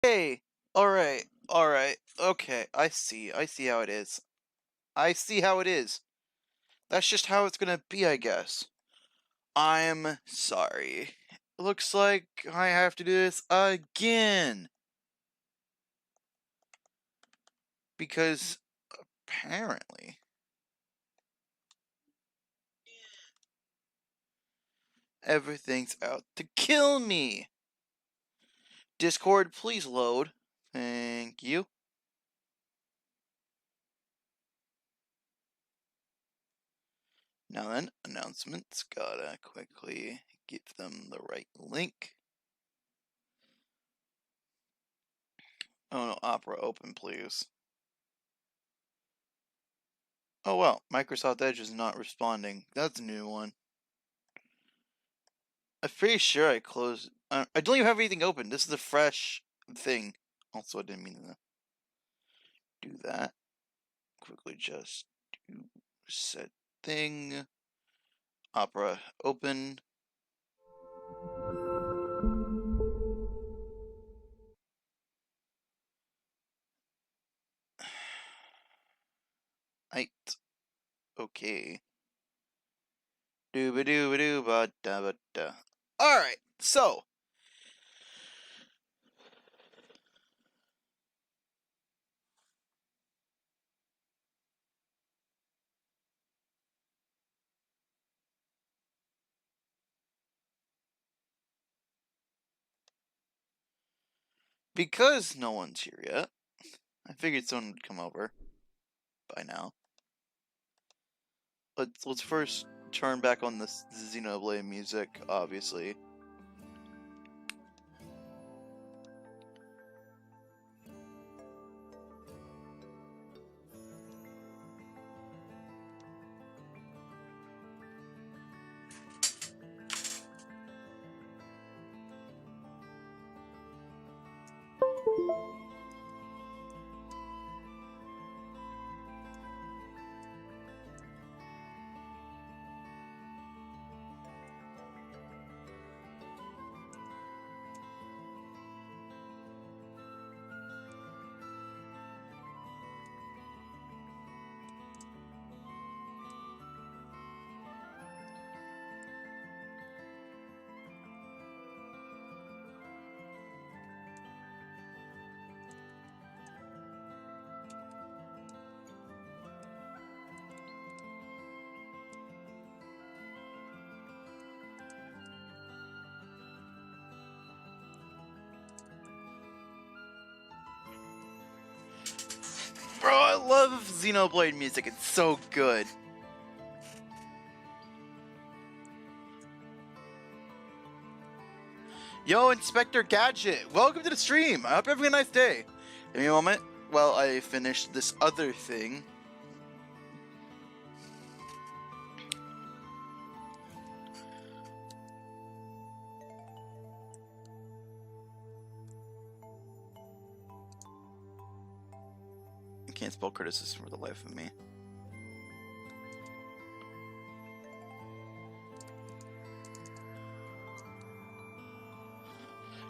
Hey, alright, okay, I see how it is. I see how it is. That's just how it's gonna be, I guess. I'm sorry. Looks like I have to do this again. Because apparently everything's out to kill me. Discord, please load. Thank you. Now then, announcements. Gotta quickly give them the right link. Oh no, Opera open, please. Oh well, Microsoft Edge is not responding. That's a new one. I'm pretty sure I closed. I don't even have anything open. This is a fresh thing. Also, I didn't mean to do that. Quickly just do set thing. Opera open. Right. Okay. Dooba dooba dooba da ba da. Alright, so. Because no one's here yet, I figured someone would come over by now. Let's first turn back on the Xenoblade music, obviously. Bro, I love Xenoblade music. It's so good. Yo, Inspector Gadget, welcome to the stream. I hope you're having a nice day. Give me a moment while I finish this other thing. I can't spell criticism for the life of me.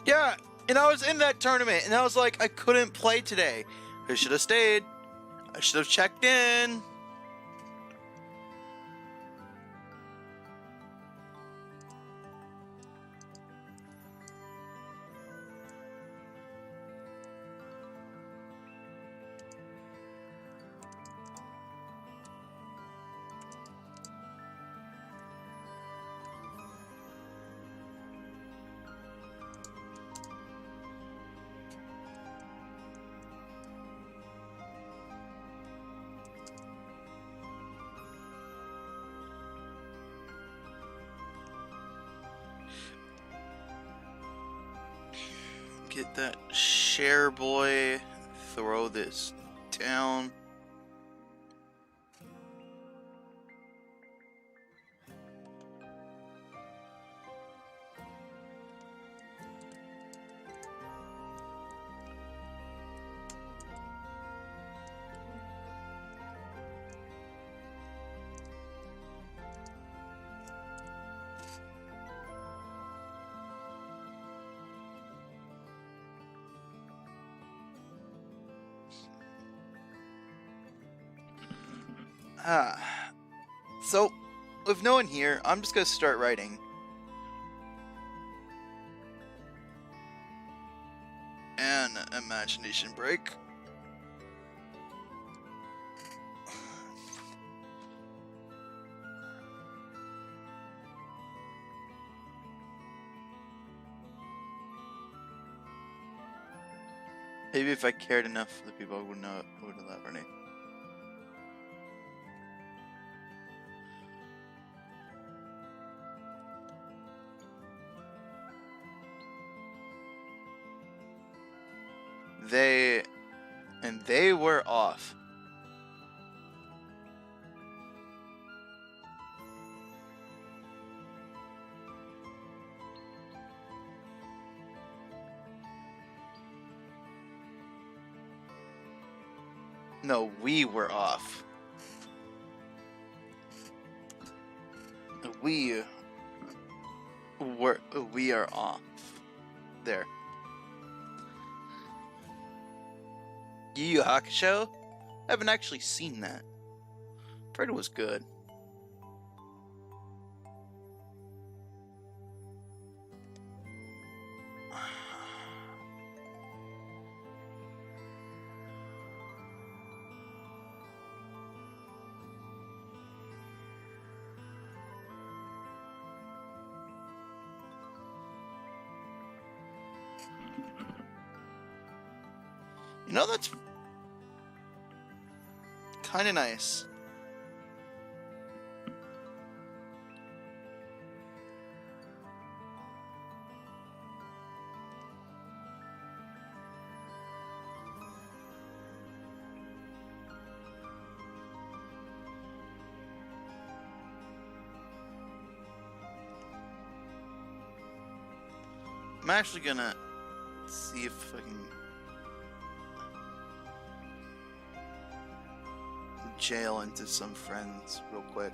Yeah, and I was in that tournament, and I was like, I couldn't play today. I should have stayed. I should have checked in. Get that share boy. Throw this down. So, with no one here, I'm just gonna start writing. An imagination break. Maybe if I cared enough, the people would know, would elaborate. They were off. No, we were off. We are off. There. Yu Yu Hakusho? I haven't actually seen that. Heard it was good. You know, that's kind of nice. I'm actually gonna see if I can jail into some friends real quick.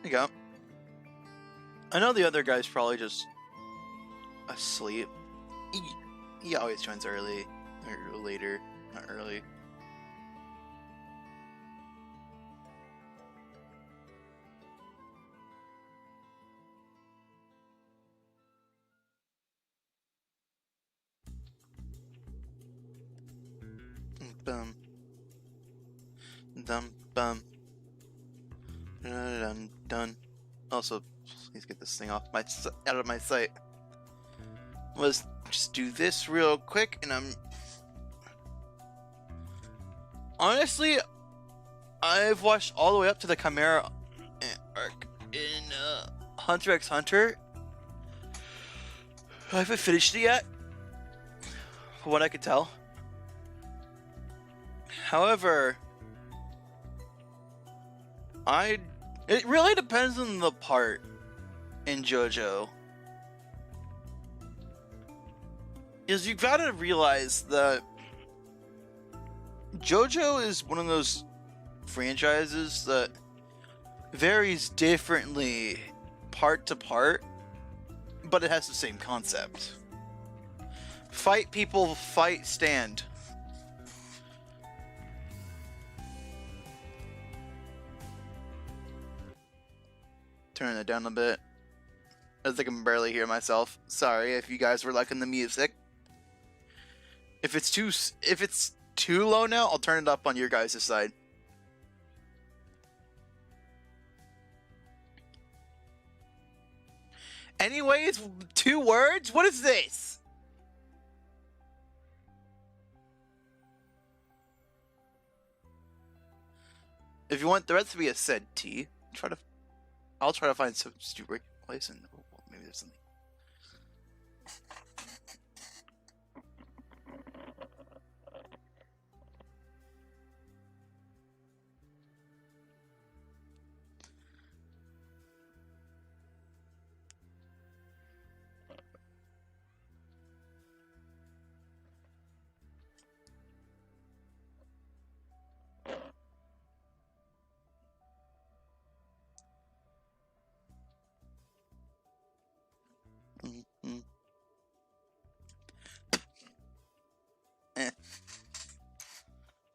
There you go. I know the other guy's probably just asleep. He always joins early or later, not early. Bum. Dum bum. Dun dun dun. Also, please get this thing off my out of my sight. Let's just do this real quick, and I'm honestly, I've watched all the way up to the Chimera arc in Hunter x Hunter. I haven't finished it yet, from what I could tell. However, it really depends on the part in JoJo. Is you gotta realize that JoJo is one of those franchises that varies differently part to part, but it has the same concept. Fight people, fight, stand. Turn it down a bit. I think I can barely hear myself. Sorry if you guys were liking the music. If it's too low now, I'll turn it up on your guys' side. Anyways, 2 words? What is this? If you want the rest to be a said T, I'll try to find some stupid place and maybe there's something.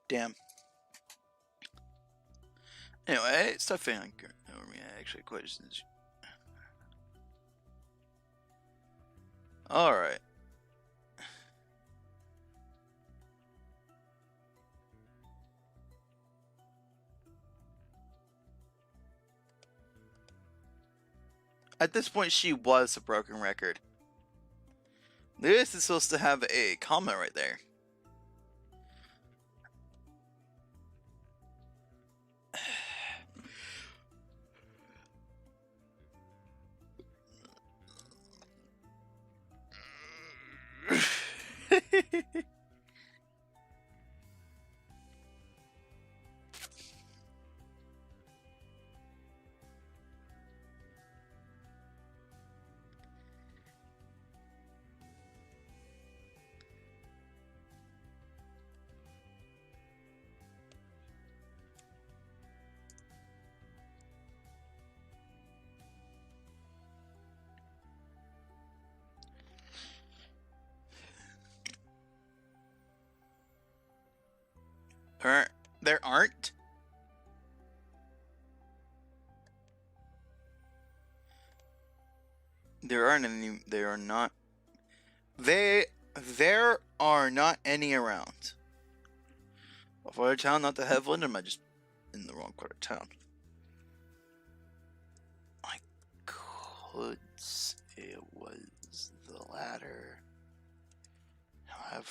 Damn. Anyway, stop failing over me. I actually quit. Alright. At this point, she was a broken record. This is supposed to have a comment right there. There aren't? There aren't any. There are not. There are not any around. Before town, not the headland, or am I just in the wrong part of town? I could say it was the latter. However.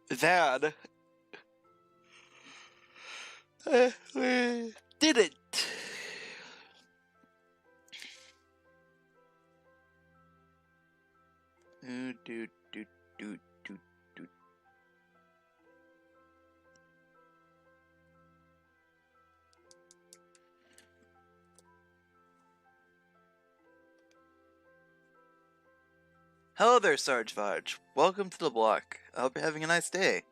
That did it. Do. Hello there, Sarge Vaj. Welcome to the block. I hope you're having a nice day.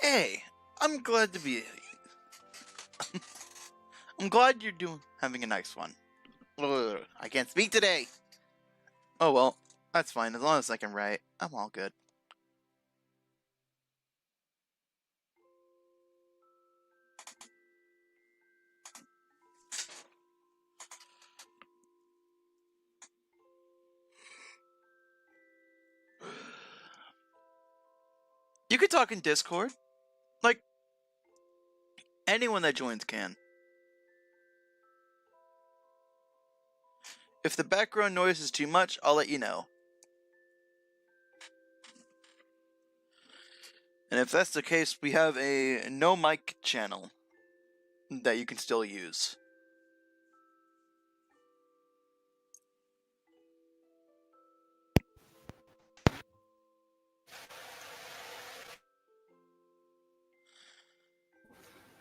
Hey, I'm glad to be. I'm glad you're having a nice one. Ugh, I can't speak today. Oh well, that's fine. As long as I can write, I'm all good. You could talk in Discord. Like, anyone that joins can. If the background noise is too much, I'll let you know. And if that's the case, we have a no mic channel that you can still use.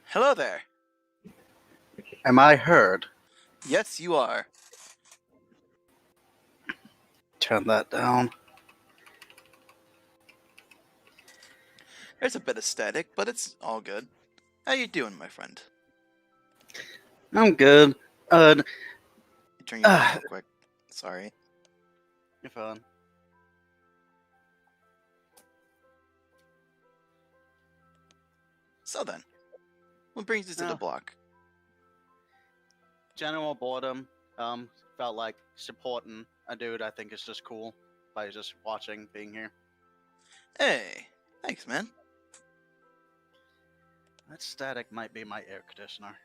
Hello there. Am I heard? Yes, you are. Turn that down. There's a bit of static, but it's all good. How you doing, my friend? I'm good. Turn you down real quick. Sorry. You're fine. So then, what brings you to the block? General boredom. Felt like supporting a dude I think is just cool by just watching, being here. Hey, thanks, man. That static might be my air conditioner.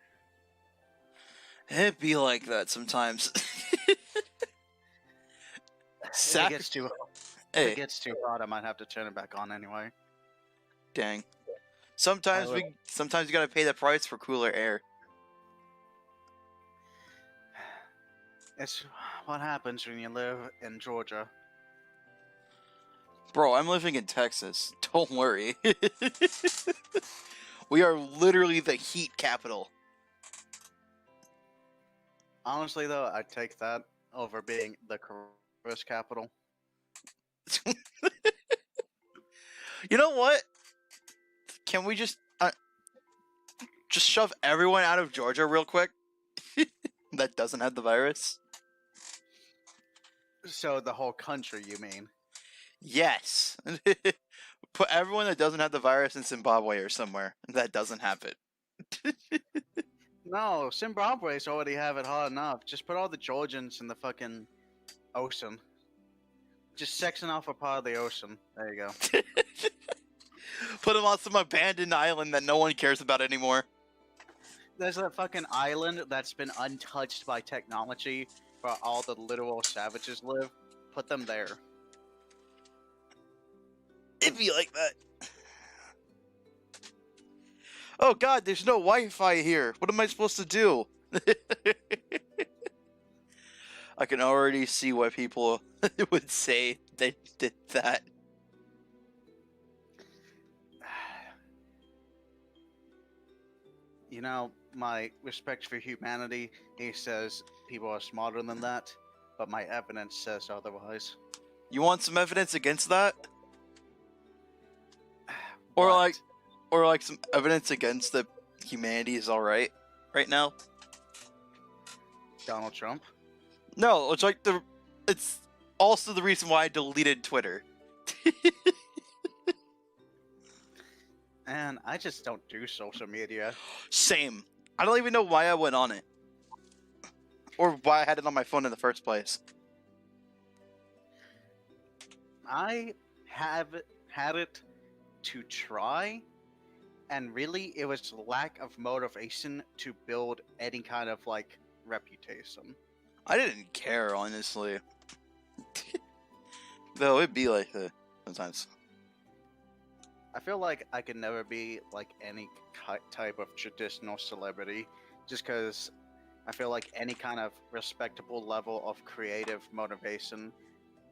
It be like that sometimes. If it gets too Hey. If it gets too hot, I might have to turn it back on anyway. Dang. Sometimes you gotta pay the price for cooler air. It's what happens when you live in Georgia. Bro, I'm living in Texas. Don't worry. We are literally the heat capital. Honestly, though, I'd take that over being the Chris capital. You know what? Can we just shove everyone out of Georgia real quick? That doesn't have the virus? So the whole country, you mean? Yes. Put everyone that doesn't have the virus in Zimbabwe or somewhere that doesn't have it. No, Zimbabwe's already have it hard enough. Just put all the Georgians in the fucking ocean. Just section off a part of the ocean. There you go. Put them on some abandoned island that no one cares about anymore. There's a fucking island that's been untouched by technology where all the literal savages live. Put them there. It'd be like that. Oh god, there's no Wi-Fi here. What am I supposed to do? I can already see why people would say they did that. You know, my respect for humanity, he says people are smarter than that, but my evidence says otherwise. You want some evidence against that? Or like some evidence against that humanity is alright right now? Donald Trump? No, it's also the reason why I deleted Twitter. And I just don't do social media. Same. I don't even know why I went on it. Or why I had it on my phone in the first place. I have had it to try, and really it was lack of motivation to build any kind of like reputation. I didn't care, honestly. Though it'd be like that sometimes. I feel like I could never be like any type of traditional celebrity, just because I feel like any kind of respectable level of creative motivation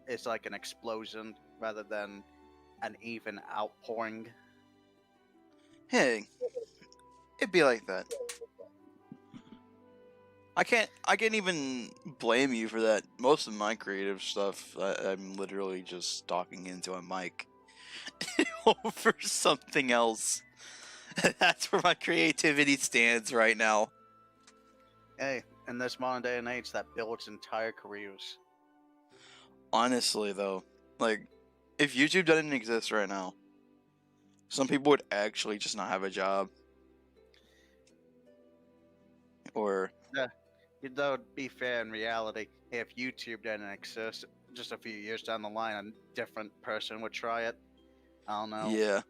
is like an explosion rather than an even outpouring. Hey, it'd be like that. I can't even blame you for that. Most of my creative stuff, I'm literally just talking into a mic over something else. That's where my creativity stands right now. Hey, in this modern day and age, that builds entire careers. Honestly, though, like, if YouTube didn't exist right now, some people would actually just not have a job. Or... Yeah, though, to be fair, in reality, if YouTube didn't exist, just a few years down the line, a different person would try it. I don't know. Yeah.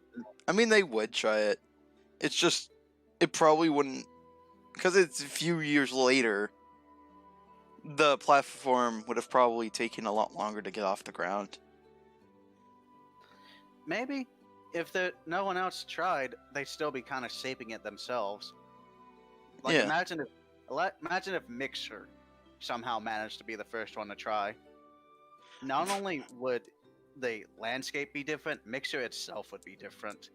I mean, they would try it. It's just, it probably wouldn't, because it's a few years later, the platform would have probably taken a lot longer to get off the ground. Maybe if no one else tried, they'd still be kind of shaping it themselves. Like Yeah. imagine if Mixer somehow managed to be the first one to try. Not only would the landscape be different, Mixer itself would be different.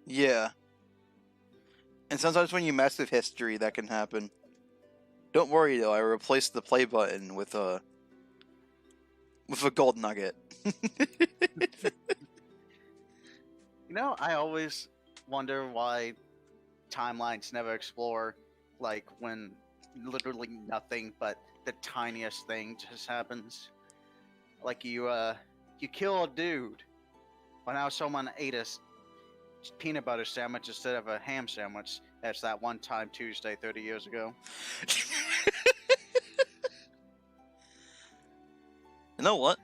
Yeah. And sometimes when you mess with history, that can happen. Don't worry though, I replaced the play button with a gold nugget. I always wonder why timelines never explore, like, when literally nothing but the tiniest thing just happens. Like you kill a dude, but now someone ate a peanut butter sandwich instead of a ham sandwich. That's that one time Tuesday 30 years ago. You know what?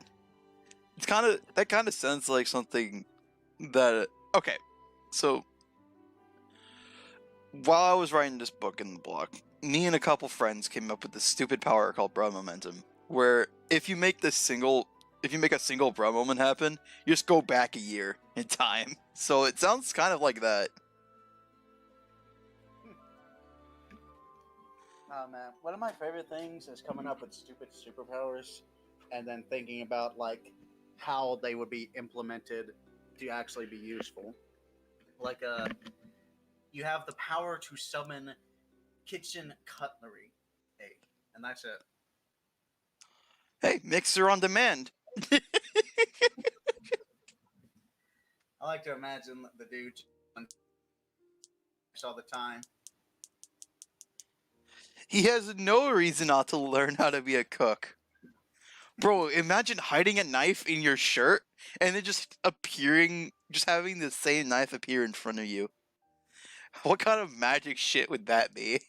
That kind of sounds like something that okay. So while I was writing this book in the blog, me and a couple friends came up with this stupid power called bro momentum, where if you make a single bro moment happen, you just go back a year in time. So it sounds kind of like that. Oh man, one of my favorite things is coming up with stupid superpowers and then thinking about like how they would be implemented to actually be useful. Like you have the power to summon kitchen cutlery. Hey, and that's it. Hey, mixer on demand. I like to imagine the dude all the time. He has no reason not to learn how to be a cook. Bro, imagine hiding a knife in your shirt and then just having the same knife appear in front of you. What kind of magic shit would that be?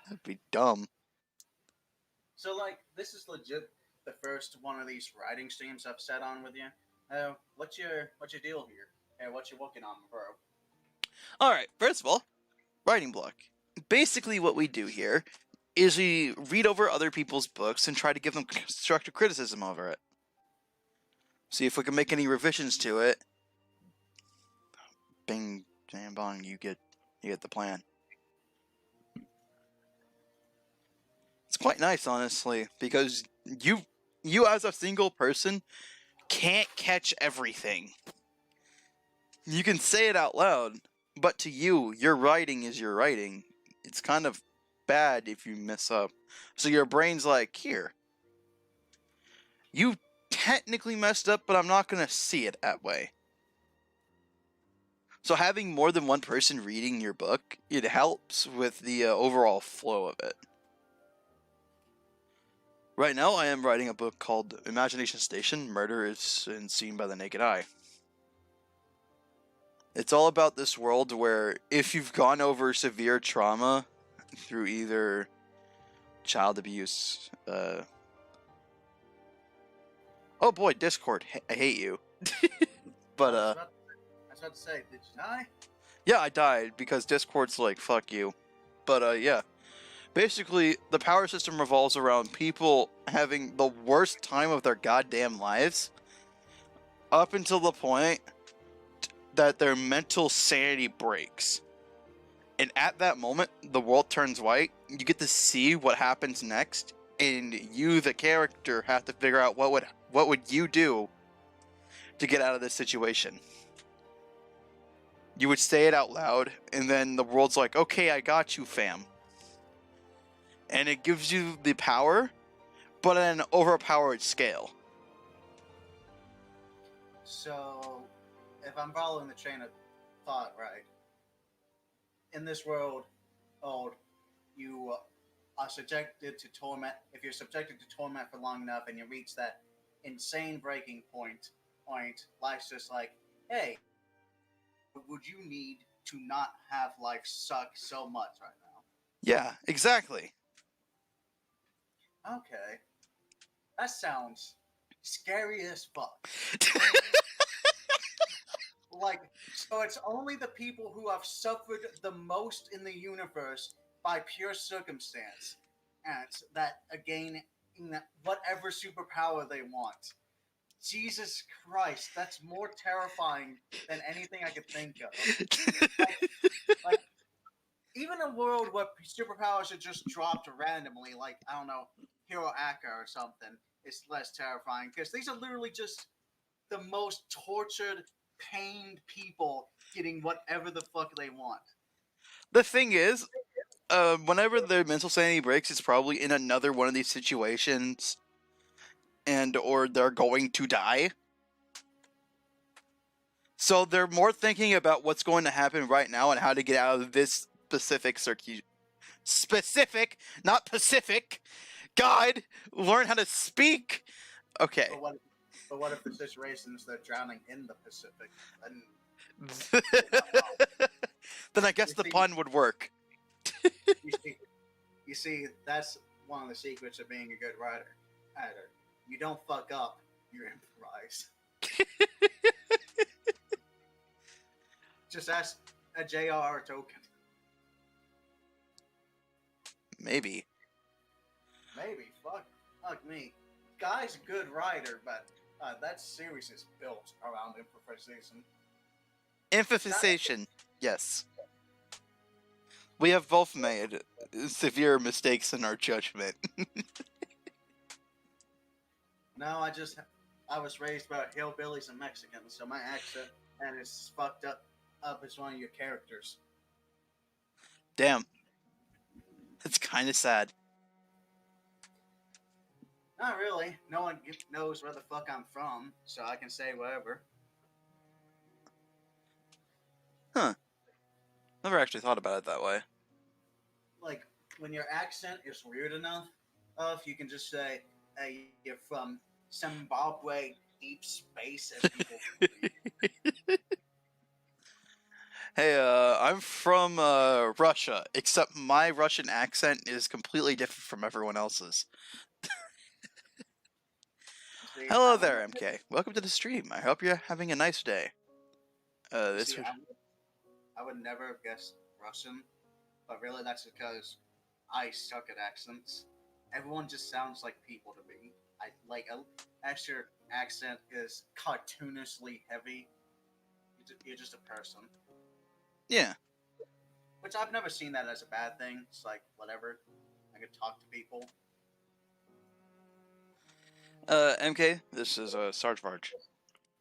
That'd be dumb. So like this is legit the first one of these writing streams I've sat on with you. What's your deal here? Hey, what you working on, bro? Alright, first of all, writing block. Basically, what we do here is we read over other people's books and try to give them constructive criticism over it. See if we can make any revisions to it. Bing, bang, bong, you get the plan. It's quite nice, honestly, because you as a single person can't catch everything. You can say it out loud, but to you, your writing is your writing. It's kind of bad if you mess up. So your brain's like, here, you technically messed up, but I'm not gonna see it that way. So having more than one person reading your book, it helps with the overall flow of it. Right now, I am writing a book called Imagination Station: Murder is Seen by the Naked Eye. It's all about this world where if you've gone over severe trauma through either child abuse, oh boy, Discord, I hate you. But I was about to say, did you die? yeah, I died because Discord's like, fuck you. But yeah. Basically, the power system revolves around people having the worst time of their goddamn lives up until the point that their mental sanity breaks. And at that moment, the world turns white. You get to see what happens next, and you, the character, have to figure out what would you do to get out of this situation. You would say it out loud, and then the world's like, okay, I got you, fam. And it gives you the power, but at an overpowered scale. So, if I'm following the train of thought right, in this world, you are subjected to torment. If you're subjected to torment for long enough and you reach that insane breaking point, life's just like, hey, would you need to not have life suck so much right now? Yeah, exactly. Okay, that sounds scary as fuck. Like, so it's only the people who have suffered the most in the universe by pure circumstance, and that again whatever superpower they want. Jesus Christ, that's more terrifying than anything I could think of. Like, like even a world where superpowers are just dropped randomly, like I don't know, Hero Aka or something, is less terrifying because these are literally just the most tortured, pained people getting whatever the fuck they want. The thing is, whenever their mental sanity breaks, it's probably in another one of these situations, and or they're going to die. So they're more thinking about what's going to happen right now and how to get out of this specific circuit. Specific, not Pacific. God, learn how to speak. Okay. But what? But what if the situation is they're drowning in the Pacific? And Then I guess you the see, pun would work. you see, you see, that's one of the secrets of being a good writer. You don't fuck up, you improvise. Just ask a JR token. Maybe. Maybe. Fuck me. Guy's a good writer, but that series is built around improvisation. Emphasization. Yes. We have both made severe mistakes in our judgment. No, I was raised by hillbillies and Mexicans, so my accent and it's fucked up as one of your characters. Damn. It's kind of sad. Not really. No one knows where the fuck I'm from, so I can say whatever. Huh. Never actually thought about it that way. Like when your accent is weird enough, you can just say, "Hey, you're from Zimbabwe, deep space," as people. Hey, I'm from Russia, except my Russian accent is completely different from everyone else's. See, Hello there, MK. Welcome to the stream. I hope you're having a nice day. This see, was... I would never have guessed Russian, but really that's because I suck at accents. Everyone just sounds like people to me. I like as your accent is cartoonishly heavy. You're just a person. Yeah. Which I've never seen that as a bad thing. It's like whatever. I could talk to people. MK, this is Sarge March.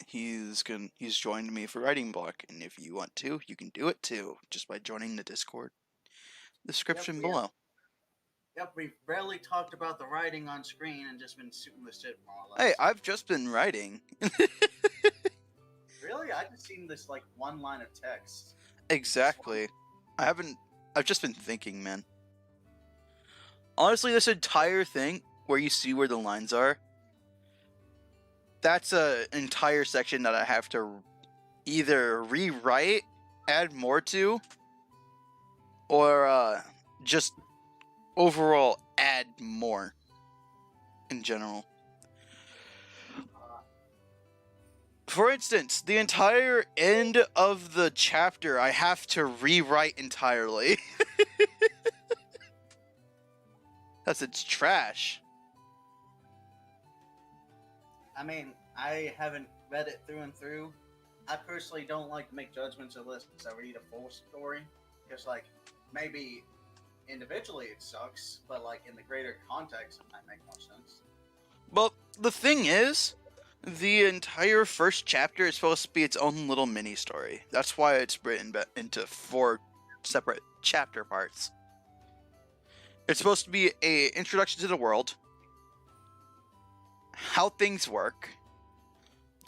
He's joined me for writing block, and if you want to, you can do it too, just by joining the Discord description below. Yep, we've barely talked about the writing on screen and just been shooting the shit more or less. Hey, I've just been writing. Really? I've just seen this like one line of text. Exactly. I've just been thinking, man. Honestly, this entire thing, where you see where the lines are, that's an entire section that I have to either rewrite, add more to, or just overall add more in general. For instance, the entire end of the chapter I have to rewrite entirely. Because it's trash. I mean, I haven't read it through and through. I personally don't like to make judgments unless I read a full story. Because, like, maybe individually it sucks, but, like, in the greater context, it might make more sense. Well, the thing is, the entire first chapter is supposed to be its own little mini story. That's why it's written into 4 separate chapter parts. It's supposed to be an introduction to the world, how things work,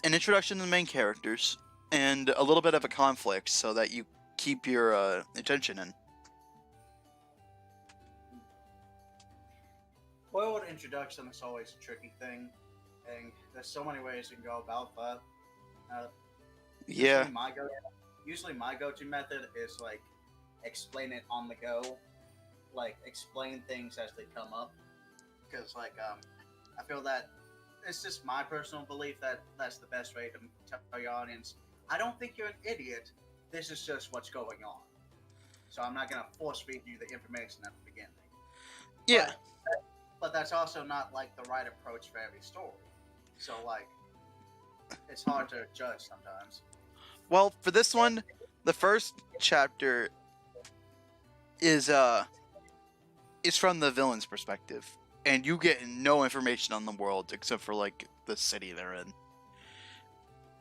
an introduction to the main characters, and a little bit of a conflict so that you keep your attention in. World introduction is always a tricky thing, and there's so many ways you can go about that. Yeah. Usually my go-to method is like explain it on the go, like explain things as they come up, because like I feel that it's just my personal belief that that's the best way to tell your audience, I don't think you're an idiot, this is just what's going on. So I'm not gonna force feed you the information at the beginning. Yeah. but that's also not like the right approach for every story. So like, it's hard to judge sometimes. Well, for this one, the first chapter is from the villain's perspective, and you get no information on the world except for like the city they're in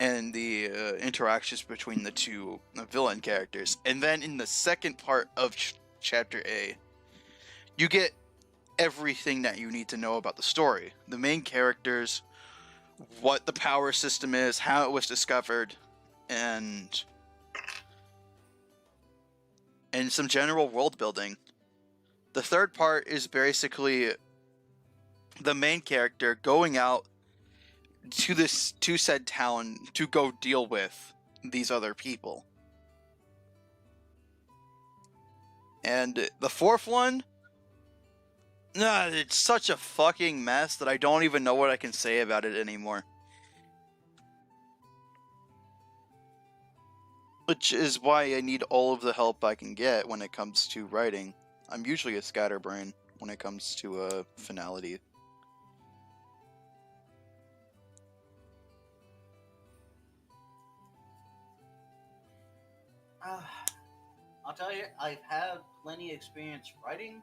and the interactions between the two villain characters. And then in the second part of chapter A, you get everything that you need to know about the story, the main characters, what the power system is, how it was discovered, and some general world building. The third part is basically the main character going out to said town to go deal with these other people. And the fourth one, it's such a fucking mess that I don't even know what I can say about it anymore. Which is why I need all of the help I can get when it comes to writing. I'm usually a scatterbrain when it comes to finality. I'll tell you, I've had plenty of experience writing,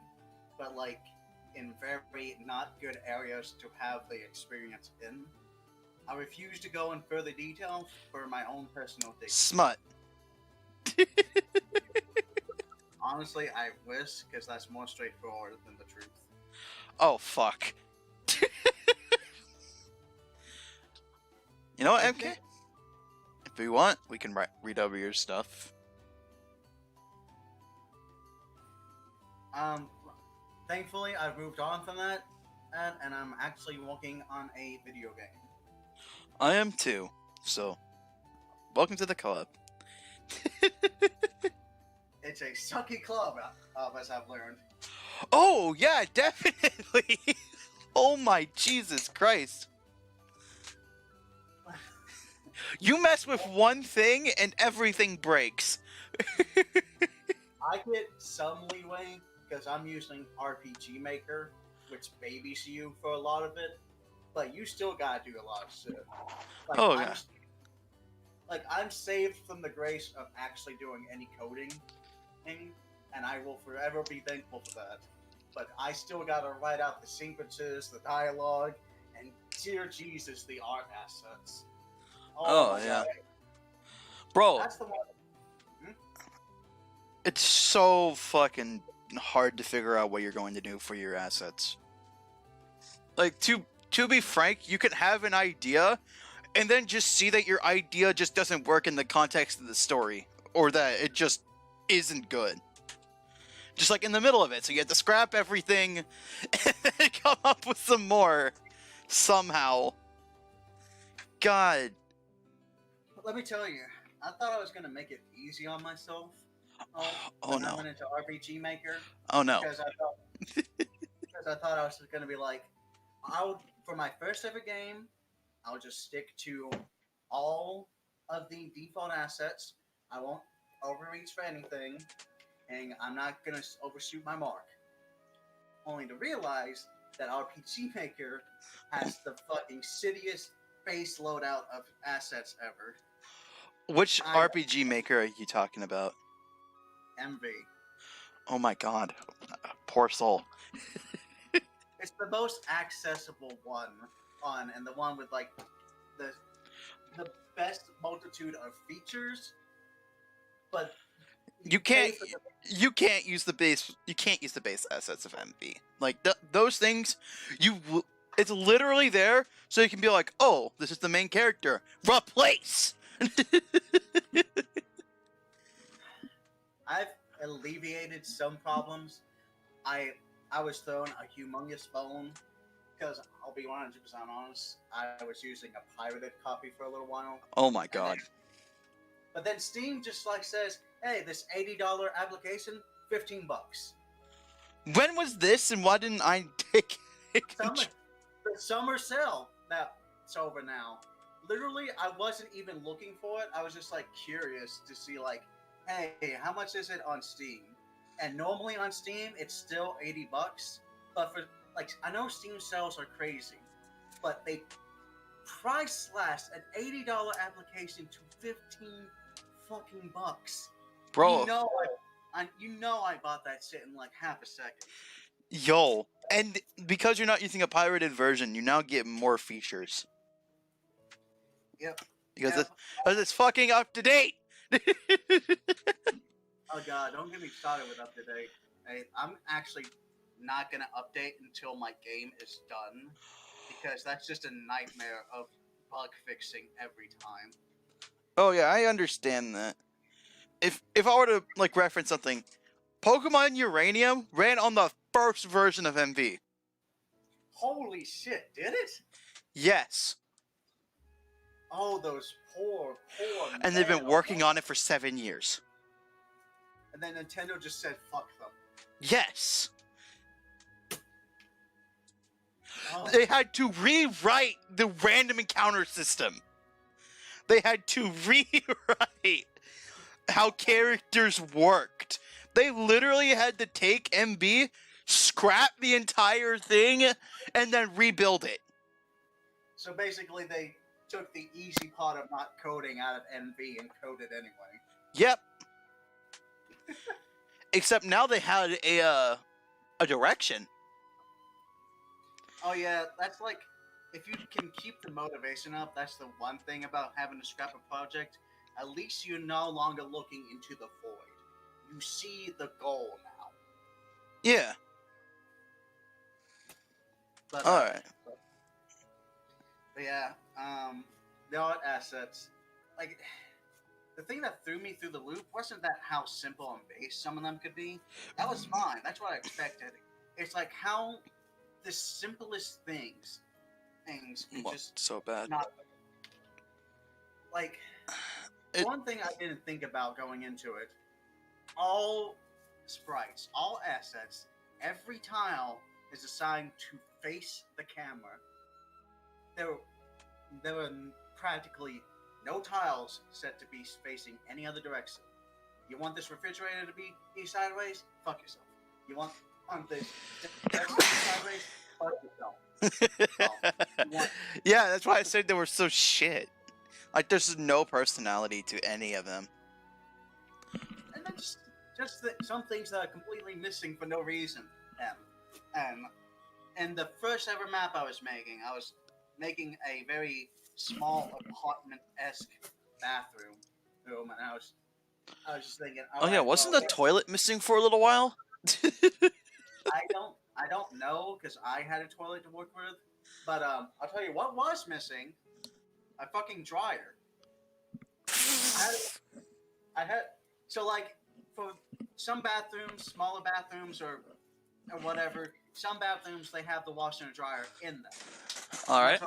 but like in very not good areas to have the experience in. I refuse to go in further detail for my own personal dignity. Smut. Honestly, I wish, because that's more straightforward than the truth. Oh, fuck. You know what, MK? If we want, we can read over your stuff. Thankfully, I've moved on from that, and I'm actually working on a video game. I am too. So, welcome to the club. It's a sucky club, as I've learned. Oh, yeah, definitely. Oh my Jesus Christ. You mess with one thing and everything breaks. I get some leeway because I'm using RPG Maker, which babies you for a lot of it, but you still gotta do a lot of shit. Like, Oh, yeah. I'm saved from the grace of actually doing any coding, and I will forever be thankful for that. But I still gotta write out the sequences, the dialogue, and dear Jesus, the art assets. Oh, yeah. God. Bro, That's the one. it's so fucking hard to figure out what you're going to do for your assets. Like, to be frank, you can have an idea and then just see that your idea just doesn't work in the context of the story, or that it just isn't good. Just like in the middle of it, so you have to scrap everything and then come up with some more somehow. God. Let me tell you, I thought I was gonna make it easy on myself. Oh when no. I went into RPG Maker. Oh no. Because I thought I was gonna be like, for my first ever game, I'll just stick to all of the default assets. I won't overreach for anything, and I'm not gonna overshoot my mark. Only to realize that RPG Maker has the fucking shittiest base loadout of assets ever. Which RPG Maker are you talking about? MV. Oh my god. Poor soul. It's the most accessible one and the one with like the best multitude of features, but you can't use the base assets of MV. Like those things, it's literally there so you can be like, oh, this is the main character. Replace. I've alleviated some problems. I was thrown a humongous bone because I'll be 100% honest. I was using a pirated copy for a little while. Oh my god! But then Steam just like says, "Hey, this $80 application, $15." When was this, and why didn't I take it? The summer sale. Now it's over now. Literally, I wasn't even looking for it. I was just like curious to see like, hey, how much is it on Steam? And normally on Steam, it's still $80. But for like I know Steam sales are crazy, but they price slashed an $80 application to 15 fucking bucks. You Bro, know, I bought that shit in like half a second. yo. And because you're not using a pirated version, you now get more features. Yep. Because Yep. it's fucking up to date. Oh god, don't get me started with up to date. Hey, I'm actually not gonna update until my game is done, because that's just a nightmare of bug fixing every time. Oh yeah, I understand that. If I were to like reference something, Pokemon Uranium ran on the first version of MV. Holy shit, did it? Yes. Oh, those poor And they've been men. working on it for 7 years. And then Nintendo just said, fuck them. Yes. Oh. They had to rewrite the random encounter system. They had to rewrite how characters worked. They literally had to take MB, scrap the entire thing, and then rebuild it. So basically, they took the easy part of not coding out of NV and coded anyway. Yep. Except now they had a direction. Oh yeah, that's like, if you can keep the motivation up, that's the one thing about having to scrap a project. At least you're no longer looking into the void. You see the goal now. Yeah. But, All right. But yeah, the art assets, like, the thing that threw me through the loop wasn't that how simple and base some of them could be. That was fine. That's what I expected. It's like how the simplest things can just so bad. not, like, one thing I didn't think about going into it, all sprites, all assets, every tile is assigned to face the camera. There were practically no tiles set to be facing any other direction. You want this refrigerator to be sideways? Fuck yourself. You want this sideways? Fuck yourself. Yeah, that's why I said they were so shit. Like, there's no personality to any of them. And then just some things that are completely missing for no reason. And the first ever map I was making a very small apartment-esque bathroom, and I was just thinking. Oh yeah, wasn't the toilet missing for a little while? I don't know, because I had a toilet to work with, but I'll tell you what was missing: a fucking dryer. I had so, like, for some bathrooms, smaller bathrooms or whatever, some bathrooms they have the washer and dryer in them. All right.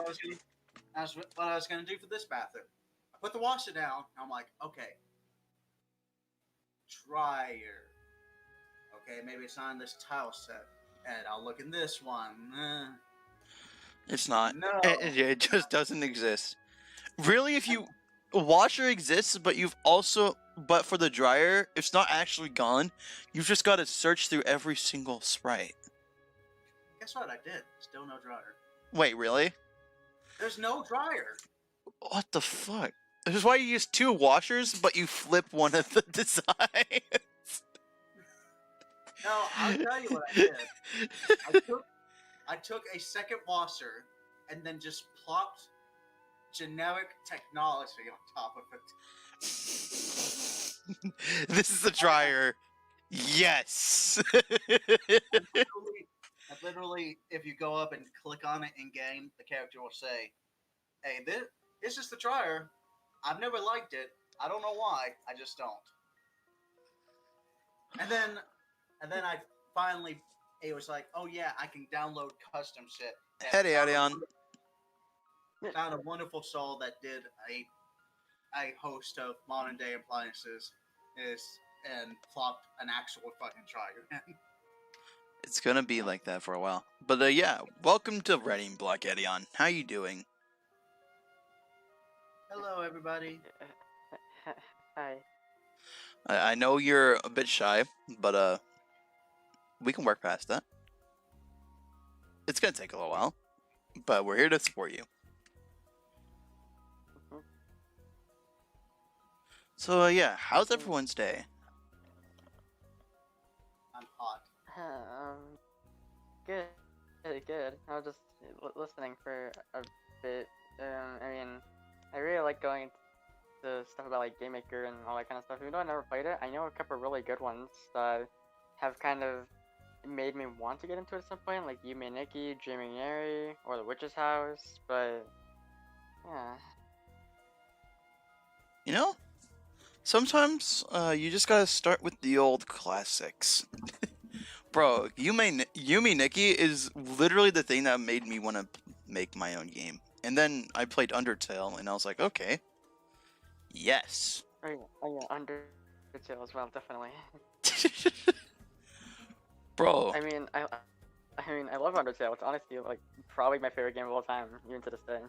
That's what I was gonna do for this bathroom. I put the washer down. And I'm like, okay, dryer. Okay, maybe it's on this tile set, and I'll look in this one. It's not. No, It just doesn't exist. Really, if you washer exists, but for the dryer, it's not actually gone. You've just got to search through every single sprite. Guess what? I did. Still no dryer. Wait, really? There's no dryer. What the fuck? This is why you use 2 washers, but you flip one of the designs. No, I'll tell you what I did. I took a second washer and then just plopped generic technology on top of it. This is the dryer. Yes. Literally, if you go up and click on it in game, the character will say, "Hey, this is the dryer. I've never liked it. I don't know why. I just don't." And then I finally, it was like, "Oh yeah, I can download custom shit." Howdy on. Found a wonderful soul that did a host of modern day appliances and plopped an actual fucking dryer. It's gonna be like that for a while. But yeah, welcome to Reading Block, Edion. How you doing? Hello, everybody. Hi. I know you're a bit shy, but we can work past that. It's gonna take a little while, but we're here to support you. Mhm. So yeah, how's Mm. everyone's day? I'm hot. Good, good. I was just listening for a bit. I mean, I really like going to stuff about like Game Maker and all that kind of stuff. Even though I never played it, I know a couple really good ones that have kind of made me want to get into it at some point, like Yume Nikki, Jem-Fury, or The Witch's House. But yeah, You know, sometimes you just gotta start with the old classics. Bro, Yumi Nikki is literally the thing that made me want to make my own game. And then I played Undertale, and I was like, okay, yes. oh yeah, Undertale as well, definitely. Bro, I love Undertale. It's honestly like probably my favorite game of all time, even to this day.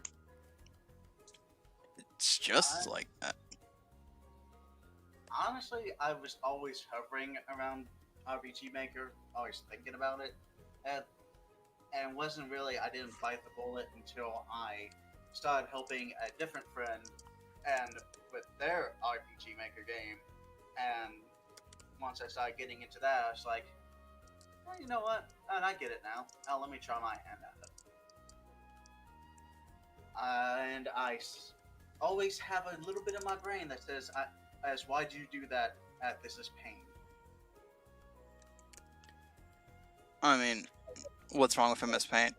it's just I, like that. honestly, I was always hovering around RPG Maker, always thinking about it, and wasn't really. I didn't bite the bullet until I started helping a different friend, and with their RPG Maker game, and once I started getting into that, I was like, well, you know what? And I get it now. Now let me try my hand at it. And always have a little bit of my brain that says, "As why do you do that? This is pain." I mean, what's wrong with MS Paint?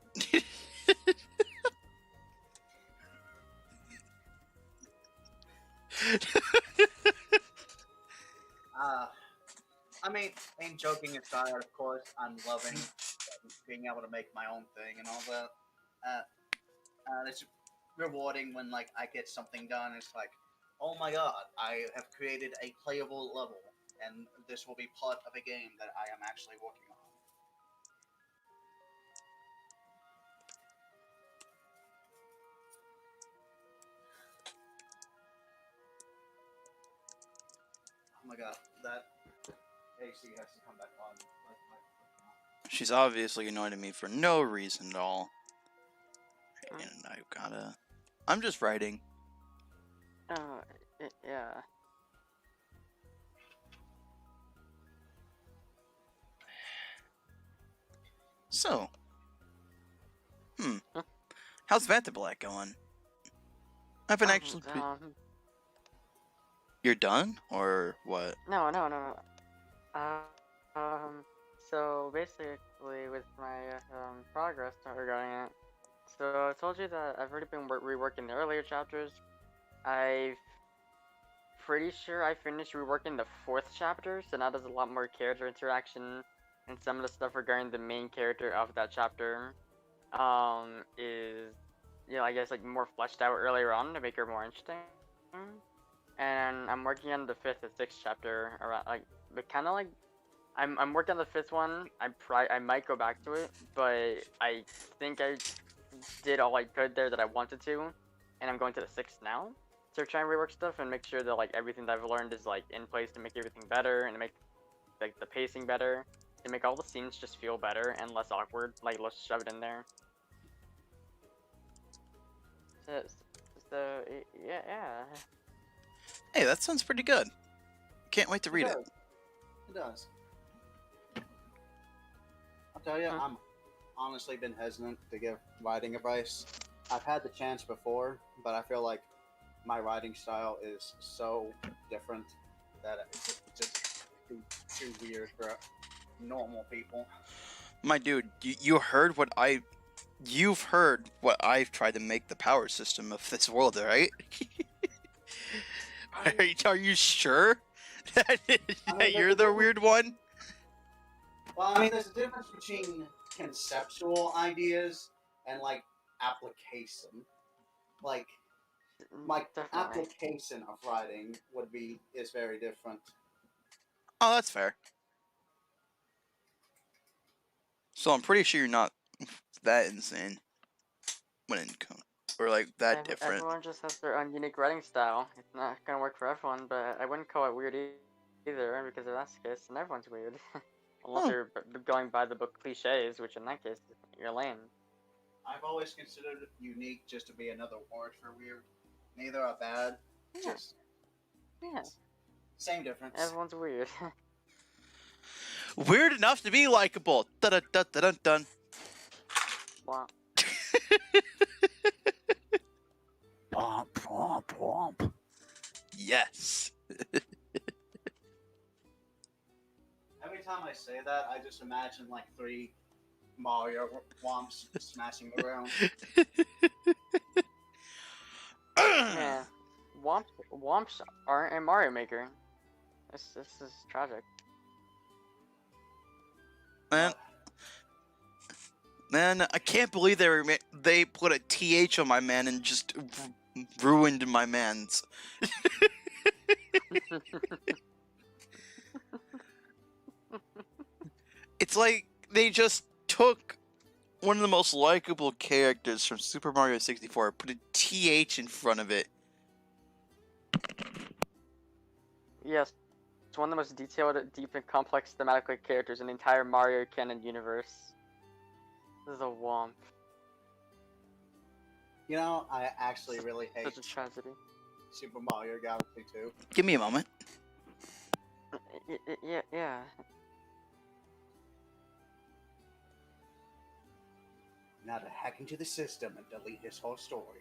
Uh, I mean, joking aside, of course, I'm loving being able to make my own thing and all that. Uh, it's rewarding when like I get something done. It's like, oh my god, I have created a playable level, and this will be part of a game that I am actually working on. Oh my god, that AC has to come back on. She's obviously annoyed at me for no reason at all. Mm. And I gotta. I'm just writing. Oh, yeah. So, Huh? how's Vantablack going? I haven't actually. You're done? Or what? No. Uh, um, so basically, with my progress regarding it, so I told you that I've already been reworking the earlier chapters. I've pretty sure I finished reworking the fourth chapter, so now there's a lot more character interaction, and some of the stuff regarding the main character of that chapter, is, I guess like more fleshed out earlier on to make her more interesting. And I'm working on the fifth and sixth chapter around but kind of like I'm working on the fifth one. I might go back to it, but I think I did all I could there that I wanted to, and I'm going to the sixth now to try and rework stuff and make sure that like everything that I've learned is like in place to make everything better and to make like the pacing better, to make all the scenes just feel better and less awkward. Like let's shove it in there. So, so yeah. Hey, that sounds pretty good. Can't wait to read it. It does. I'll tell you, Huh? I'm honestly been hesitant to give writing advice. I've had the chance before, but I feel like my writing style is so different that it's just too weird for normal people. My dude, you heard what I. You've heard what I've tried to make the power system of this world, right? Are you sure that you're the weird one? Well, I mean, there's a difference between conceptual ideas and like application. Like my Definitely. application of writing is very different. Oh, that's fair. So I'm pretty sure you're not that insane when it comes, or like that different. Everyone just has their own unique writing style. It's not gonna work for everyone, but I wouldn't call it weird either, because if that's the case, then everyone's weird. Unless Huh. you're going by the book cliches, which in that case, you're lame. I've always considered unique just to be another word for weird. Neither are bad, Yeah, just yeah. same difference. Everyone's weird. Weird enough to be likable. Dun dun dun dun dun. Wow. Womp, womp, womp. Yes. Every time I say that, I just imagine like 3 Mario womps smashing around. Man, Womps aren't in Mario Maker. This is tragic. Man, I can't believe they put a TH on my man and just ruined my man's. It's like they just took one of the most likable characters from Super Mario 64, put a TH in front of it. Yes, it's one of the most detailed, deep, and complex thematically characters in the entire Mario canon universe. This is a Womp. You know, I actually really hate Such a tragedy. Super Mario Galaxy 2. Give me a moment. Yeah. Now to hack into the system and delete his whole story.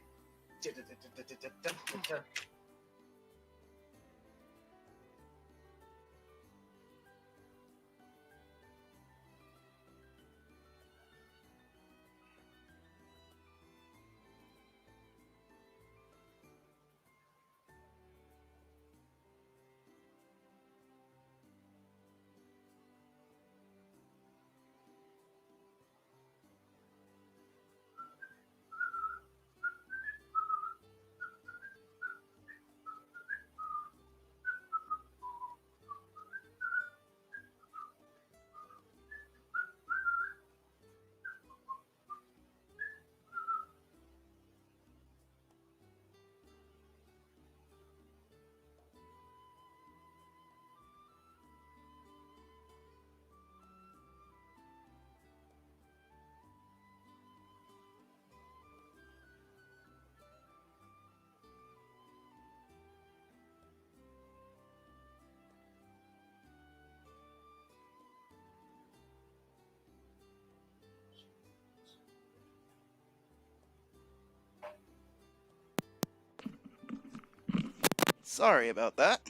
Sorry about that.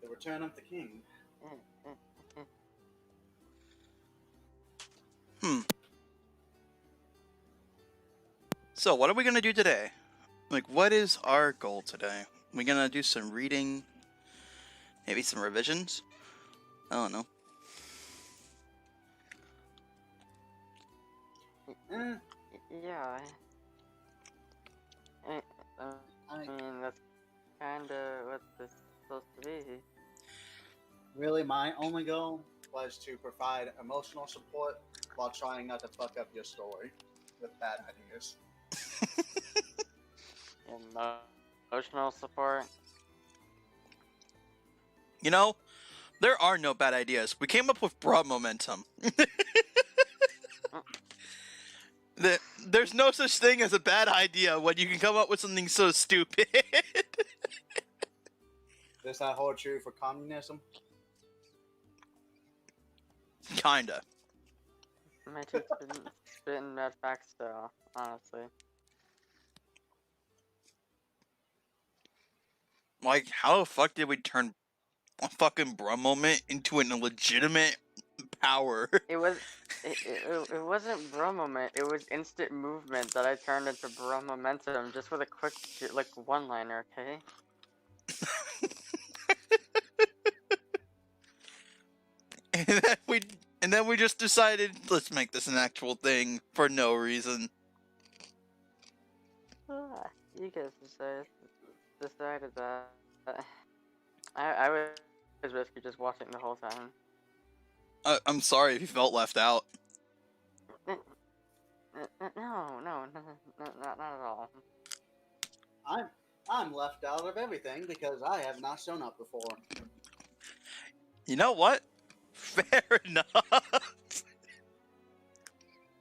The Return of the King. So, what are we gonna do today? Like, what is our goal today? We gonna do some reading? Maybe some revisions? I don't know. Yeah. I mean, that's kinda what this is supposed to be. Really, my only goal was to provide emotional support while trying not to fuck up your story with bad ideas. Emotional support. You know, there are no bad ideas. We came up with broad momentum. There's no such thing as a bad idea when you can come up with something so stupid. Does that hold true for communism? Kinda. My team's been spitting mad facts though, honestly. Like, how the fuck did we turn a fucking Brum moment into an illegitimate power? It wasn't bro moment. It was instant movement that I turned into bro momentum just with a quick like one-liner. Okay. and then we just decided, let's make this an actual thing for no reason. You guys decided that. I was basically just watching the whole time. I'm sorry if you felt left out. No, not at all. I'm left out of everything because I have not shown up before. You know what? Fair enough.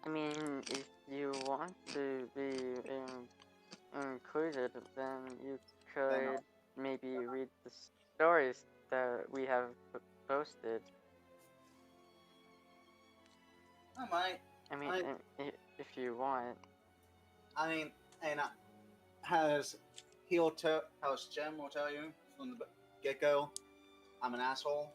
I mean, if you want to be included, then you Then, could maybe read the stories that we have posted. I might. I mean, if you want. I mean, and how's Jem will tell you from the get-go, I'm an asshole.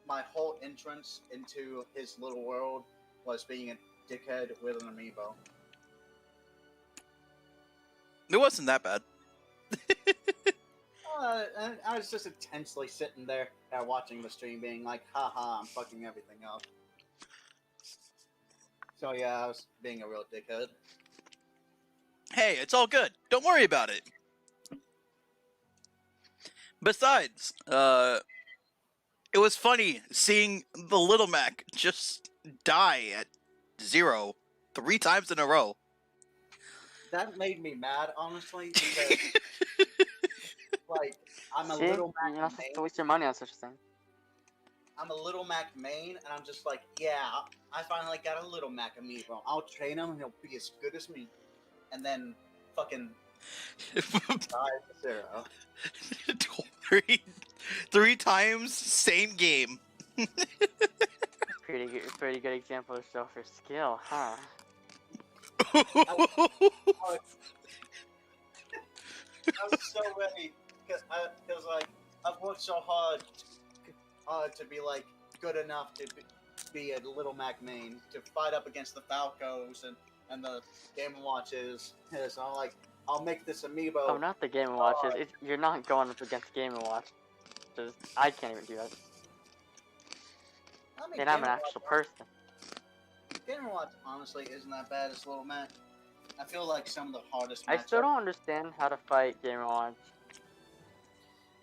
My whole entrance into his little world was being a dickhead with an amiibo. It wasn't that bad. And I was just intensely sitting there watching the stream, being like, haha, I'm fucking everything up. So yeah, I was being a real dickhead. Hey, it's all good. Don't worry about it. Besides, it was funny seeing the Little Mac just die at 0 3 times in a row. That made me mad, honestly, because like I'm a See, little you're Mac not supposed to main. waste your money on such a thing. I'm a little Mac main, and I'm just like, yeah, I finally got a little Mac amiibo. I'll train him, and he'll be as good as me. And then, fucking die to 0. three times, same game. Pretty good example of selfish skill, huh? I was so ready because like I've worked so hard to be like good enough to be a little Mac main to fight up against the Falcos and the Game & Watches. Yeah, so I'm like, I'll make this amiibo. Oh, not the Game & Watches. You're not going up against Game & Watches. I can't even do that. I mean, And I'm an actual person. Game & Watch honestly isn't that bad as Little Mac. I feel like some of the hardest I still matchups- don't understand how to fight Game & Watch.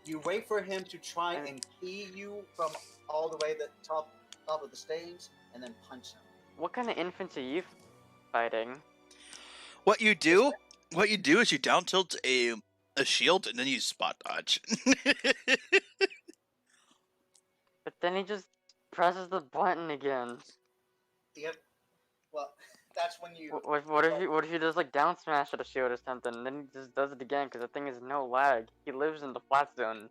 You wait for him to try and key you from all the way to the top of the stage, and then punch him. What kind of infants are you fighting? What you do is you down tilt a shield and then you spot dodge. But then he just presses the button again. Yep. Well, that's when you. What if he does like down smash at a shield or something, and then he just does it again because the thing is no lag. He lives in the flat zone.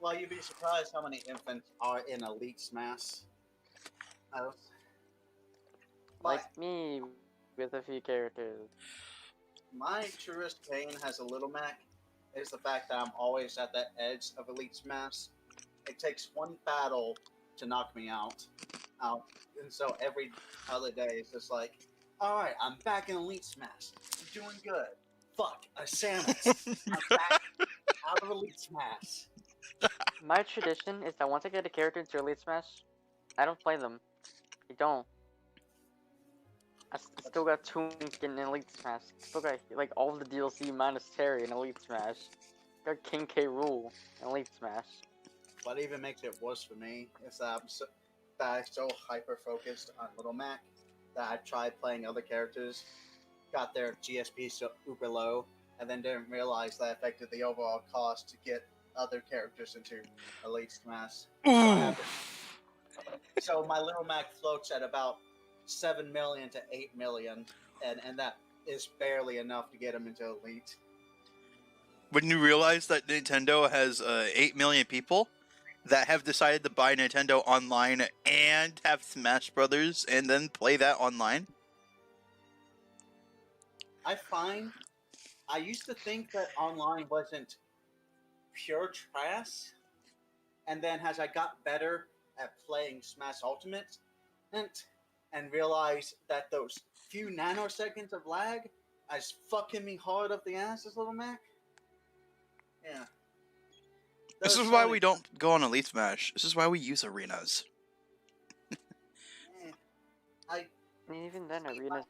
Well, you'd be surprised how many infants are in Elite Smash. Like me, with a few characters. My truest pain as a Little Mac is the fact that I'm always at the edge of Elite Smash. It takes one battle to knock me out. And so every other day it's just like, alright, I'm back in Elite Smash. I'm doing good. Fuck, a Samus. I'm back out of Elite Smash. My tradition is that once I get a character into Elite Smash, I don't play them. I don't. I still got Toonk in Elite Smash. Still got like all the DLC minus Terry in Elite Smash. Got King K. Rool in Elite Smash. What even makes it worse for me is that I'm so hyper focused on Little Mac that I tried playing other characters, got their GSP super low, and then didn't realize that affected the overall cost to get other characters into Elite Smash. So my Little Mac floats at about 7 million to 8 million, and that is barely enough to get him into Elite. When you realize that Nintendo has 8 million people that have decided to buy Nintendo Online and have Smash Brothers and then play that online? I used to think that online wasn't pure trash, and then as I got better at playing Smash Ultimate, and realized that those few nanoseconds of lag is fucking me hard up the ass as Little Mac. Yeah. This is why we don't go on Elite Smash. This is why we use arenas. Even then, arenas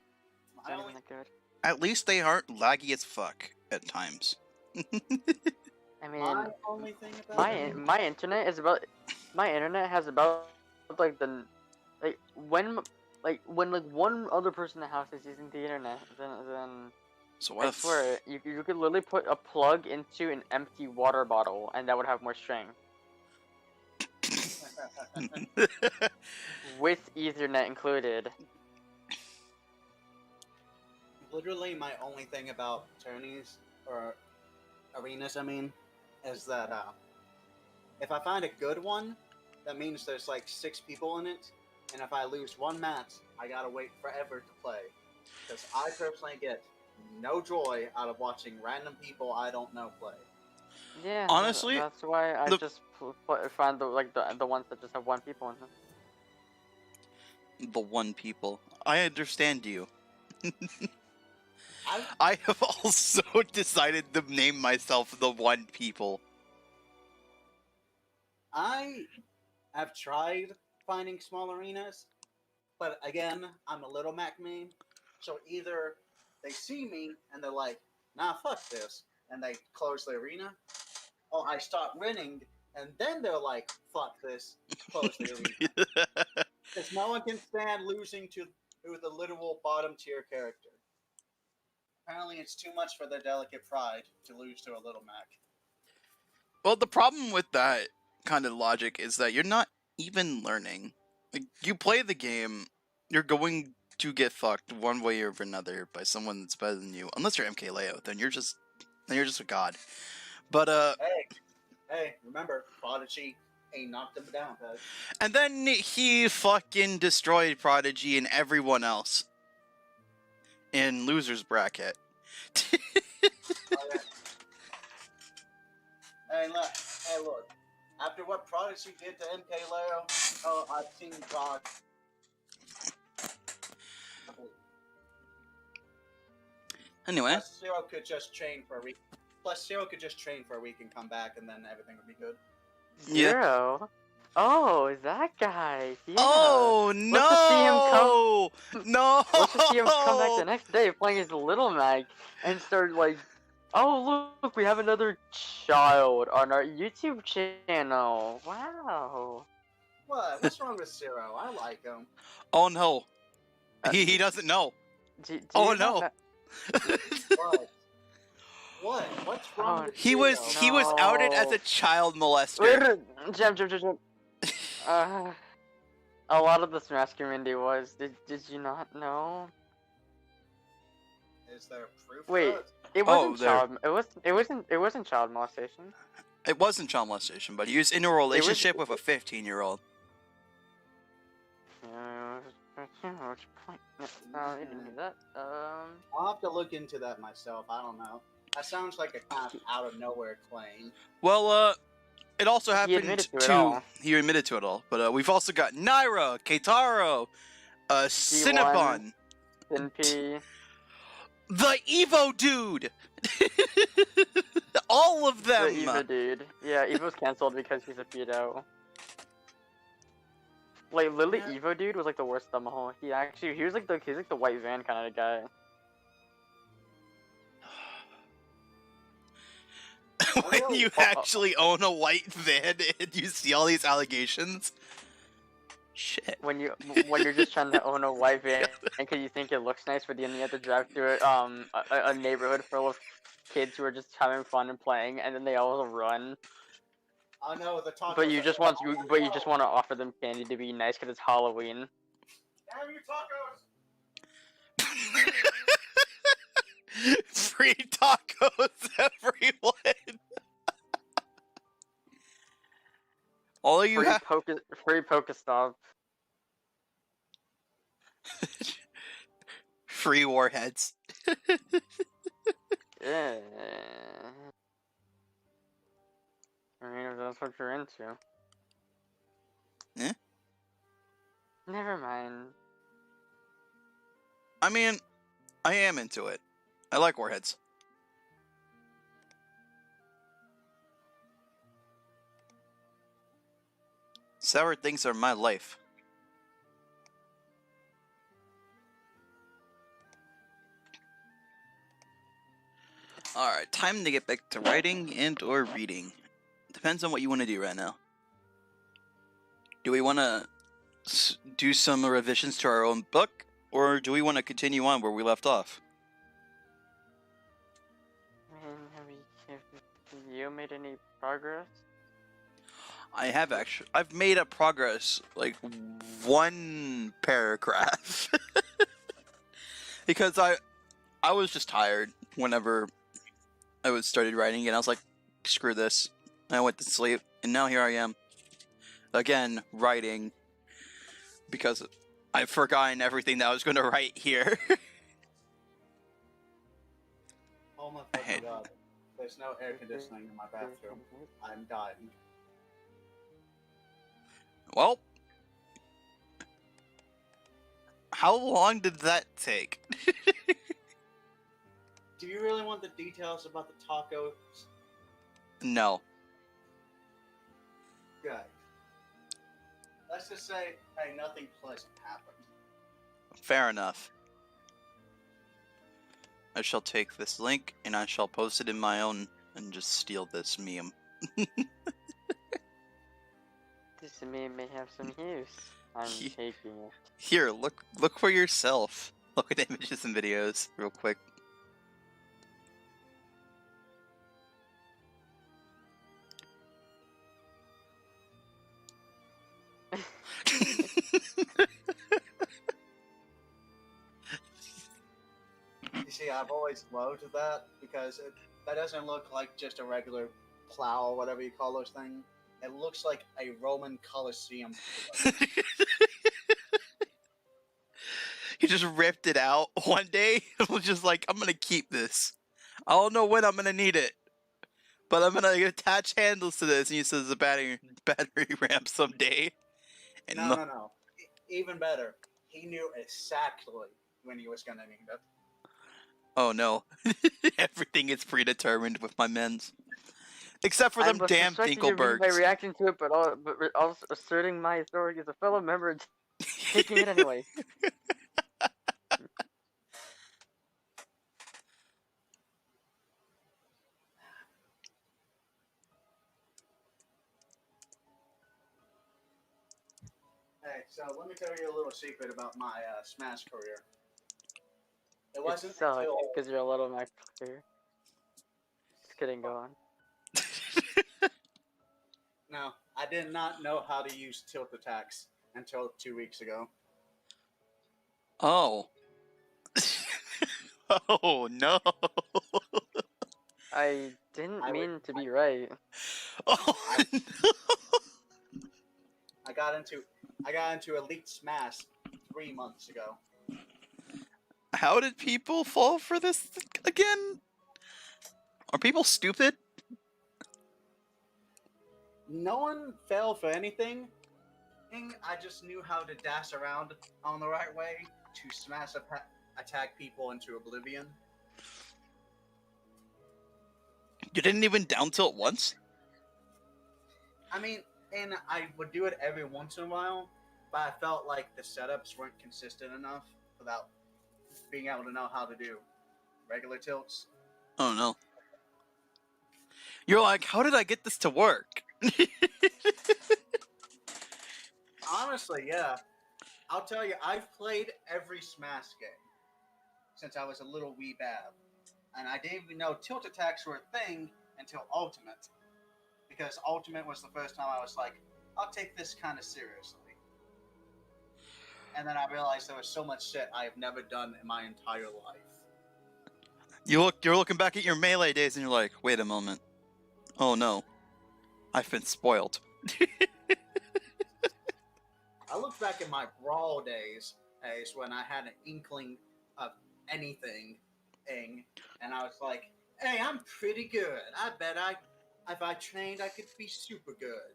not even that good. At least they aren't laggy as fuck at times. I mean, my only thing about my internet is about. My internet has about like the when one other person in the house is using the internet, then So what I if... swear, you could literally put a plug into an empty water bottle, and that would have more strength. With Ethernet included. Literally, my only thing about tourneys or arenas, I mean, is that if I find a good one, that means there's like 6 people in it, and if I lose one match, I gotta wait forever to play. Because I personally get no joy out of watching random people I don't know play. Yeah, Honestly, that's why I the- just find the ones that just have one people in them. the one people. I understand you. I I have also decided to name myself the one people. I have tried finding small arenas, but again, I'm a little Mac meme, so either they see me and they're like, "Nah, fuck this," and they close the arena, or I start winning, and then they're like, "Fuck this," close the arena. Because no one can stand losing to the literal bottom tier character. Apparently, it's too much for their delicate pride to lose to a little Mac. Well, the problem with that kind of logic is that you're not even learning. Like, you play the game, you're going to get fucked one way or another by someone that's better than you. Unless you're MK Leo, then you're just a god. But Hey, remember, Prodigy ain't knocked him down, Peg. and then he fucking destroyed Prodigy and everyone else in losers bracket. Oh, yeah. Hey, look. After what Prodigy did to MK Leo, oh, I've seen God. Anyway, Plus, Zero could just train for a week. And come back, and then everything would be good. Yeah. Zero. Oh, that guy. Yeah. oh no! No! Let's just see him come back the next day playing his Little Mac and start like, oh look, we have another child on our YouTube channel. Wow. What? What's wrong with Zero? I like him. Oh no! He doesn't know. Do Oh you not no! What? What? What's wrong Oh, with he Zero? was outed as a child molester. Jem. A lot of the Smash community was. Did you not know? Is there proof? Wait, of it Oh, wasn't there- child. It wasn't child molestation. It wasn't child molestation, but he was in a relationship with a 15-year-old. Which point? No, you didn't hear that. I'll have to look into that myself. I don't know. That sounds like a kind of out of nowhere claim. Well, it also He happened admitted to it all. He admitted to it all, but we've also got Naira, Keitaro, Cinnabon, Sinpy. the Evo dude, all of The them. Eva dude. Yeah, Evo's cancelled because he's a pedo. Like literally, Yeah. Evo dude was like the worst of them all. He was like the white van kind of guy. When really- you actually own a white van and you see all these allegations, shit. When you're just trying to own a white van because you think it looks nice, but then you have to drive through a neighborhood full of kids who are just having fun and playing, and then they all run. I know the tacos. But you just want to offer them candy to be nice because it's Halloween. Damn you tacos! Free tacos, everyone. All you have. Free Pokestop. Free warheads. Yeah. I mean, if that's what you're into. Eh? Never mind. I mean, I am into it. I like warheads. Sour things are my life. Alright, time to get back to writing and or reading. Depends on what you want to do right now. Do we want to do some revisions to our own book, or do we want to continue on where we left off? you made any progress? I have actually. I've made a progress, like, one paragraph. Because I was just tired whenever I started writing, and I was like, screw this. I went to sleep, and now here I am. Again, writing. Because I've forgotten everything that I was going to write here. Oh my I fucking hate- god. There's no air conditioning in my bathroom. I'm dying. Well, how long did that take? Do you really want the details about the tacos? No. Good. Let's just say, hey, nothing pleasant happened. Fair enough. I shall take this link, and I shall post it in my own, and just steal this meme. This meme may have some use. I'm Ye- taking it. Here, look for yourself. Look at images and videos, real quick. You see, I've always loved that because that doesn't look like just a regular plow or whatever you call those things. It looks like a Roman Colosseum. He just ripped it out one day and was just like, I'm gonna keep this. I don't know when I'm gonna need it, but I'm gonna attach handles to this. And he says the battery ramp someday. And No. Even better, he knew exactly when he was going to need it. oh no, everything is predetermined with my men's, except for I them was damn suspecting you by Dinkelbergs. reacting to it, but also asserting my authority as a fellow member and taking it anyway. Hey, so let me tell you a little secret about my Smash career. It wasn't It sucks until because you're a little Mac player. Just kidding, go on. no, I did not know how to use tilt attacks until 2 weeks ago. Oh. Oh no. I didn't I mean would- to be right. Oh no. I got into Elite Smash 3 months ago. How did people fall for this again? Are people stupid? No one fell for anything. I just knew how to dash around on the right way to attack people into oblivion. You didn't even down tilt once? I mean, and I would do it every once in a while, but I felt like the setups weren't consistent enough without being able to know how to do regular tilts. Oh no. You're like, how did I get this to work? Honestly, yeah. I'll tell you, I've played every Smash game since I was a little wee bab. And I didn't even know tilt attacks were a thing until Ultimate. Because Ultimate was the first time I was like, I'll take this kind of seriously. And then I realized there was so much shit I have never done in my entire life. You're looking back at your melee days and you're like, wait a moment. Oh no. I've been spoiled. I look back at my Brawl days as when I had an inkling of anything, and I was like, hey, I'm pretty good. I bet if I trained, I could be super good.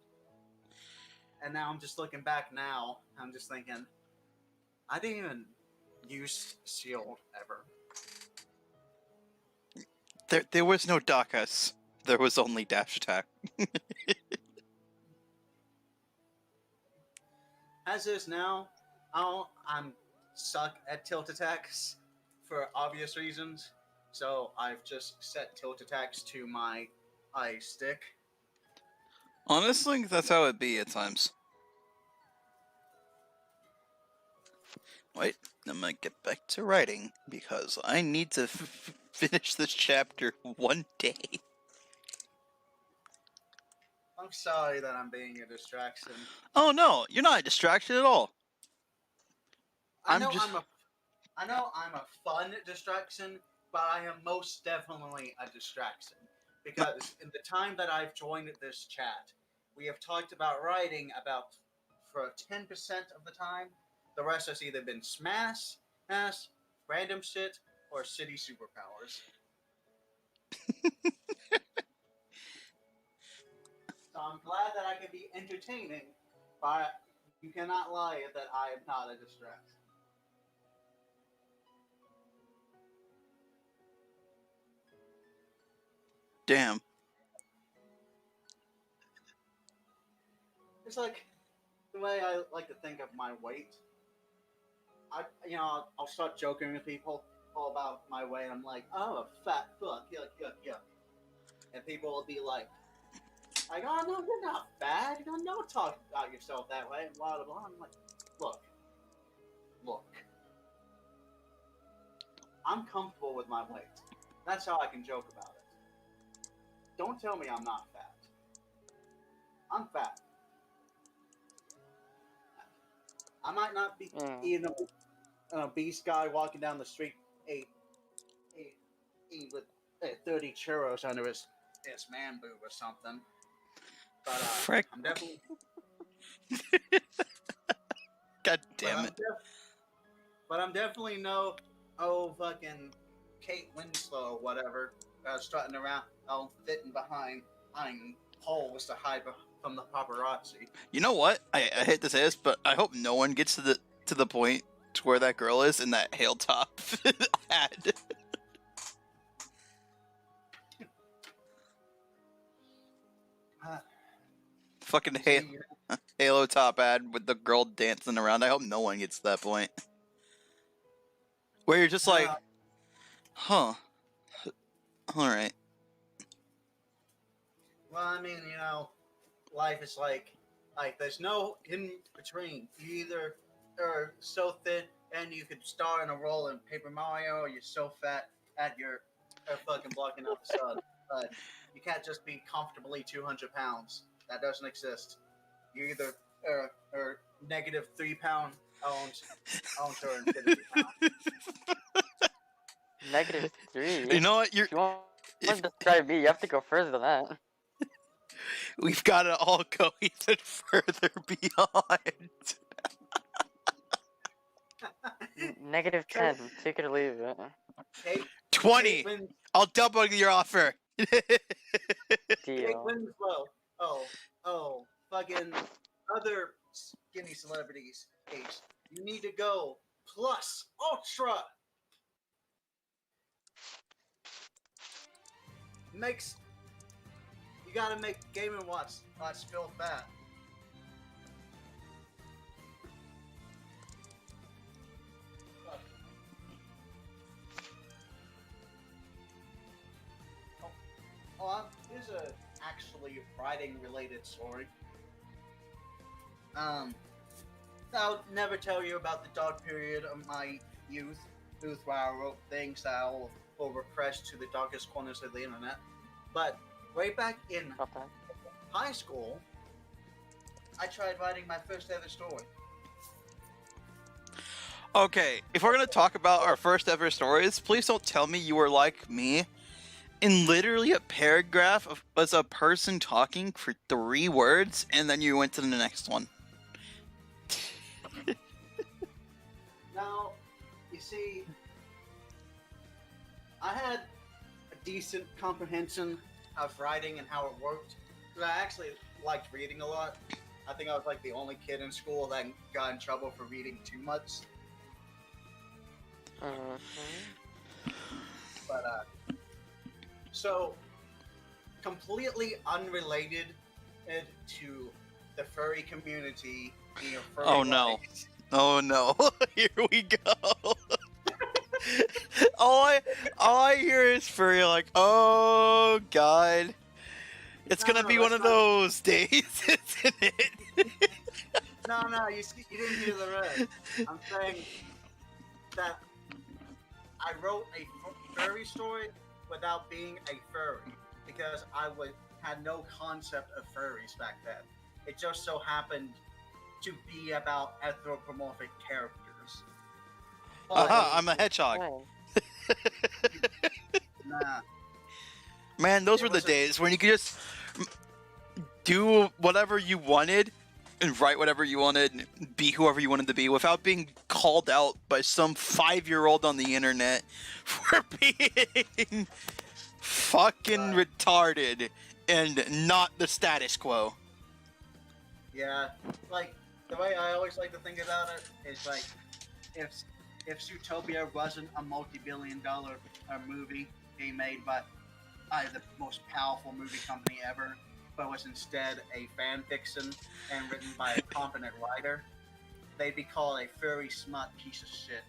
And now I'm just looking back now, I'm just thinking, I didn't even use Shield ever. There was no Dakas. There was only dash attack. As is now, I'm suck at tilt attacks for obvious reasons. So I've just set tilt attacks to my stick. Honestly, that's how it be at times. Wait, I'm gonna get back to writing because I need to finish this chapter one day. I'm sorry that I'm being a distraction. Oh no, you're not a distraction at all. I I'm know just. I know I'm a fun distraction, but I am most definitely a distraction. No, Because in the time that I've joined this chat, we have talked about writing about for 10% of the time. The rest has either been Smash, random shit, or city superpowers. So I'm glad that I can be entertaining, but you cannot lie that I am not a distraction. damn. It's like the way I like to think of my weight. I'll start joking with people all about my weight. I'm like, oh, fat fuck, yuck, yuck, yuck, and people will be like, oh no, you're not fat. You don't talk about yourself that way, and blah blah blah. I'm like, look, look, I'm comfortable with my weight. That's how I can joke about it. Don't tell me I'm not fat. I'm fat. I might not be Mm. eating a beast guy walking down the street, a, with 30 churros under his man boob or something. But Frick. I'm definitely, God but damn it. I'm definitely no, fucking Kate Winslow or whatever. Strutting around, all fitting behind poles to hide from the paparazzi. You know what? I hate to say this, but I hope no one gets to the point to where that girl is in that hail top ad. Fucking See, Halo top ad with the girl dancing around. I hope no one gets to that point where you're just like, uh, huh, all right. well, I mean, life is like there's no in between. You either are so thin and you could star in a role in Paper Mario, or you're so fat that you're fucking blocking out the sun. But you can't just be comfortably 200 pounds. That doesn't exist. You either are negative 3 pound ounce or infinity pound. -3. You know what? If you want If to describe me, you have to go further than that. we've got to all go even further beyond. -10. Take it or leave it. Kate, 20. I'll double your offer. Kate Deal. Winslow. Fucking other skinny celebrities. Kate, you need to go plus ultra. Makes you gotta make Game and Watch feel fat. Here's a actually writing related story. I'll never tell you about the dark period of my youth where I wrote things that will repress to the darkest corners of the internet. But way back in Okay. high school, I tried writing my first ever story. Okay, if we're gonna talk about our first ever stories, please don't tell me you were like me. In literally a paragraph was a person talking for 3 words, and then you went to the next one. Now, you see, I had a decent comprehension of writing and how it worked. Because I actually liked reading a lot. I think I was like the only kid in school that got in trouble for reading too much. Mhm. But so completely unrelated to the furry community and your furry Oh no. rights. Oh no. Here we go. all I hear is furry like, oh god. It's gonna be one of those days, isn't it? No, you didn't hear the rest. I'm saying that I wrote a furry story without being a furry because had no concept of furries back then. It just so happened to be about anthropomorphic characters. But Aha, I'm a hedgehog. Oh, nah, Man, those it were the was a days when you could just do whatever you wanted and write whatever you wanted and be whoever you wanted to be without being called out by some 5-year-old on the internet for being fucking retarded and not the status quo. yeah. Like the way I always like to think about it is like if if Zootopia wasn't a multi-billion-dollar movie being made by the most powerful movie company ever, but was instead a fan fiction and written by a competent writer, they'd be called a furry smut piece of shit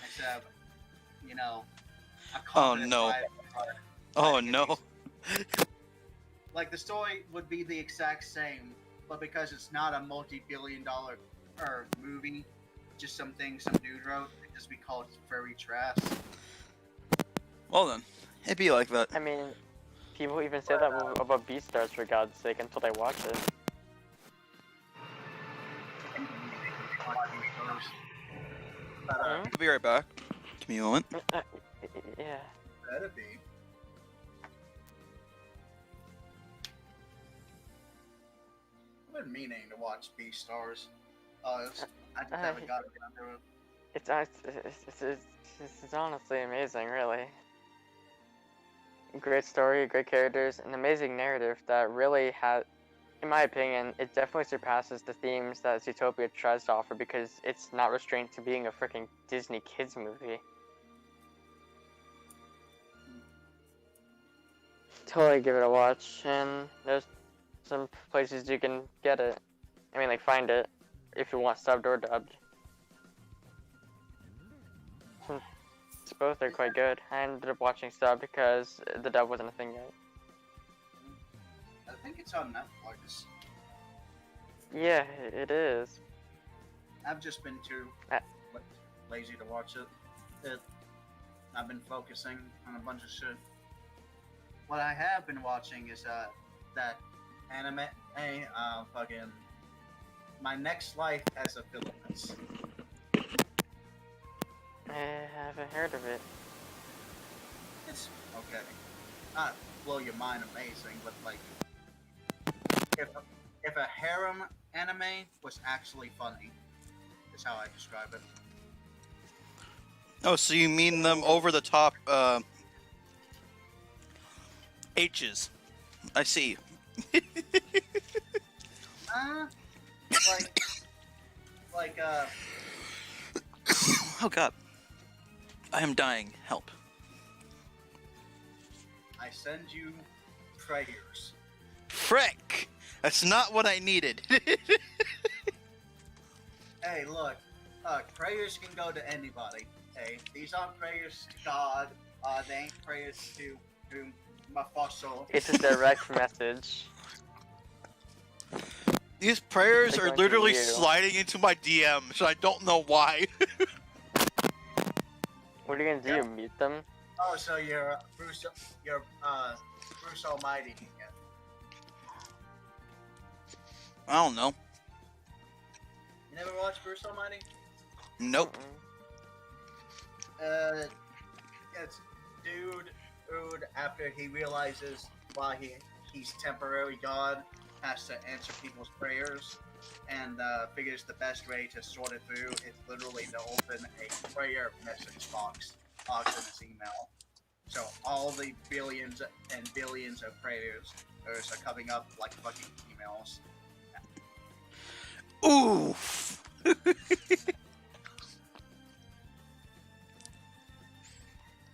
instead of, you know, a competent no. writer. Oh writing a no. piece- Like the story would be the exact same, but because it's not a multi-billion-dollar movie, just some dude wrote, it'd just be called furry trash. Well then, it'd be like that. I mean, people even say that about Beastars for God's sake until they watch it. I'll be right back. Give me a moment. Yeah. That'd be. I've been meaning to watch Beastars. I just haven't gotten around to it. It's honestly amazing, really. Great story, great characters, an amazing narrative that really had, in my opinion, it definitely surpasses the themes that Zootopia tries to offer because it's not restrained to being a freaking Disney kids movie. Totally give it a watch, and there's some places you can get it. I mean, like, find it if you want subbed or dubbed. Both are quite good. I ended up watching sub because the dub wasn't a thing yet. I think it's on Netflix. Yeah, it is. I've just been too lazy to watch it. I've been focusing on a bunch of shit. What I have been watching is that anime, fucking My Next Life as a Villainess. I haven't heard of it. It's okay. Not blow your mind amazing, but like if a harem anime was actually funny, is how I describe it. Oh, so you mean them over the top H's. I see. Like Oh god. I am dying. Help. I send you prayers. Frick! That's not what I needed. Hey, look, prayers can go to anybody. Hey, these aren't prayers to God. They ain't prayers to Mufasa. It's a direct message. These prayers They're are going to literally you. sliding into my DMs. I don't know why. What are you gonna do? Yeah. Mute them? Oh, so you're Bruce Almighty again. I don't know. You never watched Bruce Almighty? Nope. It's dude after he realizes why he's temporary God has to answer people's prayers and figures the best way to sort it through is literally to open a prayer message box in his email. So all the billions and billions of prayers are coming up like fucking emails. Oof.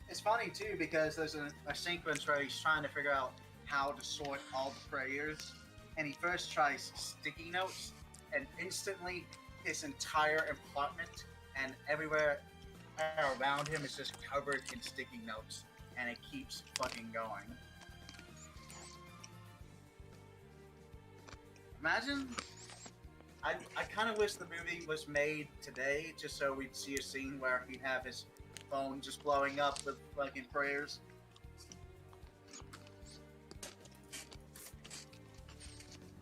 It's funny too because there's a sequence where he's trying to figure out how to sort all the prayers, and he first tries sticky notes, and instantly his entire apartment and everywhere around him is just covered in sticky notes, and it keeps fucking going. Imagine. I kind of wish the movie was made today, just so we'd see a scene where he'd have his phone just blowing up with fucking prayers.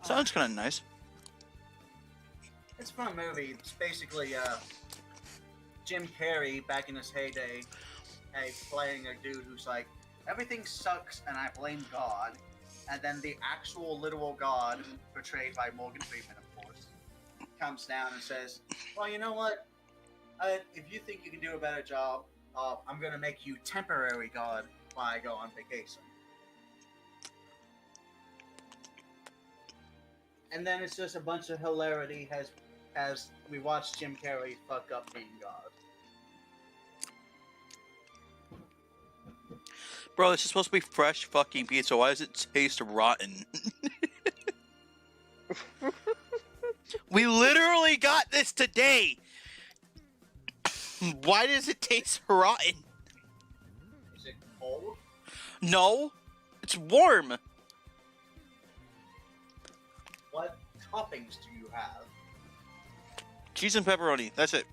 Sounds kind of nice. It's a fun movie. It's basically Jem-Fury back in his heyday, playing a dude who's like, everything sucks and I blame God. And then the actual literal God, portrayed by Morgan Freeman, of course, comes down and says, well, you know what? If you think you can do a better job, I'm going to make you temporary God while I go on vacation. And then it's just a bunch of hilarity as we watch Jim Carrey fuck up being God. Bro, this is supposed to be fresh fucking pizza. Why does it taste rotten? We literally got this today. Why does it taste rotten? Is it cold? No, it's warm. What toppings do you have? Cheese and pepperoni. That's it.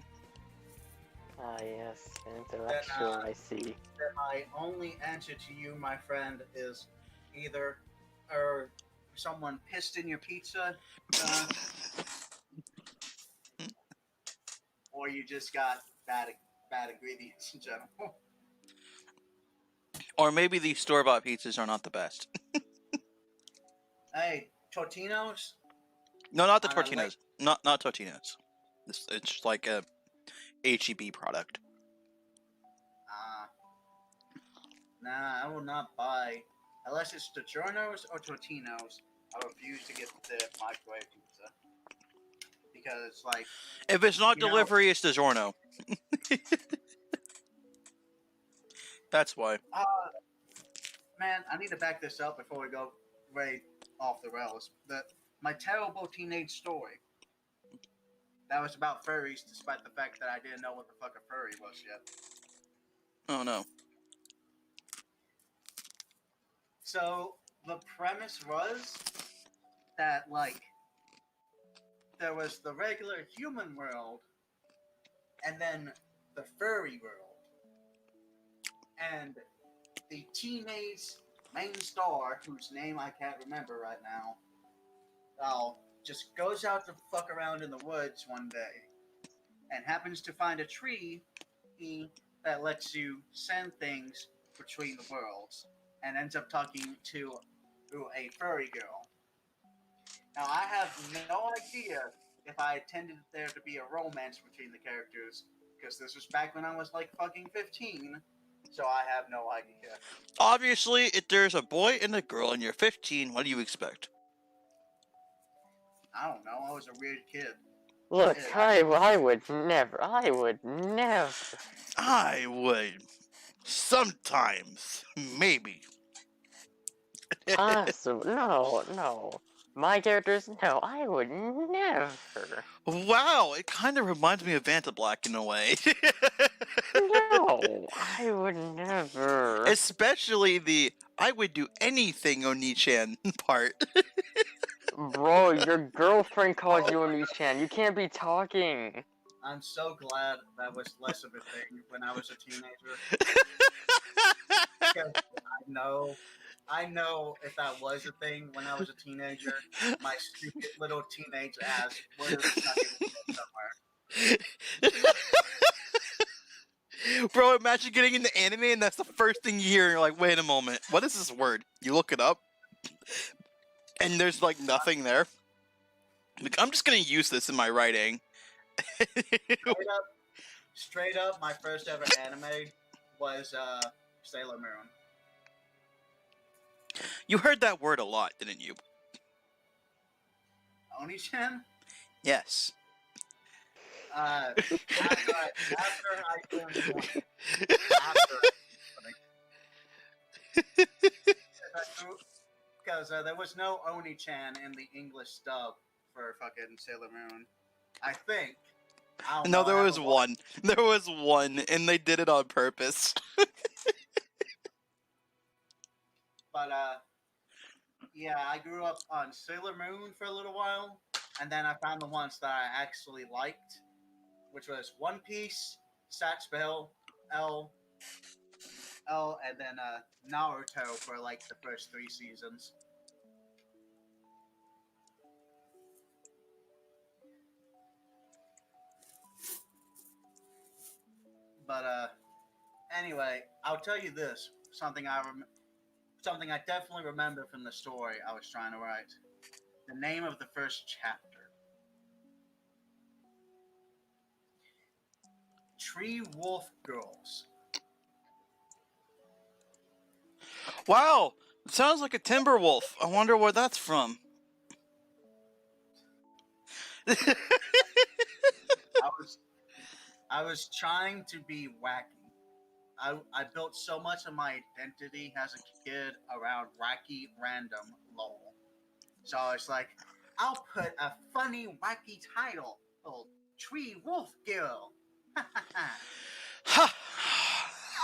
Ah, yes, intellectual, I see. Then my only answer to you, my friend, is either someone pissed in your pizza, or you just got bad ingredients in general. Or maybe these store-bought pizzas are not the best. Hey, Totino's? No, not the On a Tortinos. Not Tortinos. It's like a HEB product. Nah, I will not buy unless it's DiGiorno's or Totino's. I refuse to get the microwave pizza because, like, If it's not you know- delivery, it's DiGiorno. That's why. Man, I need to back this up before we go way off the rails. My terrible teenage story. That was about furries, despite the fact that I didn't know what the fuck a furry was yet. Oh no. So the premise was that, like, there was the regular human world, and then the furry world, and the teenage main star, whose name I can't remember right now, just goes out to fuck around in the woods one day, and happens to find a tree that lets you send things between the worlds, and ends up talking to a furry girl. Now, I have no idea if I intended there to be a romance between the characters, because this was back when I was like fucking 15, so I have no idea. Obviously, if there's a boy and a girl and you're 15, what do you expect? I don't know, I was a weird kid. Look, Yeah. I would never. I would. Sometimes. Maybe. Possible. No. My characters, no, I would never. Wow, it kind of reminds me of Vantablack in a way. No, I would never. Especially the I would do anything Oni-chan part. Bro, your girlfriend calls you Oni-chan. You can't be talking. I'm so glad that was less of a thing when I was a teenager. Because I know if that was a thing when I was a teenager, my stupid little teenage ass would have stuck it somewhere. Bro, imagine getting into anime and that's the first thing you hear and you're like, wait a moment, what is this word? You look it up and there's like nothing there. Like, I'm just gonna use this in my writing. Straight up, my first ever anime was Sailor Moon. You heard that word a lot, didn't you? Oni-chan? Yes. After I turned 20. Because there was no Oni-chan in the English dub for fucking Sailor Moon. I think. I don't No, know, there I was haven't one. There was one, and they did it on purpose. But yeah, I grew up on Sailor Moon for a little while, and then I found the ones that I actually liked, which was One Piece, Satch Bell, L, and then Naruto for like the first 3 seasons. But anyway, I'll tell you this: something something I definitely remember from the story I was trying to write. The name of the first chapter: Tree Wolf Girls. Wow, it sounds like a timber wolf. I wonder where that's from. I was trying to be wacky. I built so much of my identity as a kid around wacky random lol. So it's like, I'll put a funny wacky title called Tree Wolf Girl. Ha!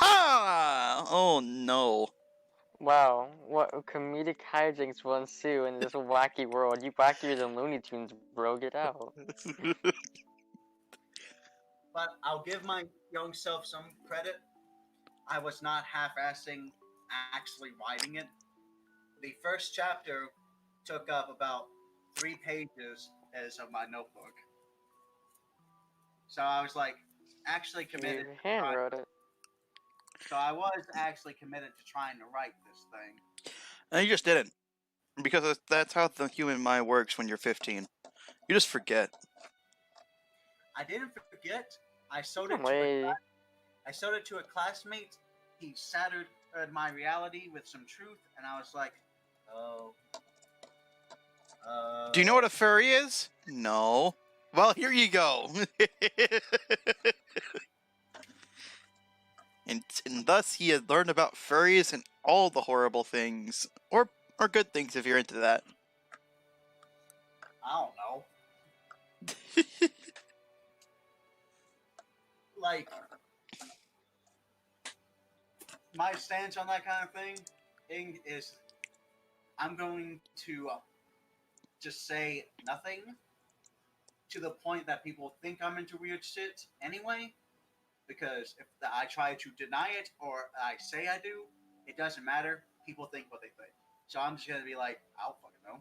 Ha! Oh no. Wow, what comedic hijinks will ensue in this wacky world? You wackier than Looney Tunes, bro. Get out. But I'll give my young self some credit. I was not half-assing actually writing it. The first chapter took up about 3 pages as of my notebook. So I was like actually committed. You handwrote it. So I was actually committed to trying to write this thing. And you just didn't. Because that's how the human mind works when you're 15. You just forget. I didn't forget. I showed Wait. it to a classmate. He shattered my reality with some truth, and I was like, "Oh." Do you know what a furry is? No. Well, here you go. and thus he had learned about furries and all the horrible things, or good things if you're into that. I don't know. Like, my stance on that kind of thing is I'm going to just say nothing to the point that people think I'm into weird shit anyway, because if I try to deny it or I say I do, it doesn't matter. People think what they think. So I'm just going to be like, I don't fucking know.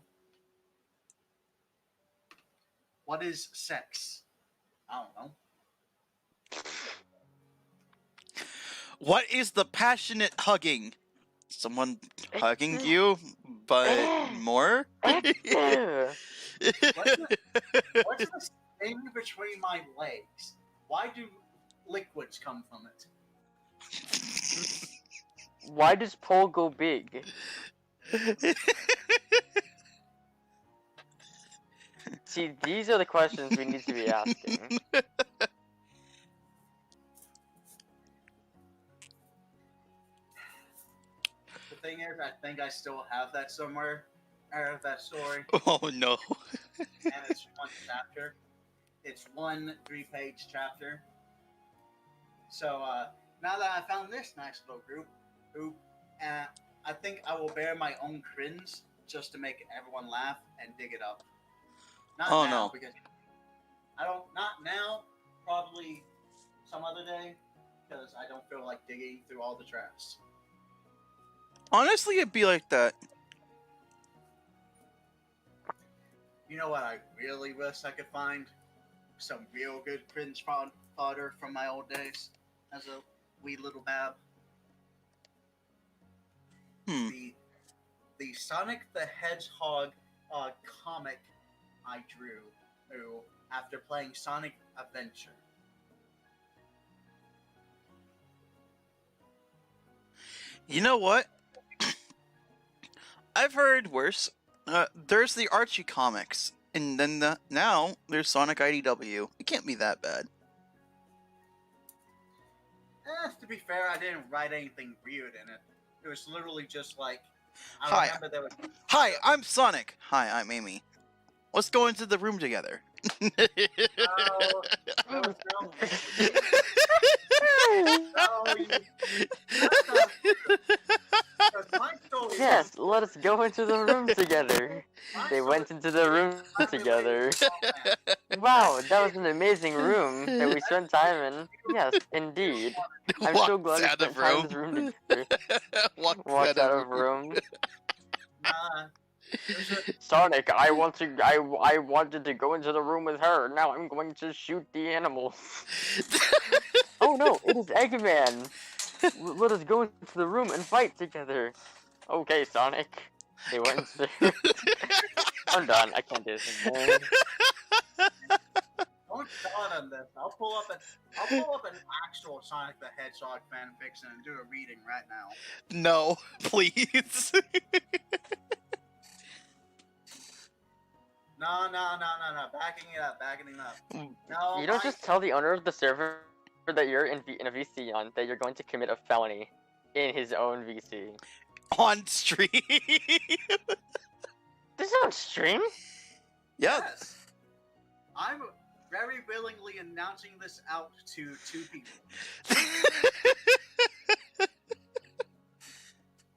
What is sex? I don't know. What is the passionate hugging? Someone hugging you, but more? What's the thing between my legs? Why do liquids come from it? Why does Paul go big? See, these are the questions we need to be asking. The thing is, I think I still have that somewhere. That story. Oh no. And it's one chapter. It's one 3-page chapter. So now that I found this nice little group, I think I will bear my own cringe just to make everyone laugh and dig it up. Not Oh, now, no. because not now, probably some other day, because I don't feel like digging through all the trash. Honestly, it'd be like that. You know what I really wish I could find? Some real good cringe fodder from my old days as a wee little bab. The Sonic the Hedgehog comic I drew after playing Sonic Adventure. You know what? I've heard worse. There's the Archie comics, and then now there's Sonic IDW. It can't be that bad. To be fair, I didn't write anything weird in it. It was literally just like, Hi. remember there was... Hi, I'm Sonic. Hi, I'm Amy. Let's go into the room together. Oh, Yes, let us go into the room together. They went into the room together. Wow, that was an amazing room that we spent time in. Yes, indeed. I'm so glad we spent time in this room together. Walked out of room. Sonic, I wanted to go into the room with her. Now I'm going to shoot the animals. Oh no, It is Eggman! Let us go into the room and fight together! Okay, Sonic. They went into the I'm done. I can't do this anymore. Don't start on this. I'll pull up an actual Sonic the Hedgehog fan fiction and do a reading right now. No, please. No. Backing it up. No, You don't just tell the owner of the server that you're in a VC on that you're going to commit a felony in his own VC. On stream. This is on stream? Yeah. Yes. I'm very willingly announcing this out to 2 people.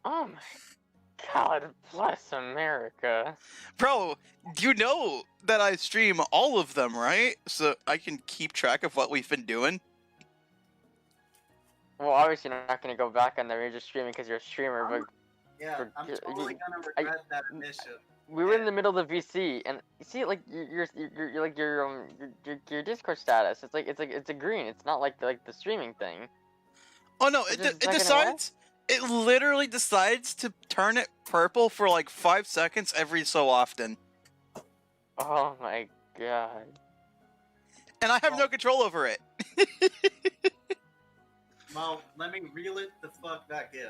Oh my god, bless America. Bro, you know that I stream all of them, right? So I can keep track of what we've been doing. Well, obviously you're not gonna go back on there, you're just streaming because you're a streamer, but Yeah, I'm totally gonna regret that initiative. we were in the middle of the VC, and you see, like your Discord status. It's a green. It's not like the streaming thing. Oh no, Which it is second decides. It literally decides to turn it purple for like 5 seconds every so often, Oh my god. and I have no control over it. Well, let me reel it the fuck back in.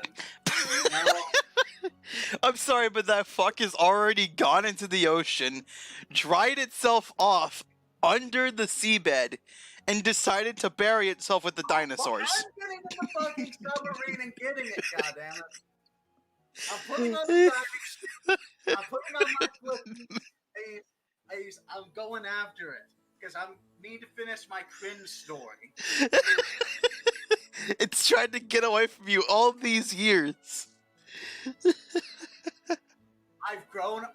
Now, I'm sorry, but that fuck has already gone into the ocean, dried itself off under the seabed, and decided to bury itself with the dinosaurs. I'm getting in the fucking submarine and getting it, goddammit. I'm putting on the diving suit. I'm putting on my flippers. I'm going after it. Because I need to finish my cringe story. It's tried to get away from you all these years. I've grown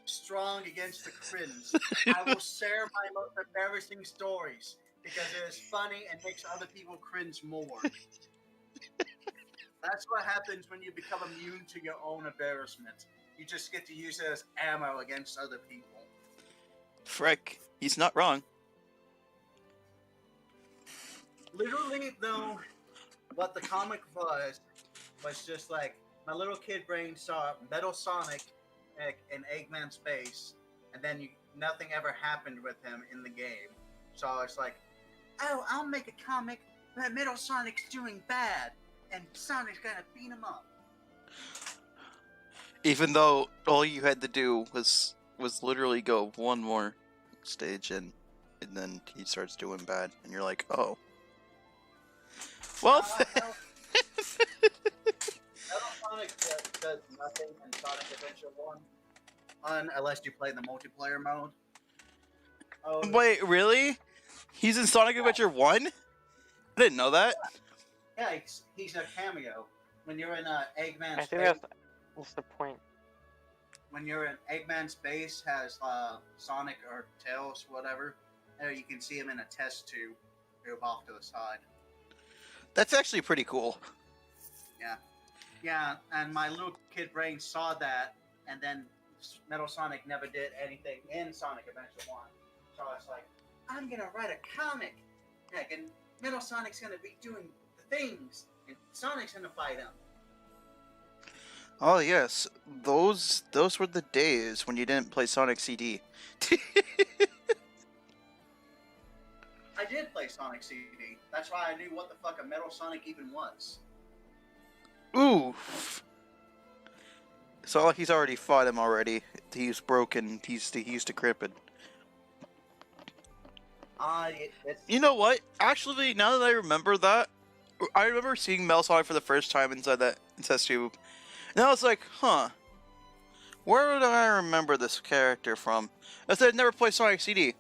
strong against the cringe. I will share my most embarrassing stories because it is funny and makes other people cringe more. That's what happens when you become immune to your own embarrassment. You just get to use it as ammo against other people. Frick, he's not wrong. Literally, though, what the comic was just like my little kid brain saw Metal Sonic in Eggman's face, and then nothing ever happened with him in the game. So it's like, oh, I'll make a comic where Metal Sonic's doing bad, and Sonic's gonna beat him up. Even though all you had to do was literally go one more stage and then he starts doing bad, and you're like, oh. Well, Metal Sonic does nothing in Sonic Adventure 1, unless you play the multiplayer mode. Oh, wait, really? He's in Sonic Adventure 1? I didn't know that. yeah, he's a cameo. When you're in Eggman's I think face, that's the point. when you're in Eggman's base has Sonic or Tails, whatever, you can see him in a test tube move off to the side. That's actually pretty cool. Yeah, and my little kid brain saw that, and then Metal Sonic never did anything in Sonic Adventure 1. So I was like, I'm gonna write a comic, and Metal Sonic's gonna be doing the things, and Sonic's gonna fight him. Oh yes, those were the days when you didn't play Sonic CD. I did play Sonic CD. That's why I knew what the fuck a Metal Sonic even was. Oof. It's not like he's already fought him already. He's broken. He's decrepit. You know what? Actually, now that I remember that, I remember seeing Metal Sonic for the first time inside that test tube. And I was like, huh. Where do I remember this character from? I said I'd never played Sonic CD.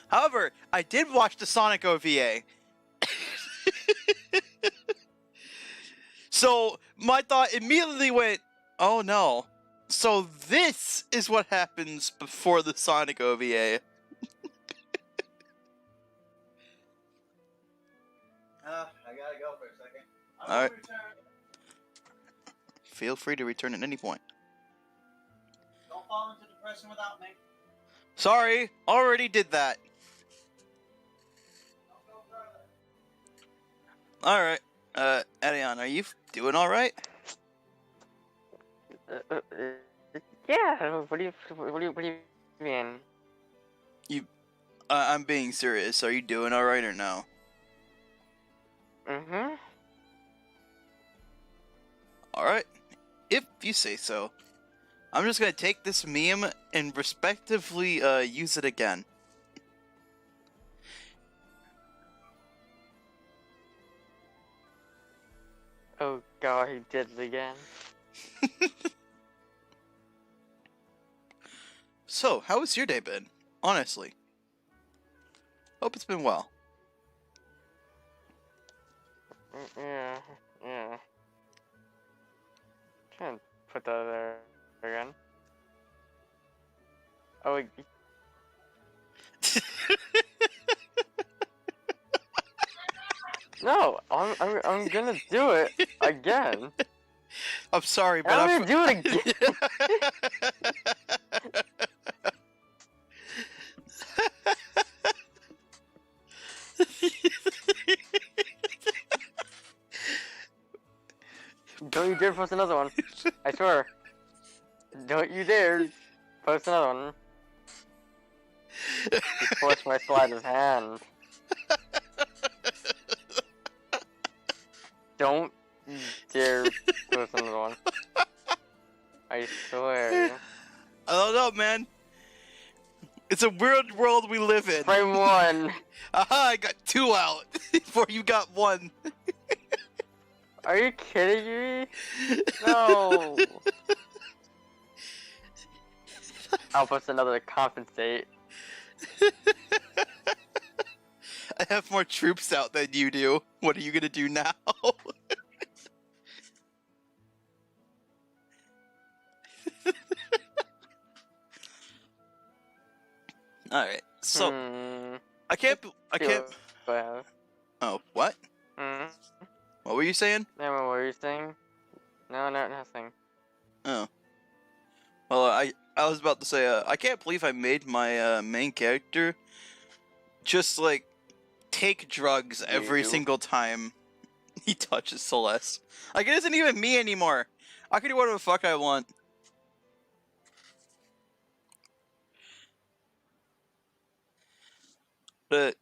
However, I did watch the Sonic OVA. So, my thought immediately went, oh no. So this is what happens before the Sonic OVA. I gotta go for a second. Alright. Feel free to return at any point. Don't fall into depression without me. Sorry, already did that. Don't go further. Alright. Edion, are you doing alright? Yeah. What do you mean? I'm being serious. Are you doing alright or no? Mm-hmm. Alright. If you say so. I'm just gonna take this meme and respectively use it again. Oh god, he did it again. So, how has your day been? Honestly. Hope it's been well. Yeah. Yeah. Can't put that there again. Oh, no, I'm gonna do it again. I'm sorry, but I'm gonna do it again. Don't you dare post another one. I swear. Don't you dare post another one. You forced my sleight of hand. Don't you dare post another one. I swear. I don't know, man. It's a weird world we live in. Frame 1. Aha, I got 2 out before you got 1. Are you kidding me? No. I'll post another to compensate. I have more troops out than you do. What are you gonna do now? Alright, so I can't. Oh, what? What were you saying? No, what were you saying? No, nothing. Oh. Well, I was about to say, I can't believe I made my main character just like take drugs every single time he touches Celeste. Like, it isn't even me anymore. I can do whatever the fuck I want. But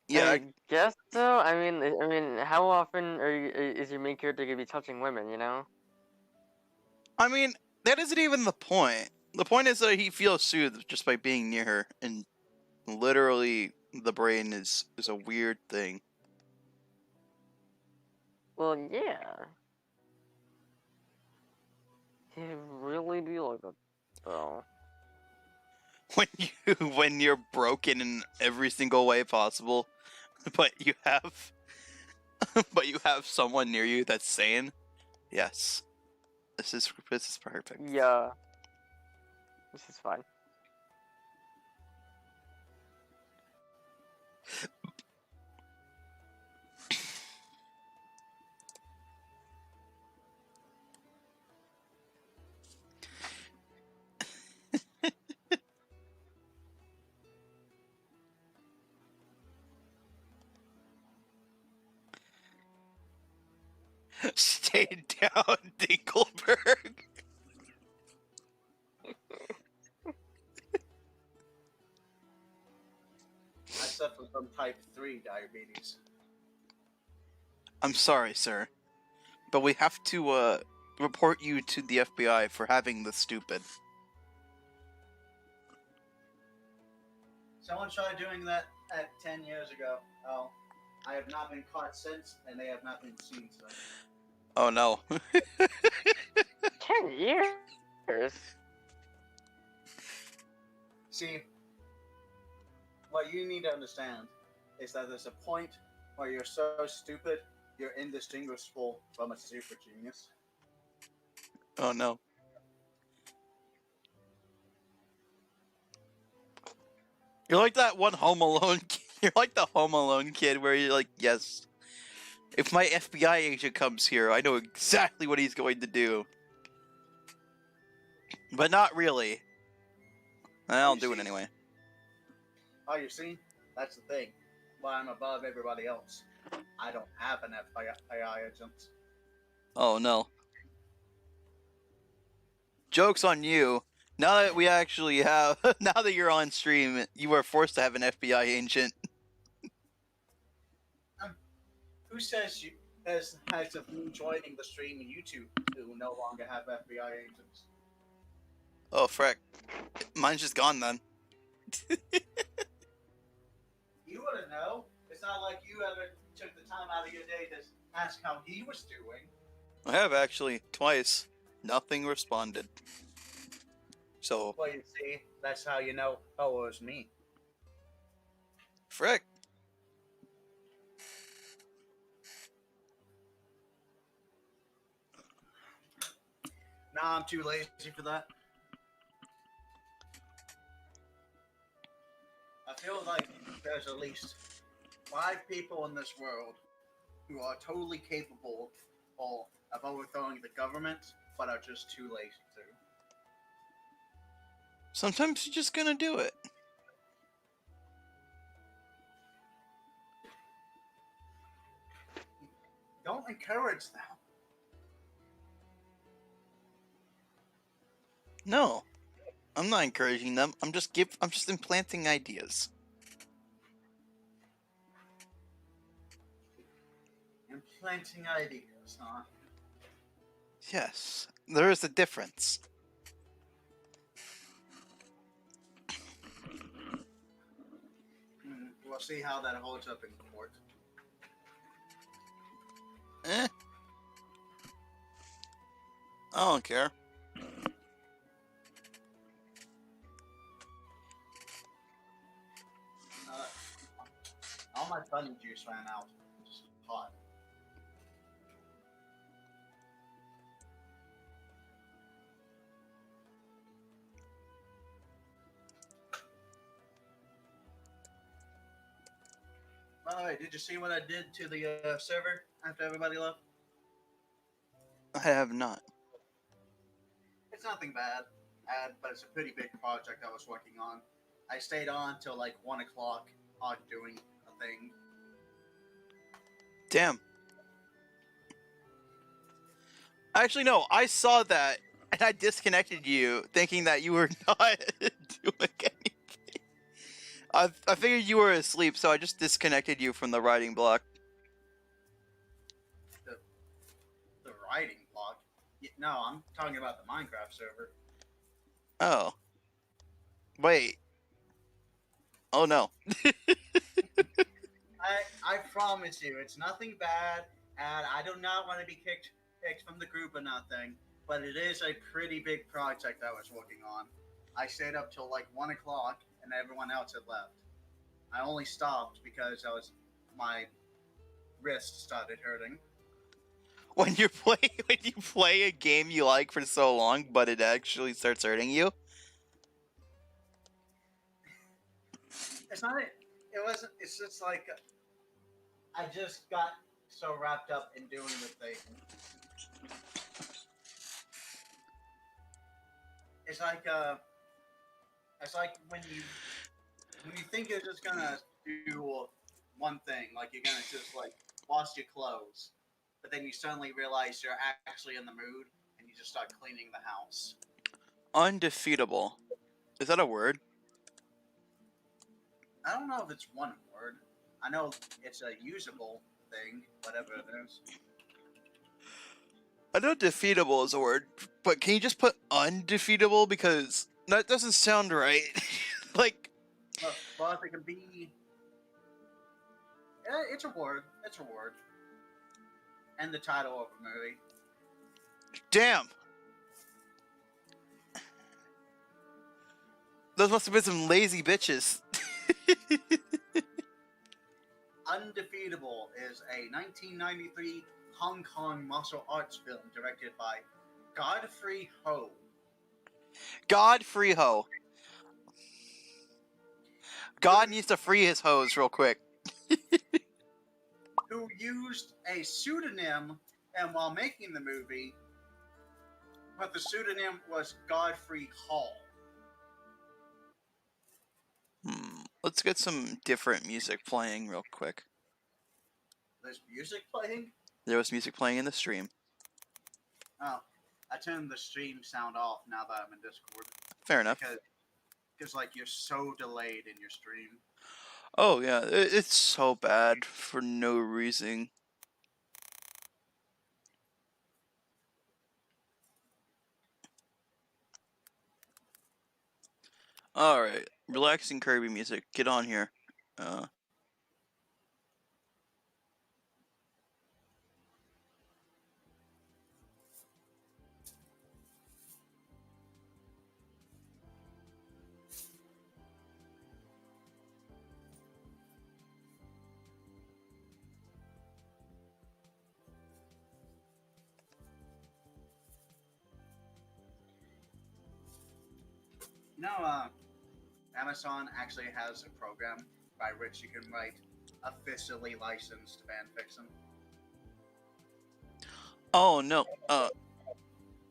yeah, I guess so. I mean, how often is your main character gonna be touching women? You know? I mean, that isn't even the point. The point is that he feels soothed just by being near her, and literally, the brain is a weird thing. Well, yeah. You really do like that, though. When you're broken in every single way possible, but you have someone near you that's sane. Yes, this is perfect. Yeah. This is fine. Stay down, Dinkelberg. I suffer from type 3 diabetes. I'm sorry, sir, but we have to report you to the FBI for having this stupid. Someone tried doing that at 10 years ago. Oh, I have not been caught since, and they have not been seen since. Oh no. 10 years? See, what you need to understand is that there's a point where you're so stupid, you're indistinguishable from a super genius. Oh no. You're like that one Home Alone. You're like the Home Alone kid where you're like, yes, if my FBI agent comes here, I know exactly what he's going to do. But not really. I'll do it anyway. Oh, you see? That's the thing. Why I'm above everybody else. I don't have an FBI agent. Oh no. Joke's on you. Now that we actually have, now that you're on stream, you are forced to have an FBI agent. Who says you has of me joining the stream and YouTube who no longer have FBI agents? Oh, frick. Mine's just gone then. You wouldn't know. It's not like you ever took the time out of your day to ask how he was doing. I have actually, twice. Nothing responded. So, Well, you see, that's how you know, oh, it was me. frick. Nah, I'm too lazy for that. I feel like there's at least 5 people in this world who are totally capable of overthrowing the government, but are just too lazy to. Sometimes you're just gonna do it. Don't encourage them. No. I'm not encouraging them. I'm just implanting ideas. Implanting ideas, huh? Yes. There is a difference. We'll see how that holds up in court. Eh. I don't care. All my bunny juice ran out. It's hot. By the way, did you see what I did to the server after everybody left? I have not. It's nothing bad, but it's a pretty big project I was working on. I stayed on till like 1 o'clock on doing a thing. Damn. Actually, no. I saw that, and I disconnected you, thinking that you were not doing anything. I figured you were asleep, so I just disconnected you from the writing block. The writing block? No, I'm talking about the Minecraft server. Oh. Wait. Oh no. I promise you, it's nothing bad, and I do not want to be kicked from the group or nothing, but it is a pretty big project I was working on. I stayed up till like 1 o'clock, and everyone else had left. I only stopped because my wrist started hurting. When you play a game you like for so long, but it actually starts hurting you. It's not. It wasn't. It's just like I just got so wrapped up in doing the thing. It's like when you think you're just gonna do one thing, like you're gonna just like wash your clothes, but then you suddenly realize you're actually in the mood and you just start cleaning the house. Undefeatable. Is that a word? I don't know if it's one word. I know it's a usable thing, whatever it is. I know defeatable is a word, but can you just put undefeatable, because that doesn't sound right. Like, Well, if it can be, it's a word. It's a word. And the title of the movie. damn. Those must have been some lazy bitches. Undefeatable is a 1993 Hong Kong martial arts film directed by Godfrey Ho. God free ho. God needs to free his hoes real quick. Who used a pseudonym and while making the movie, but the pseudonym was Godfrey Hall. Let's get some different music playing real quick. There's music playing? There was music playing in the stream. Oh, I turned the stream sound off now that I'm in Discord. Fair enough. Because like, you're so delayed in your stream. Oh, yeah, it's so bad for no reason. Alright, relaxing Kirby music. Get on here. You know, Amazon actually has a program by which you can write officially licensed fanfiction. Oh, no.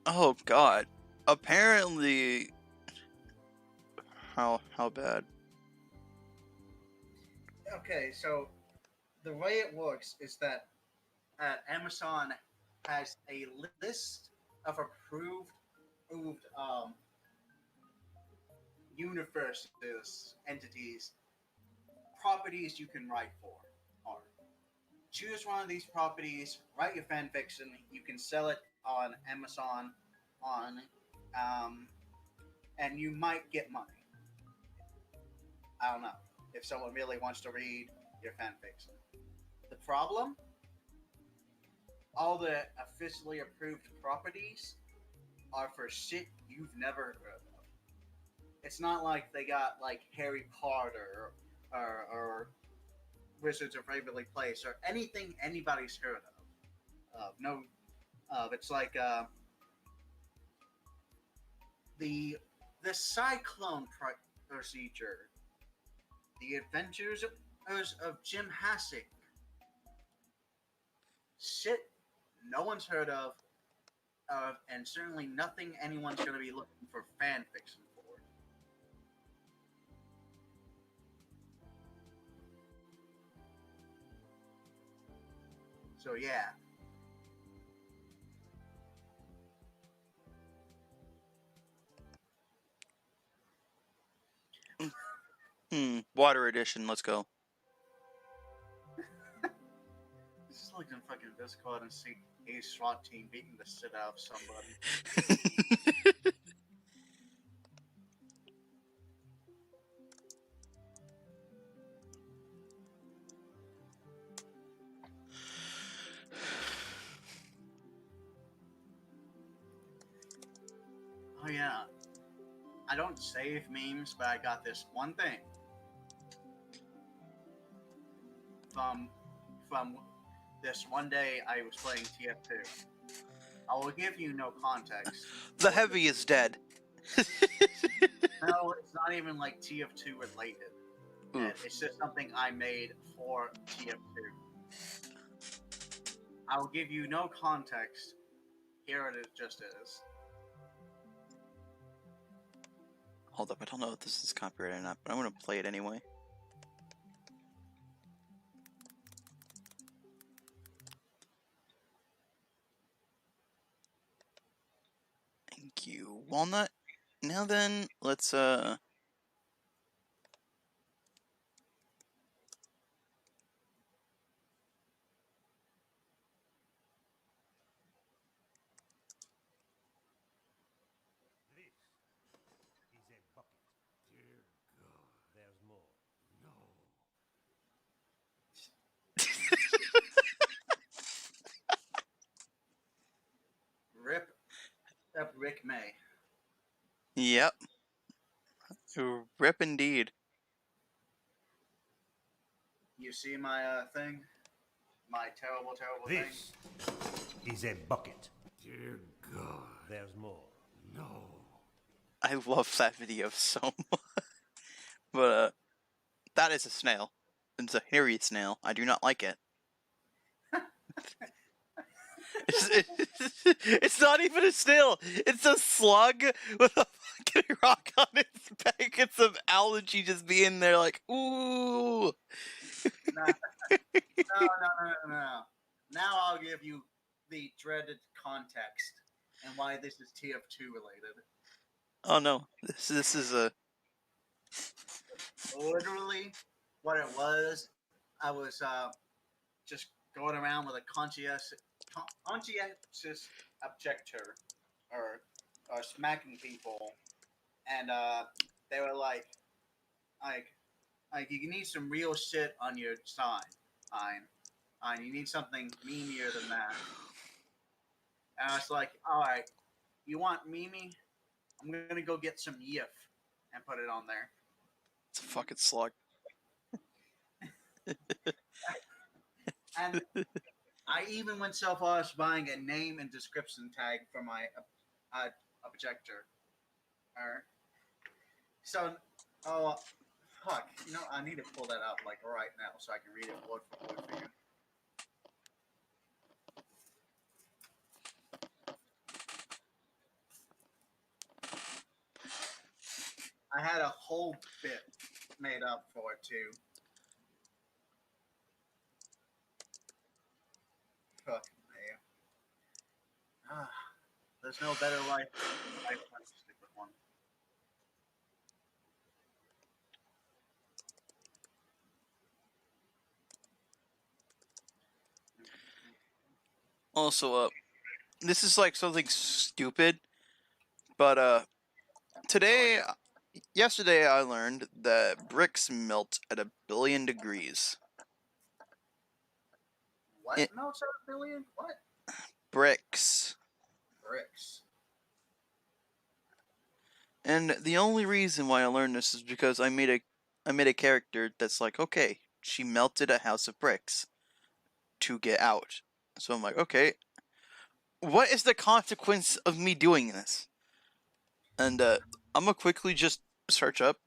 Oh, God. Apparently... How bad? Okay, so the way it works is that Amazon has a list of approved universes, entities, properties you can write for. Or choose one of these properties, write your fan fiction. You can sell it on Amazon, and you might get money. I don't know if someone really wants to read your fan fiction. The problem? All the officially approved properties are for shit you've never heard of. It's not like they got like Harry Potter or Wizards of Waverly Place or anything anybody's heard of. No, it's like the Cyclone procedure, the Adventures of Jim Hassick. Shit no one's heard of, and certainly nothing anyone's going to be looking for fan fiction for. So yeah. Water edition, let's go. Just look in fucking Discord and see a SWAT team beating the shit out of somebody. Oh yeah. I don't save memes, but I got this one thing from this one day I was playing TF2. I will give you no context. The heavy is dead. No, it's not even like TF2 related. It's just something I made for TF2. I will give you no context. Here it just is. Hold up, I don't know if this is copyrighted or not, but I'm gonna play it anyway. Thank you, Walnut. Now then, let's Rip up Rick May. Yep. Rip indeed. You see my thing? My terrible thing? This is a bucket. Dear God. There's more. No. I love that video so much. But, that is a snail. It's a hairy snail. I do not like it. It's not even a snail. It's a slug with a fucking rock on its back and some algae just being there like, ooh. No, no. Now I'll give you the dreaded context and why this is TF2 related. Oh no, this is a Literally, what it was, I was just going around with a conscientious objector, or smacking people, and they were like, you need some real shit on your side, Fine. You need something memeier than that. And I was like, all right, you want Mimi? I'm gonna go get some Yif and put it on there. it's a fucking slug. And I even went so far as buying a name and description tag for my objector. So, oh fuck, I need to pull that up like right now so I can read it word for word for you. I had a whole bit made up for it too. Fuck me. Ah, there's no better life than a stupid one. Also, this is like something stupid, but today, yesterday I learned that bricks melt at 1 billion degrees. What? It, No, it's not a billion? What? bricks. Bricks. And the only reason why I learned this is because I made a character that's like, okay, she melted a house of bricks to get out. So I'm like, okay, what is the consequence of me doing this? And I'm gonna quickly just search up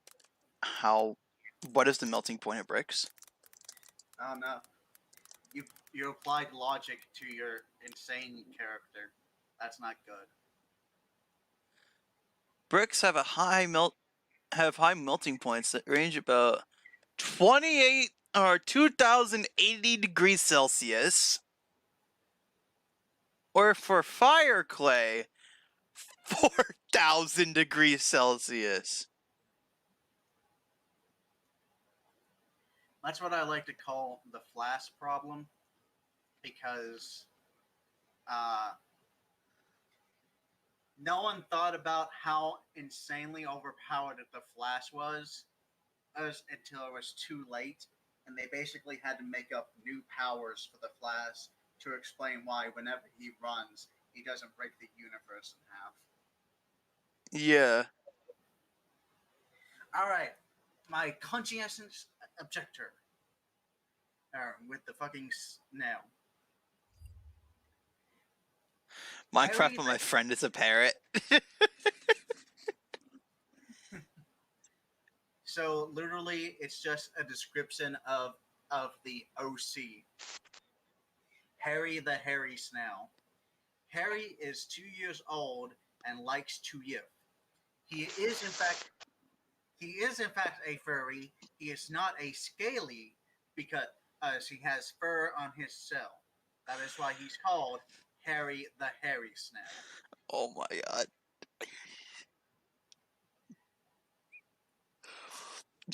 what is the melting point of bricks. Oh no. You applied logic to your insane character. That's not good. Bricks have high melting points that range about 28 or 2080 degrees Celsius. Or for fire clay, 4,000 degrees Celsius. That's what I like to call the flask problem, because uh, no one thought about how insanely overpowered the Flash was until it was too late, and they basically had to make up new powers for the Flash to explain why, whenever he runs, he doesn't break the universe in half. Yeah. All right, my conscientious objector, with the fucking snail. Minecraft with my friend is a parrot. So literally, it's just a description of the OC, Harry the Hairy Snail. Harry is 2 years old and likes to yip. He is in fact a furry. He is not a scaly because he has fur on his shell. That is why he's called Harry the Hairy Snail. Oh my god.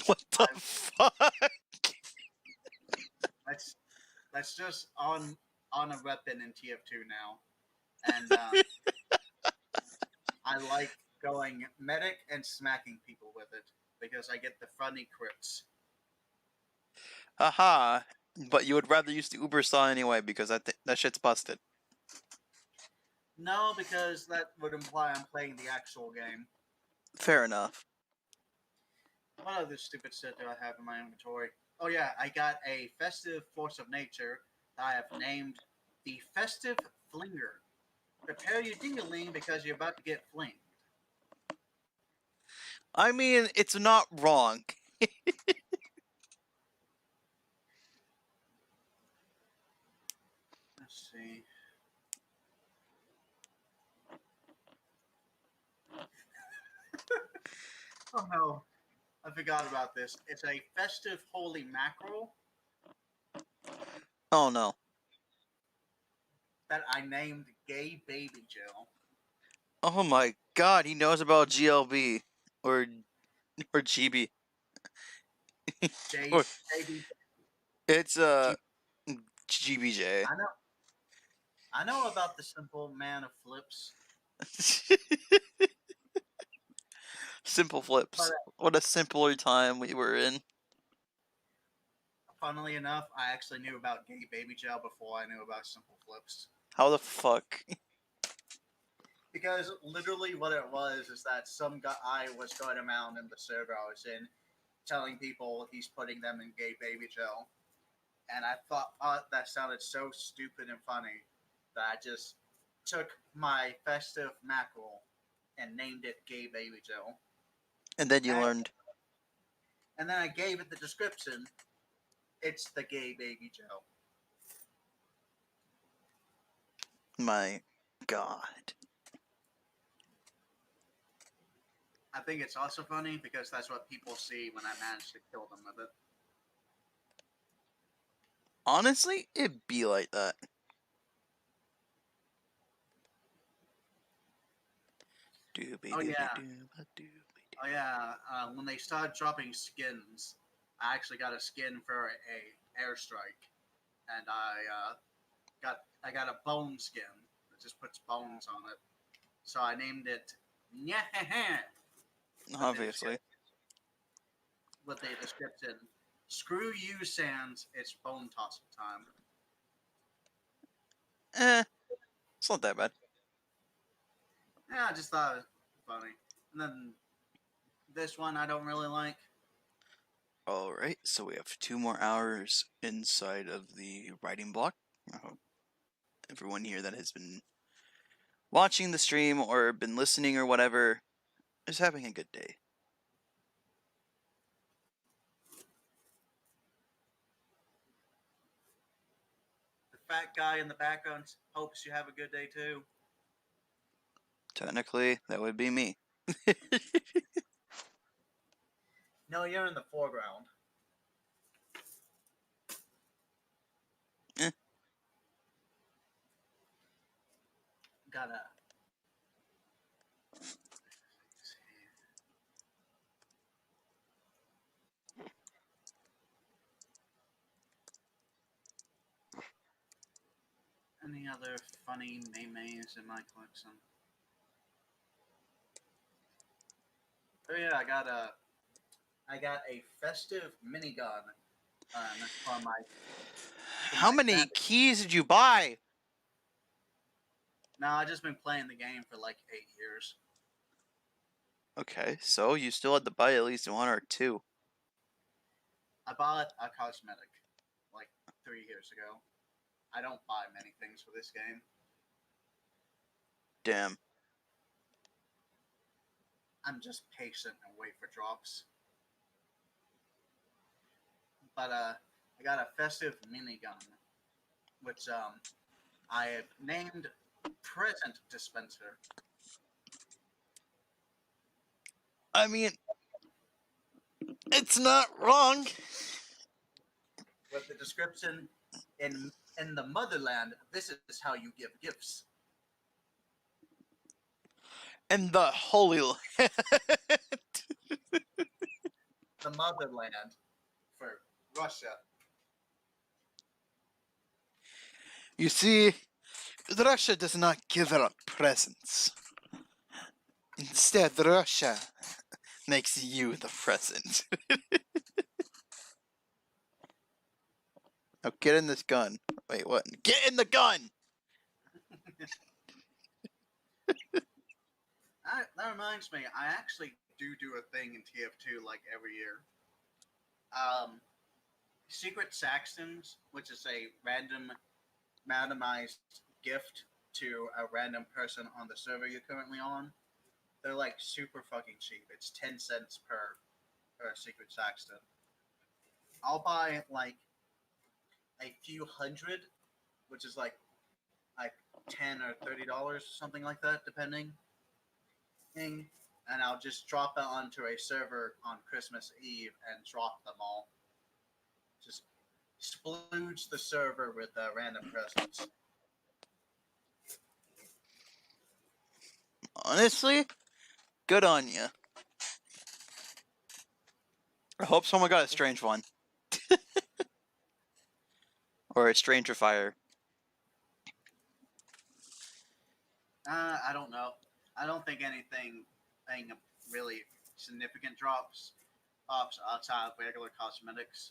What the fuck? That's just on a weapon in TF2 now, and I like going medic and smacking people with it because I get the funny crits. Haha. But you would rather use the Uber saw anyway because that shit's busted. No, because that would imply I'm playing the actual game. Fair enough. What other stupid shit do I have in my inventory? Oh yeah, I got a festive force of nature that I have named the Festive Flinger. Prepare your ding-a-ling because you're about to get flinged. I mean, it's not wrong. Let's see. Oh no, I forgot about this. It's a festive holy mackerel Oh no. that I named Gay Baby Joe. Oh my god, he knows about GLB. Or GB. J Or Baby. it's G- GBJ. I know. I know about the simple man of flips, Simple but flips. What a simpler time we were in. funnily enough, I actually knew about Gay Baby Joe before I knew about simple flips. How the fuck? Because literally what it was is that some guy was going around in the server I was in telling people he's putting them in Gay Baby Joe. And I thought that sounded so stupid and funny that I just took my festive mackerel and named it Gay Baby Joe. And then you And, learned. and then I gave it the description. It's the Gay Baby Joe. My god. I think it's also funny because that's what people see when I manage to kill them with it. Honestly, it'd be like that. Oh yeah, Doobie-doobie-doo-ba-doobie-doo. oh yeah. When they started dropping skins, I actually got a skin for a airstrike, and I got a bone skin that just puts bones on it. So I named it Nyahaha Obviously. with a description. Screw you, Sans. It's bone tossing time. It's not that bad. Yeah, I just thought it was funny. And then this one I don't really like. Alright, so we have 2 more hours inside of the writing block. I hope everyone here that has been watching the stream or been listening or whatever is having a good day. The fat guy in the background hopes you have a good day too. Technically, that would be me. No, you're in the foreground. Eh. Gotta. Any other funny memes in my collection? Oh yeah, I got a festive minigun for my How many bandit. keys did you buy? No, I've just been playing the game for like 8 years. Okay, so you still had to buy at least 1 or 2. I bought a cosmetic like 3 years ago. I don't buy many things for this game. Damn. I'm just patient and wait for drops. But I got a festive minigun, which I have named Present Dispenser. I mean, it's not wrong. With the description in the motherland, this is how you give gifts. And the Holy Land. The motherland for Russia. You see, Russia does not give out presents. Instead, Russia makes you the present. Now get in this gun. Wait, what? Get in the gun! That reminds me, I actually do a thing in TF2 like every year. Secret Saxons, which is a randomized gift to a random person on the server you're currently on. They're like super fucking cheap. It's 10 cents per Secret Saxon. I'll buy like a few hundred, which is like 10 or $30, something like that, depending. And I'll just drop it onto a server on Christmas Eve and drop them all. Just splooge the server with random presents. Honestly, good on you. I hope someone got a strange one. Or a stranger fire. I don't know. I don't think anything really significant pops outside of regular cosmetics.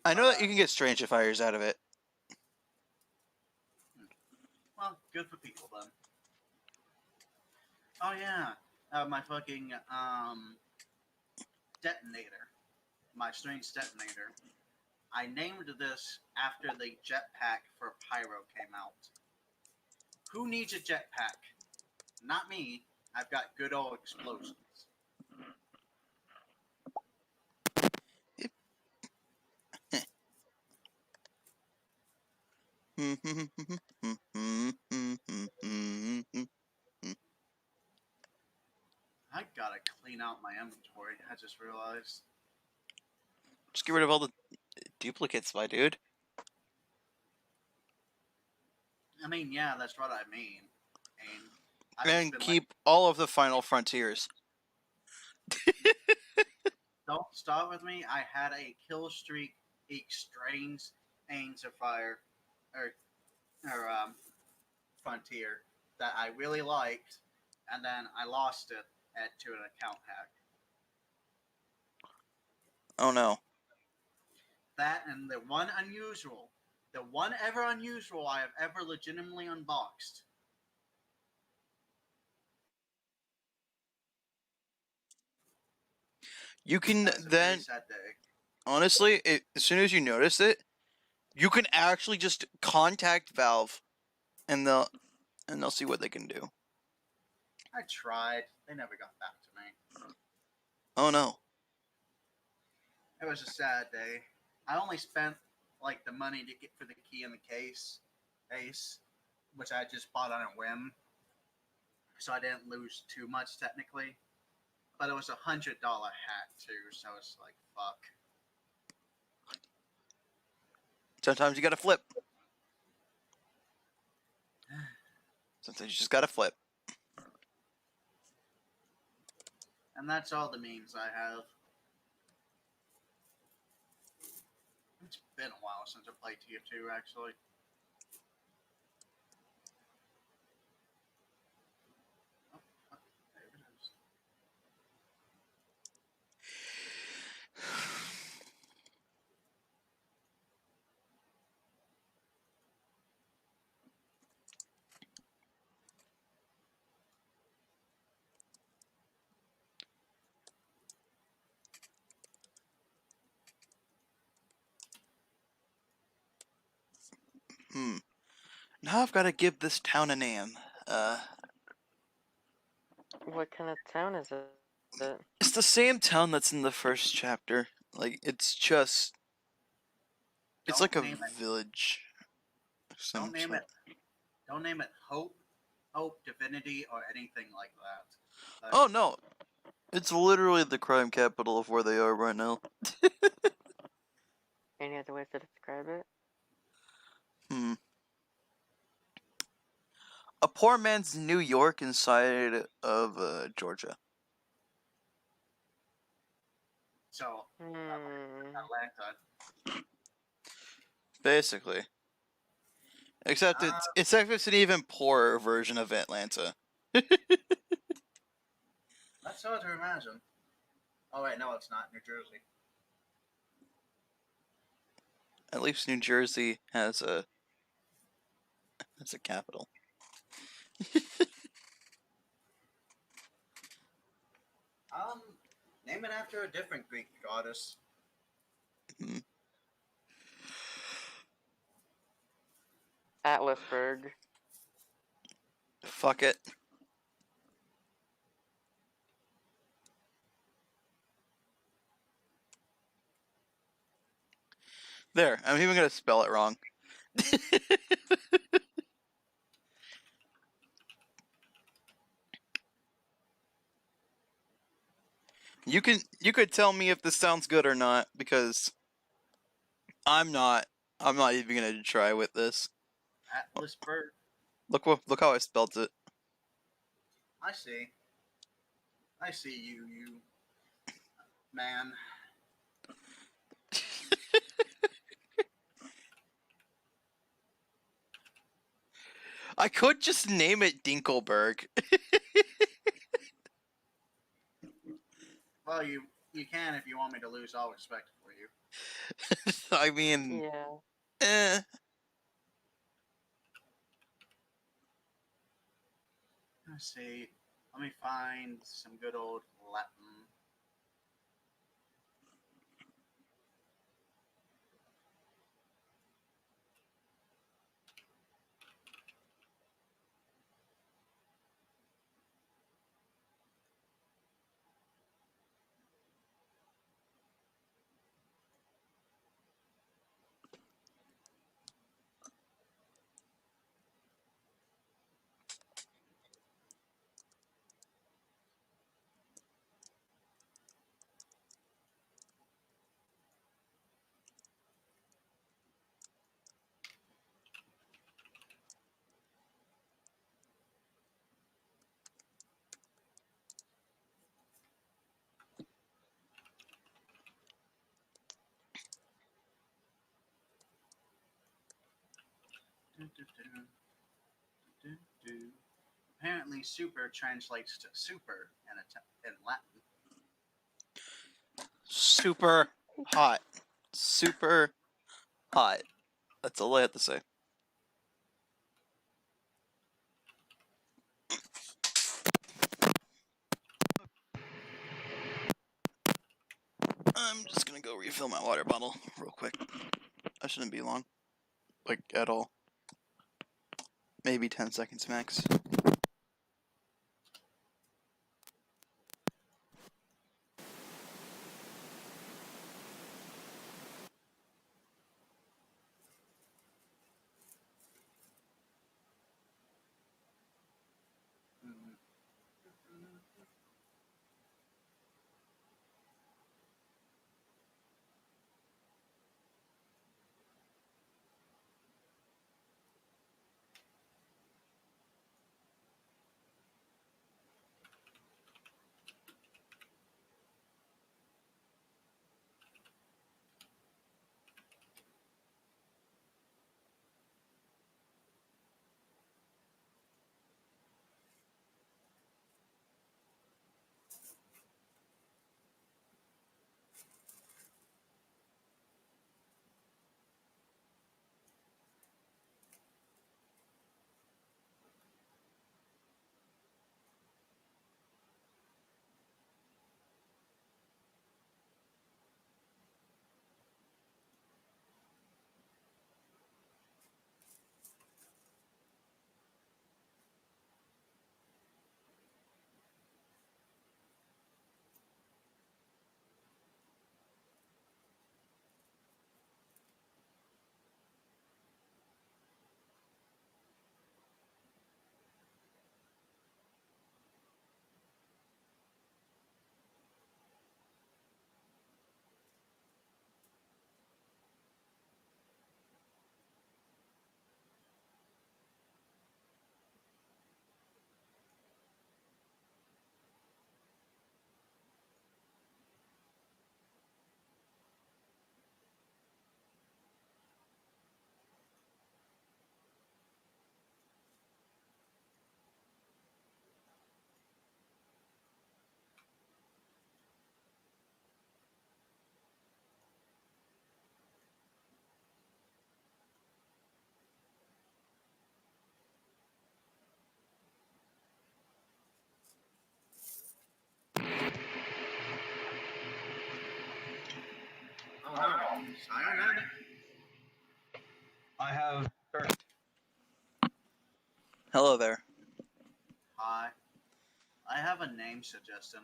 I But know that you can get stranger fires out of it. well, good for people then. Oh yeah, my fucking detonator, my strange detonator. I named this after the jetpack for Pyro came out. Who needs a jetpack? Not me. I've got good old explosions. I gotta clean out my inventory. I just realized. Just get rid of all the duplicates, my dude. I mean, yeah, that's what I mean. And I've just And been keep all of the final frontiers. don't start with me. I had a kill streak strange Ains of Fire or Frontier that I really liked, and then I lost it to an account hack. Oh no. That and the one ever unusual I have ever legitimately unboxed. You can That's a very then, sad day. honestly, as soon as you notice it, you can actually just contact Valve, and they'll see what they can do. I tried. They never got back to me. Oh no. It was a sad day. I only spent like the money to get for the key in the case, which I just bought on a whim, so I didn't lose too much technically. But it was $100 hat too, so it's like fuck. Sometimes you gotta flip. Sometimes you just gotta flip. And that's all the memes I have. It's been a while since I played TF2 actually. Oh, there it is. Now I've gotta give this town a name. What kind of town is it? It's the same town that's in the first chapter. Like, it's just. It's Don't like a name it. village. of some Don't name sort. it. Don't name it Hope, Divinity, or anything like that. Oh no, it's literally the crime capital of where they are right now. Any other ways to describe it? Hmm. A poor man's New York inside of Georgia. So Atlanta. Basically. Except it's an even poorer version of Atlanta. That's hard to imagine. Oh wait, no, it's not New Jersey. At least New Jersey has a capital. Name it after a different Greek goddess. Hmm. Atlasburg. Fuck it. There, I'm even gonna spell it wrong. You could tell me if this sounds good or not, because I'm not even gonna try with this. Atlas bird. Look how I spelled it. I see. I see you man. I could just name it Dinkelberg. Well, you can if you want me to lose all respect for you. I mean, Yeah. eh. Let's see. Let me find some good old Latin. Dun, dun, dun, dun, dun. Apparently, super translates to super in Latin. Super hot. Super hot. That's all I have to say. I'm just gonna go refill my water bottle real quick. That shouldn't be long. Like, at all. Maybe 10 seconds max. Mm. Oh no, Siren. I have Hello there. Hi. I have a name suggestion.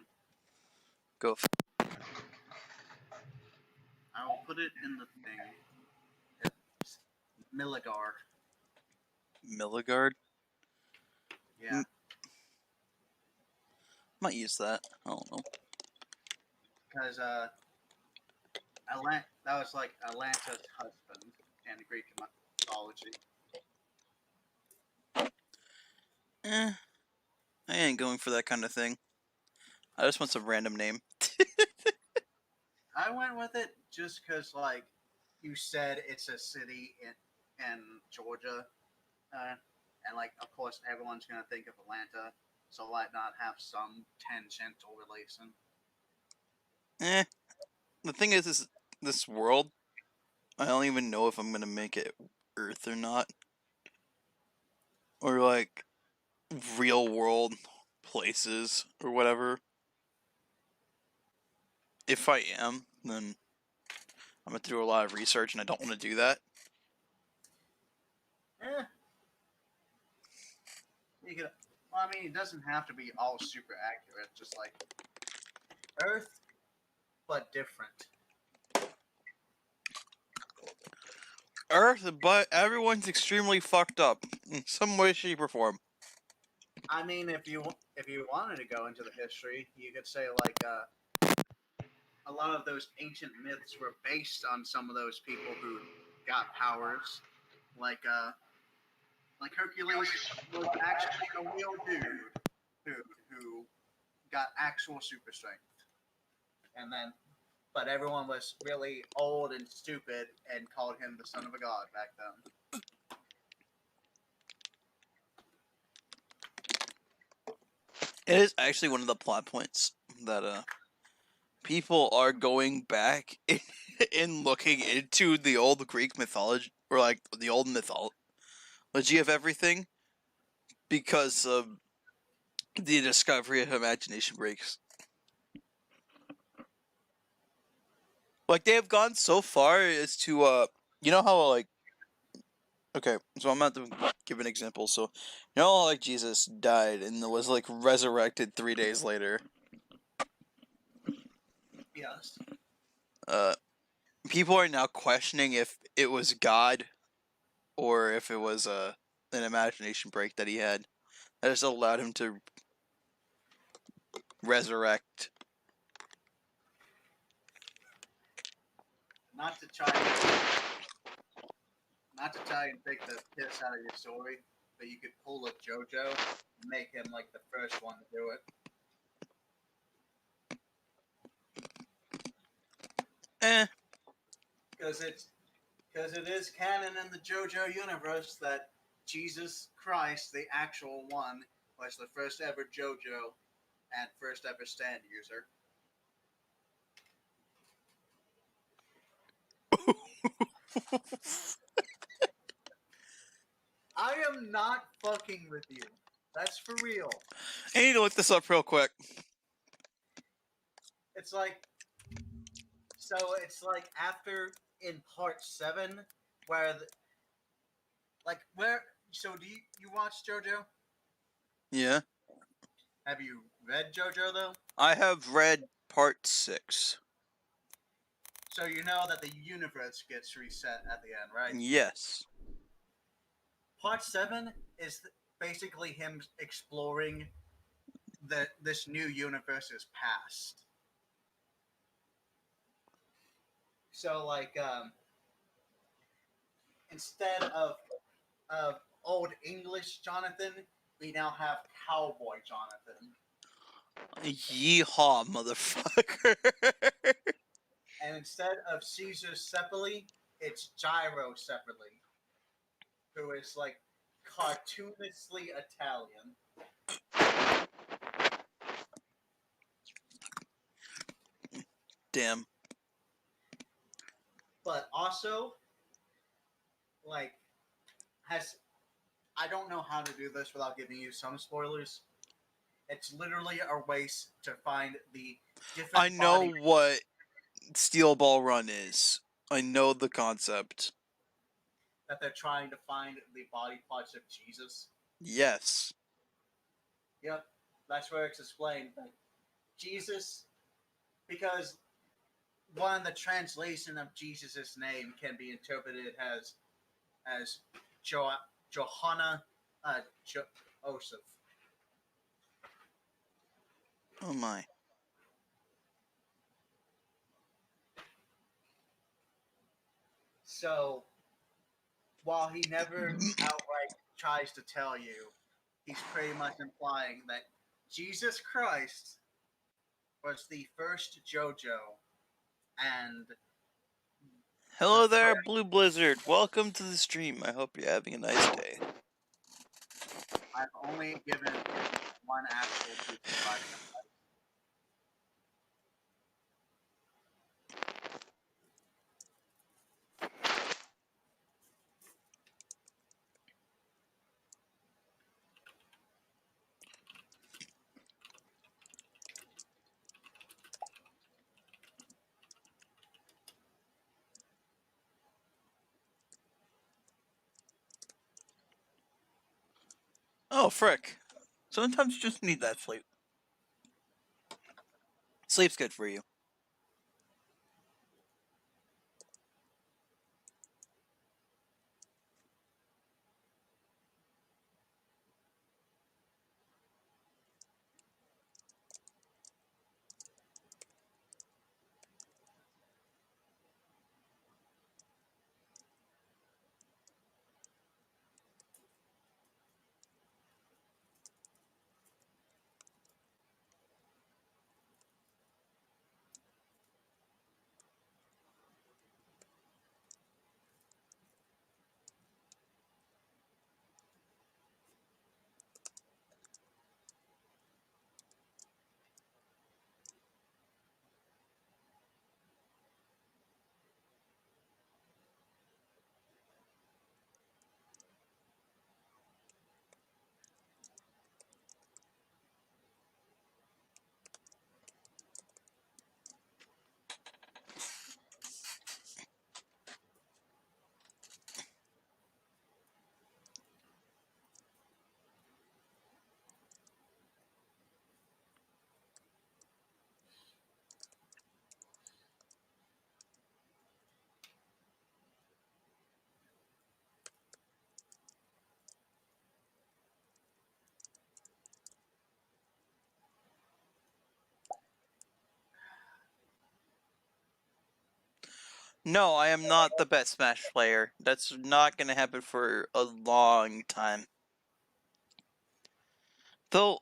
Go. I will put it in the thing. It's Milligard. Milligard? Yeah. Might use that. I don't know. Because That was like Atlanta's husband in Greek mythology. Eh, I ain't going for that kind of thing. I just want some random name. I went with it just because, like you said, it's a city in Georgia, and like of course everyone's gonna think of Atlanta, so why not have some tangential relation? Eh. The thing is, this world, I don't even know if I'm gonna make it Earth or not. Or like real world places or whatever. If I am, then I'm gonna do a lot of research and I don't want to do that. Eh, you could. Well, I mean, it doesn't have to be all super accurate. Just like Earth, but different. Earth, but everyone's extremely fucked up in some way, shape, or form. I mean, if you wanted to go into the history, you could say like a lot of those ancient myths were based on some of those people who got powers, like uh, like Hercules was actually a real dude who got actual super strength, and then but everyone was really old and stupid and called him the son of a god back then. It is actually one of the plot points that people are going back and looking into the old Greek mythology or like the old mythology of everything because of the discovery of imagination breaks. Like they have gone so far as to you know how like okay, so I'm about to give an example. So you know how, like Jesus died and was like resurrected 3 days later. Yes. Uh People are now questioning if it was God or if it was an imagination break that he had that just allowed him to resurrect. Not to try and not to try and take the piss out of your story, but you could pull a JoJo and make him like the first one to do it. Eh, Because it is canon in the JoJo universe that Jesus Christ, the actual one, was the first ever JoJo and first ever stand user. I am not fucking with you. That's for real. I need to look this up real quick. It's like so. It's like after in part 7, where like where. So do you watch JoJo? Yeah, Have you read JoJo though? I have read part 6. So you know that the universe gets reset at the end, right? Yes. Part 7 is basically him exploring this new universe's past. So like instead of old English Jonathan, we now have cowboy Jonathan. Yeehaw, motherfucker. And instead of Caesar Sepali, it's Gyro Sepali, who is like cartoonishly Italian. Damn. But also, like, has I don't know how to do this without giving you some spoilers. It's literally a race to find the different. I know what Steel Ball Run is. I know the concept. That they're trying to find the body parts of Jesus. Yes. Yep, that's where it's explained. Like, Jesus, because one of the translation of Jesus' name can be interpreted as Johanna Joseph. Oh my. So, while he never outright tries to tell you, he's pretty much implying that Jesus Christ was the first JoJo, and Hello there, Blue Blizzard. Welcome to the stream. I hope you're having a nice day. I've only given one actual piece of writing. Oh, frick. Sometimes you just need that sleep. Sleep's good for you. No, I am not the best Smash player. That's not gonna happen for a long time. Though,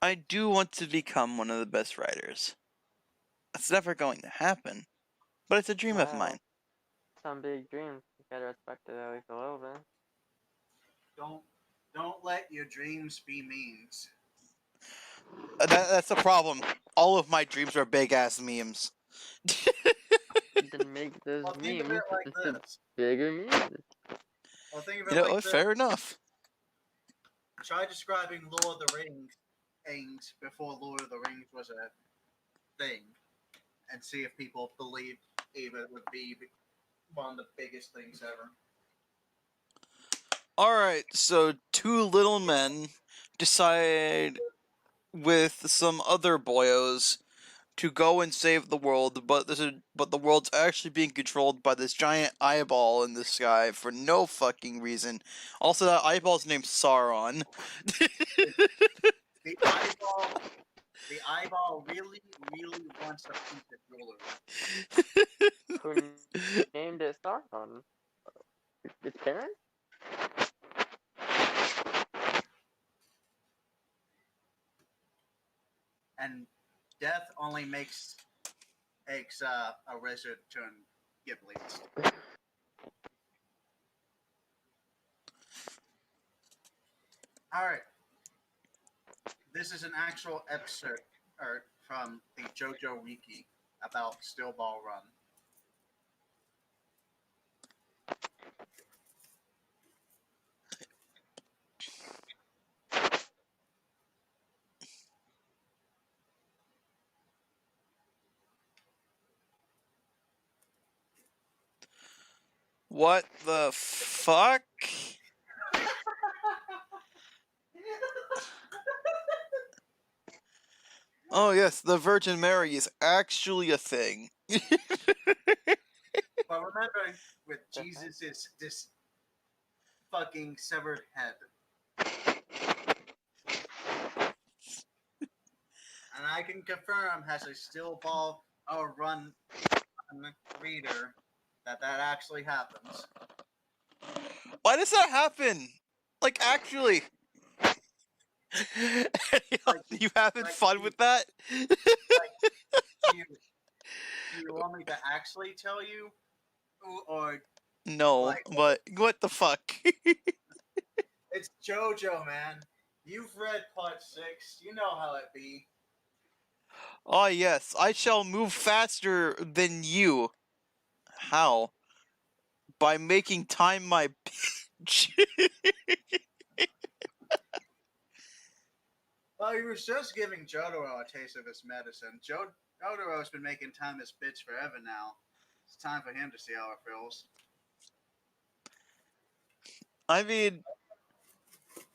I do want to become one of the best writers. It's never going to happen, but it's a dream of Wow. mine. Some big dreams. You gotta respect it at least a little bit. Don't let your dreams be memes. That's the problem. All of my dreams are big ass memes. Then make those Well, think of memes it like into this. bigger memes. Well, think of You it know like what? this. Fair enough. Try describing Lord of the Rings things before Lord of the Rings was a thing, and see if people believe it would be one of the biggest things ever. Alright, so two little men decide with some other boyos to go and save the world, but the world's actually being controlled by this giant eyeball in the sky for no fucking reason. Also, that eyeball's named Sauron. The eyeball, the eyeball really, really wants a piece of jewelry. Who named it Sauron? Its parents? And death only makes a wizard turn Ghibli's. All right, this is an actual excerpt from the JoJo Wiki about Still Ball Run. What the fuck? Oh yes, the Virgin Mary is actually a thing. But remember, with Jesus is this fucking severed head. And I can confirm has a Still Ball run reader that actually happens. Why does that happen? Like, actually. Like, You having like fun you, with that? like you, you want me to actually tell you, or No, like but what the fuck? it's JoJo, man. You've read part 6. You know how it be. Oh yes, I shall move faster than you. How? By making time my bitch. Well, he was just giving Jotaro a taste of his medicine. Jotaro's been making time this bitch forever now. It's time for him to see how it feels. I mean,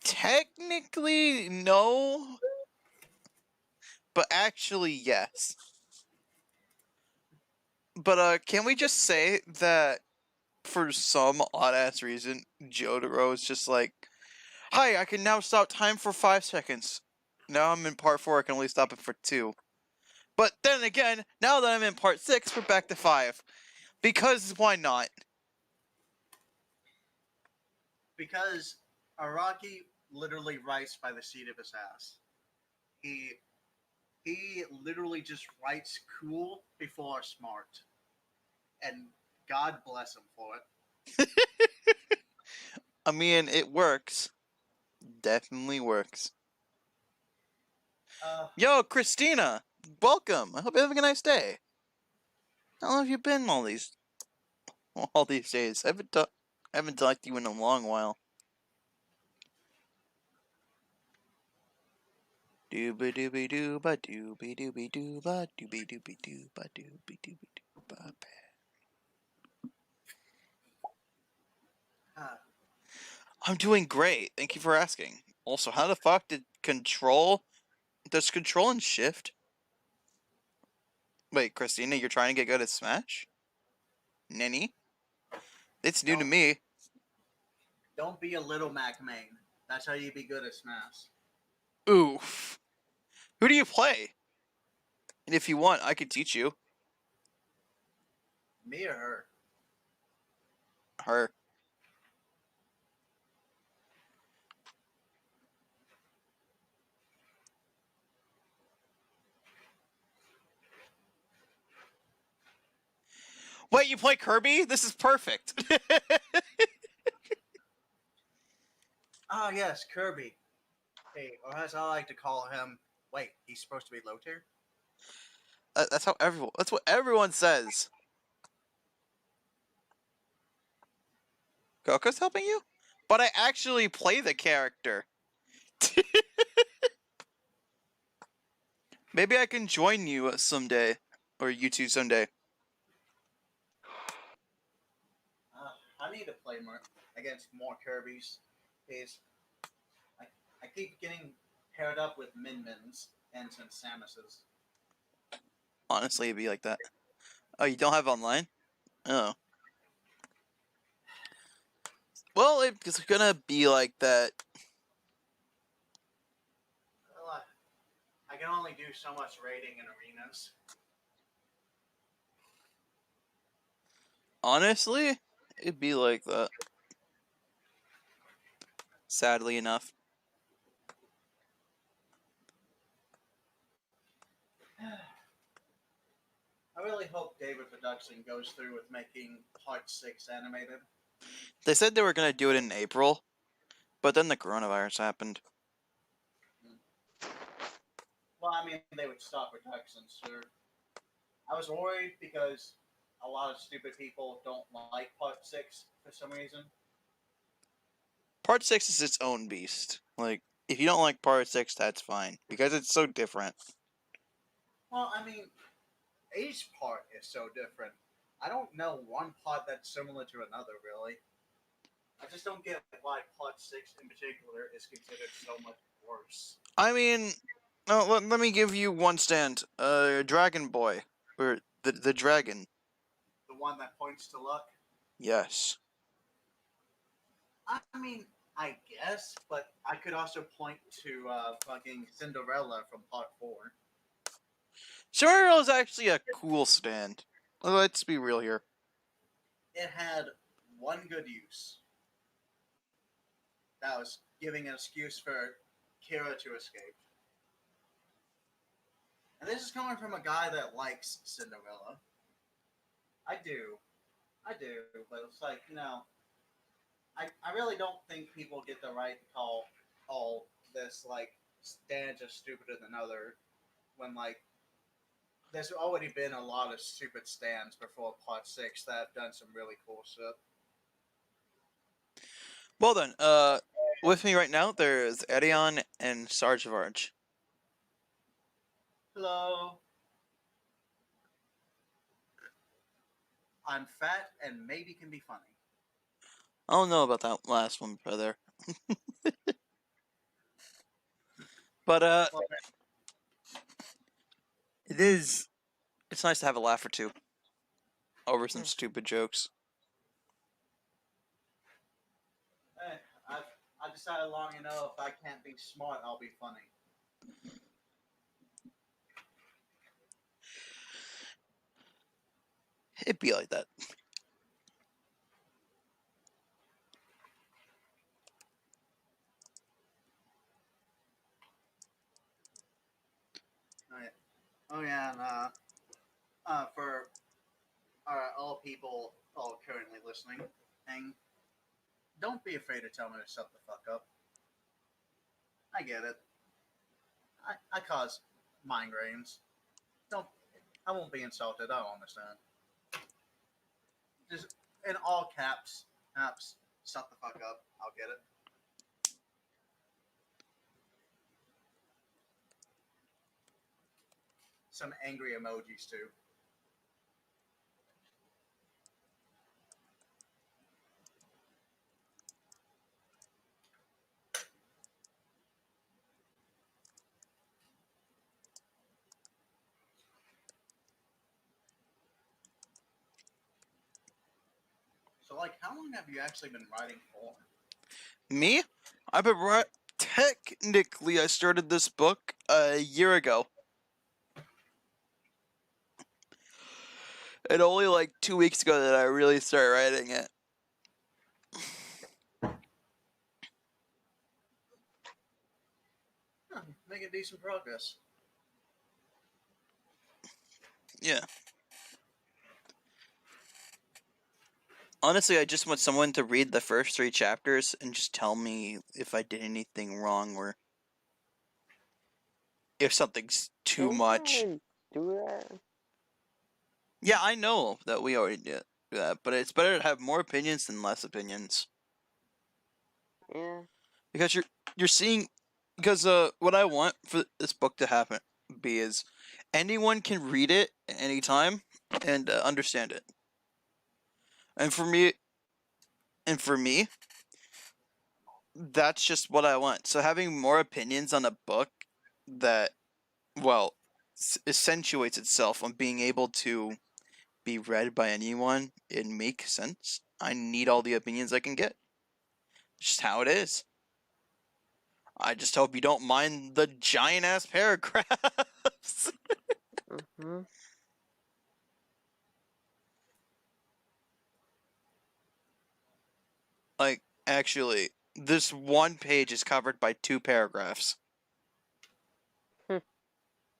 technically no, but actually yes. But can we just say that for some odd ass reason, Jotaro is just like, "Hi, I can now stop time for 5 seconds. Now I'm in part 4. I can only stop it for 2. But then again, now that I'm in part 6, we're back to 5. Because why not?" Because Araki literally writes by the seat of his ass. He he literally just writes cool before smart, and God bless him for it. I mean, it works. Definitely works. Uh, Yo, Christina! Welcome! I hope you're having a nice day. How long have you been all these days? I haven't talked to you in a long while. Dooba dooby dooba dooby dooby dooba dooby dooby dooba dooby dooby dooba. uh, I'm doing great. Thank you for asking. Also, how the fuck did control? Does control and shift? Wait, Christina, you're trying to get good at Smash? Ninny? It's new to don't me. don't be a little Mac main. That's how you be good at Smash. Oof. Who do you play? And if you want, I could teach you. Me or her? Her. Wait, you play Kirby? This is perfect. Ah, yes, Kirby. Hey, or as I like to call him. Wait, he's supposed to be low tier. That's what everyone says. Coco's helping you? But I actually play the character. Maybe I can join you someday. Or you two someday. I need to play more against more Kirby's. Please. I, I keep getting paired up with Min Mins and some Samus's. Honestly, it'd be like that. Oh, you don't have online? Oh. Well, it's gonna be like that. Well, I can only do so much raiding in arenas. Honestly, it'd be like that. Sadly enough. I really hope David Production goes through with making Part 6 animated. They said they were gonna do it in April, but then the coronavirus happened. Well, I mean, they would stop production, sure. I was worried because a lot of stupid people don't like Part 6 for some reason. Part 6 is its own beast. Like, if you don't like Part 6, that's fine. Because it's so different. Well, I mean, each part is so different. I don't know one part that's similar to another, really. I just don't get why Part 6 in particular is considered so much worse. I mean, no, let me give you one stand. Dragon Boy. Or the dragon. The one that points to luck? Yes. I mean, I guess, but I could also point to fucking Cinderella from Part 4. Cinderella is actually a cool stand. Let's be real here. it had one good use. That was giving an excuse for Kira to escape. And this is coming from a guy that likes Cinderella. I do. I do. But it's like, I really don't think people get the right to call all this, like, stand just stupider than other when, like, there's already been a lot of stupid stands before Part 6 that have done some really cool shit. Well then, with me right now there's Edion and Sargevarge. Hello. I'm fat and maybe can be funny. I don't know about that last one, brother. But Well, it's nice to have a laugh or two over some Hmm. stupid jokes. I've decided long enough if I can't be smart, I'll be funny. It'd be like that. Oh yeah, and for all people all currently listening, and don't be afraid to tell me to shut the fuck up. I get it. I cause migraines. Don't. I won't be insulted. I don't understand. Just in all caps, shut the fuck up. I'll get it. Some angry emojis too. So, like, how long have you actually been writing for? Me? I've been technically I started this book a year ago. And only like 2 weeks ago that I really started writing it. Huh, making decent progress. Yeah. Honestly, I just want someone to read the first 3 chapters and just tell me if I did anything wrong or if something's too Don't much. I do that? Yeah, I know that we already did that, but it's better to have more opinions than less opinions. Yeah. Because you're seeing because what I want for this book to happen be is anyone can read it at any time and understand it. And for me, that's just what I want. So having more opinions on a book that, well, accentuates itself on being able to be read by anyone and make sense. I need all the opinions I can get. Just how it is. I just hope you don't mind the giant ass paragraphs. Mm-hmm. Like, actually, this one page is covered by 2 paragraphs. Hmm.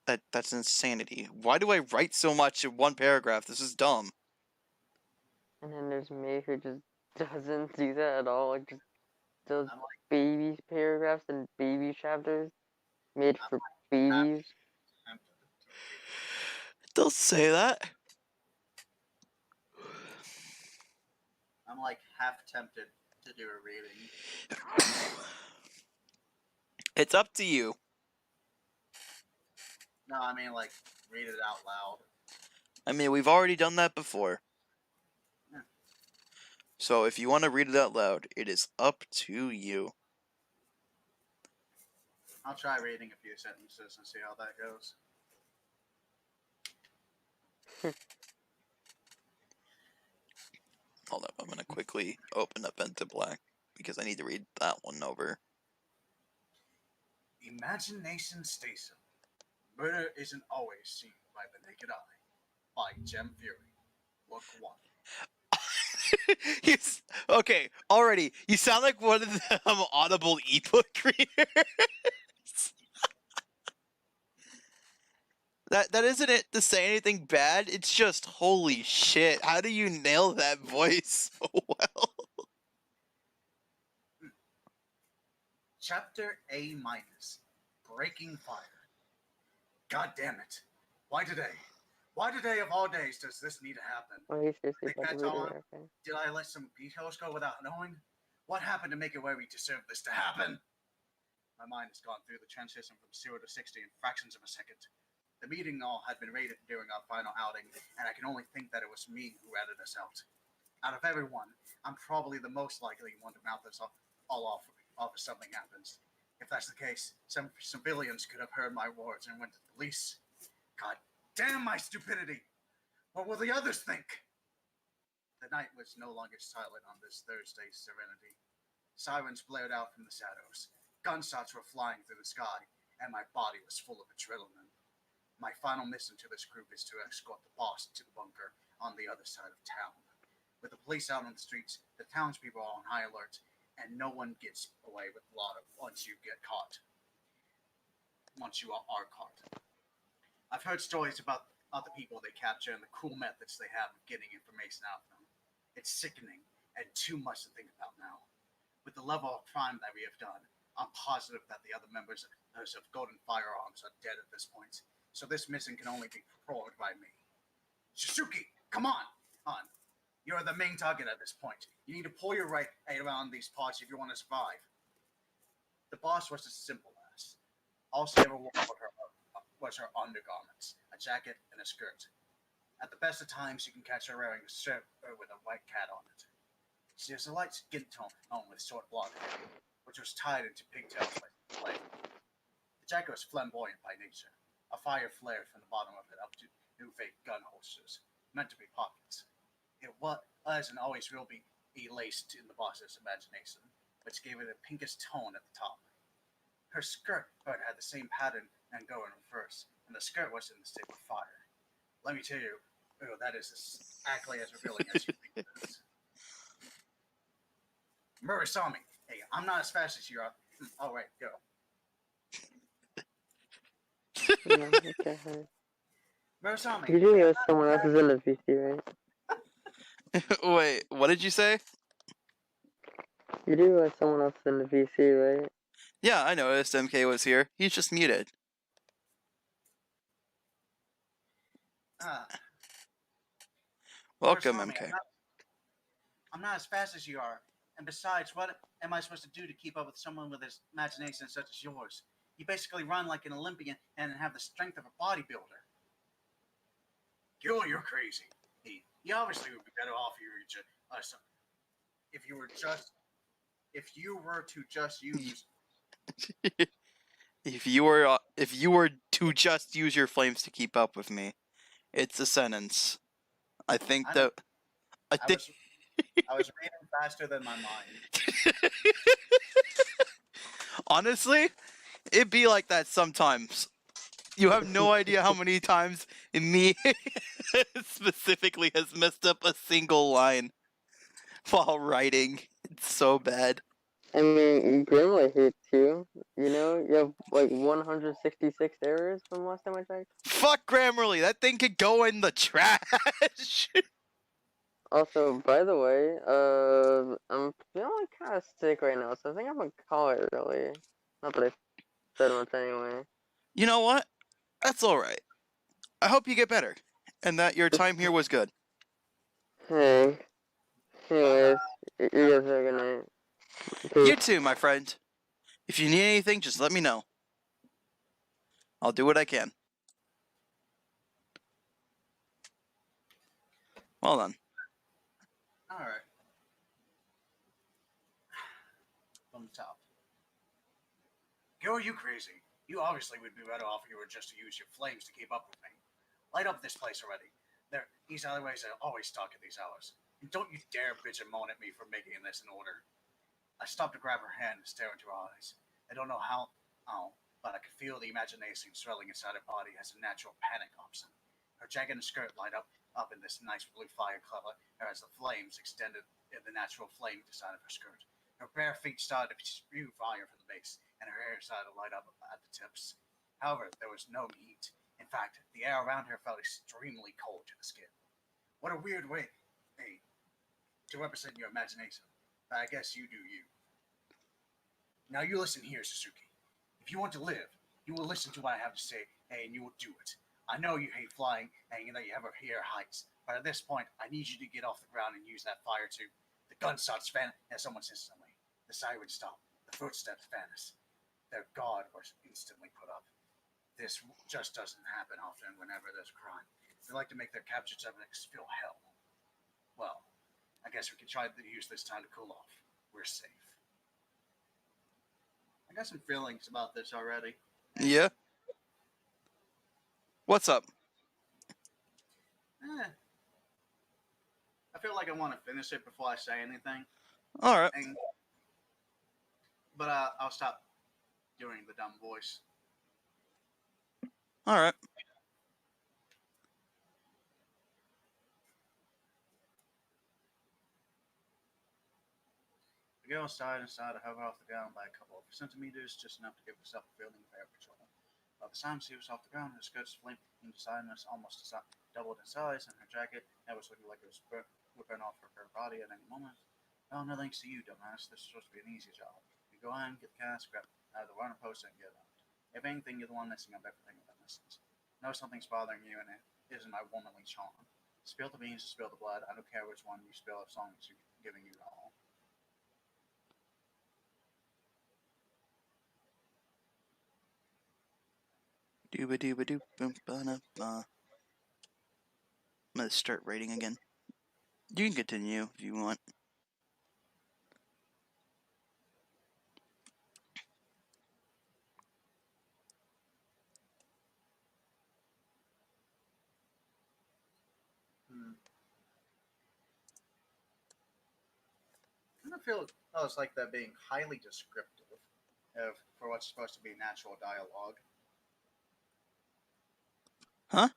That's insanity. Why do I write so much in 1 paragraph? This is dumb. And then there's me who just doesn't do that at all. Like just does I'm like, baby paragraphs and baby chapters made I'm for like half babies. tempted to read it. Don't say that. I'm like half tempted to do a reading. It's up to you. No, I mean like read it out loud. I mean, we've already done that before. Yeah. So if you want to read it out loud, it is up to you. I'll try reading a few sentences and see how that goes. Hold up, I'm going to quickly open up Into Black because I need to read that one over. Imagination Station. Murder isn't always seen by the naked eye. By Jem-Fury. Book 1. He's okay. Already, you sound like one of them Audible ebook readers. That isn't it to say anything bad. It's just holy shit. How do you nail that voice so well? Chapter A minus. Breaking Fire. God damn it. Why today? Why today of all days does this need to happen? Oh, he's seriously Think about to that's read all? it, okay. Did I let some details go without knowing? What happened to make it where we deserve this to happen? My mind has gone through the transition from 0 to 60 in fractions of a second. The meeting all had been raided during our final outing, and I can only think that it was me who ratted us out. Out of everyone, I'm probably the most likely one to mouth us all off if something happens. If that's the case, some civilians could have heard my words and went to the police. God damn my stupidity! What will the others think? The night was no longer silent on this Thursday's serenity. Sirens blared out from the shadows. Gunshots were flying through the sky, and my body was full of adrenaline. My final mission to this group is to escort the boss to the bunker on the other side of town. With the police out on the streets, the townspeople are on high alert, and no one gets away with a lot of once you get caught. Once you are caught. I've heard stories about other people they capture and the cool methods they have of getting information out of them. It's sickening and too much to think about now. With the level of crime that we have done, I'm positive that the other members of Golden Firearms are dead at this point, so this mission can only be performed by me. Suzuki, come on! You're the main target at this point. You need to pull your right around these parts if you want to survive. The boss was as simple as. All she ever wore was her undergarments, a jacket and a skirt. At the best of times, you can catch her wearing a shirt with a white cat on it. She has a light skin tone with short blonde hair, which was tied into pigtails by play. The jacket was flamboyant by nature. A fire flared from the bottom of it up to new fake gun holsters, meant to be pockets. It was and always will be laced in the boss's imagination, which gave it a pinkish tone at the top. Her skirt had the same pattern and go in reverse, and the skirt was in the shape of fire. Let me tell you, that is exactly as revealing as you think it is. Murasami, hey, I'm not as fast as you are. All right, go. Yeah, okay. Murasami, You do hey, know someone else is in the VC, right? Wait, what did you say? You do know someone else in the VC, right? Yeah, I noticed MK was here. He's just muted. Welcome, Murasami, MK. I'm not as fast as you are. And besides, what am I supposed to do to keep up with someone with his imagination such as yours? You basically run like an Olympian and have the strength of a bodybuilder. You're crazy. He obviously would be better off if you were to just use. If you were to just use your flames to keep up with me, it's a sentence. I think I that I I think was I was reading faster than my mind. honestly, it'd be like that sometimes. You have no idea how many times me specifically has messed up a single line while writing. It's so bad. I mean, Grimly hates you. You know, you have like 166 errors from last time I checked. Fuck Grammarly, that thing could go in the trash. Also, by the way, I'm feeling kind of sick right now, so I think I'm gonna call it early. Not that I said much anyway. You know what? That's alright. I hope you get better, and that your time here was good. Hey, anyways, you guys have a good night. You Peace. too, my friend. If you need anything, just let me know. I'll do what I can. Well done. All right. From the top. Go, you crazy. You obviously would be better off if you were just to use your flames to keep up with me. Light up this place already. These alleyways are always stuck at these hours. And don't you dare bitch and moan at me for making this in order. I stopped to grab her hand and stare into her eyes. I don't know how, but I could feel the imagination swelling inside her body as a natural panic option. Her jacket and skirt light up up in this nice blue fire color as the flames extended in the natural flame design of her skirt. Her bare feet started to spew fire from the base, and her hair started to light up at the tips. However, there was no heat. In fact, the air around her felt extremely cold to the skin. What a weird way, hey, to represent your imagination. But I guess you do you. Now you listen here, Suzuki. If you want to live, you will listen to what I have to say, and you will do it. I know you hate flying, and that you have a fear of heights, but at this point, I need you to get off the ground and use that fire tube. The gun starts fanning, and someone says something. The sirens stop. The footsteps vanish. Their guard was instantly put up. This just doesn't happen often whenever there's a crime. They like to make their captured subjects feel hell. Well, I guess we can try to use this time to cool off. We're safe. I got some feelings about this already. Yeah. What's up? I feel like I want to finish it before I say anything. All right. But I'll stop doing the dumb voice. All right. The girl sighed and started to hover off the ground by a couple of centimeters, just enough to give herself a feeling of air control. By the time she was off the ground, her skirts flamed into silence, almost doubled in size, and her jacket that was looking like it was whipping off her body at any moment. Oh, no thanks to you, dumbass. This is supposed to be an easy job. You go ahead and get the cast, grab out of the runner post, and get out. If anything, you're the one messing up everything with that message. Know something's bothering you, and it isn't my womanly charm. Spill the beans or spill the blood. I don't care which one you spill as long as you're giving you it all. Dooba dooba doop boom ba. I'm gonna start writing again. You can continue if you want. I kind of feel it's like that being highly descriptive for what's supposed to be natural dialogue. Huh?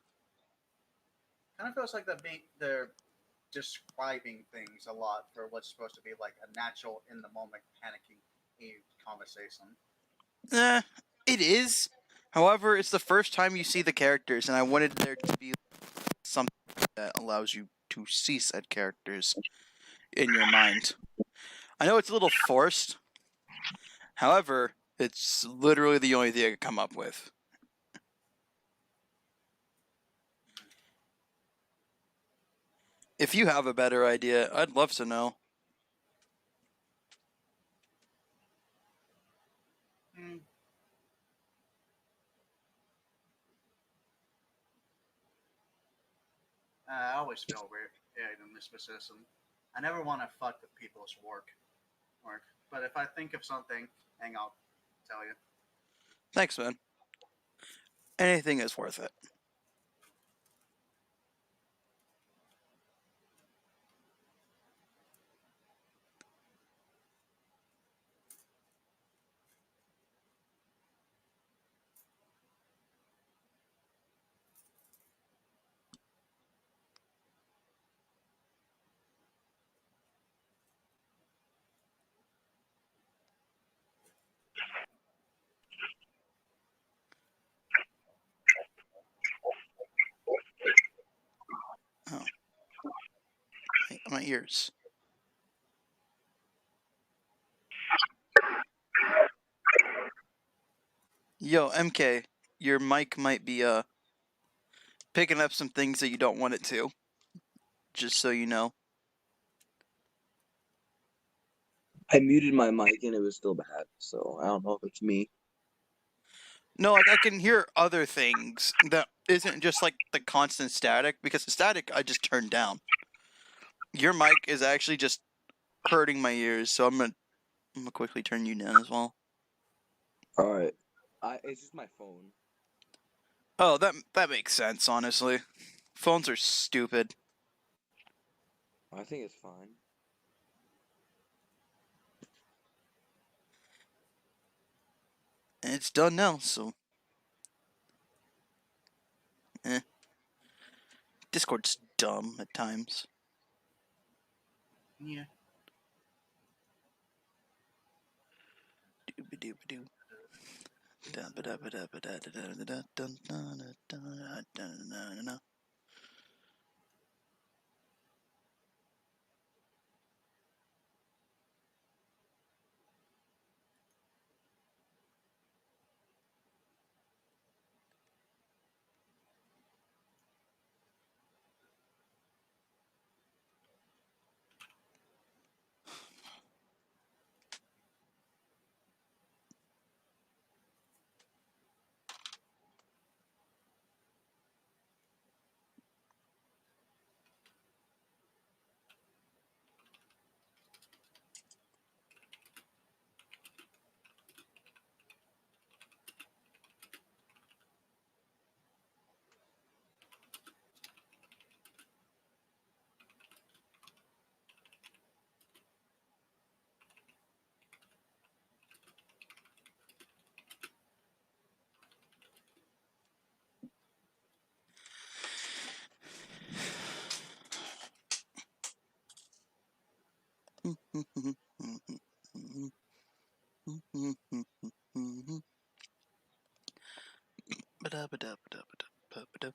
Kind of feels like they're describing things a lot for what's supposed to be like a natural in the moment panicking conversation. It is. However, it's the first time you see the characters, and I wanted there to be something that allows you to see said characters in your mind. I know it's a little forced. However, it's literally the only thing I could come up with. If you have a better idea, I'd love to know. I always feel weird in this position. I never want to fuck with people's work, but if I think of something, I'll tell you. Thanks, man. Anything is worth it. Oh. My ears. Yo, MK, your mic might be picking up some things that you don't want it to. Just so you know. I muted my mic and it was still bad, so I don't know if it's me. No, like I can hear other things that isn't just like the constant static, because the static I just turned down. Your mic is actually just hurting my ears, so I'm gonna quickly turn you down as well. All right, it's just my phone. Oh, that makes sense, honestly. Phones are stupid. I think it's fine. And it's done now, so Discord's dumb at times. Yeah. Doo-ba-doo-ba-doo. Da-ba-da-ba-da-ba-da-da-da-dun-dun-dun-dun-dun-dun-dun-dun-dun. Ba-da-ba-da-ba-da-ba-da-ba-da.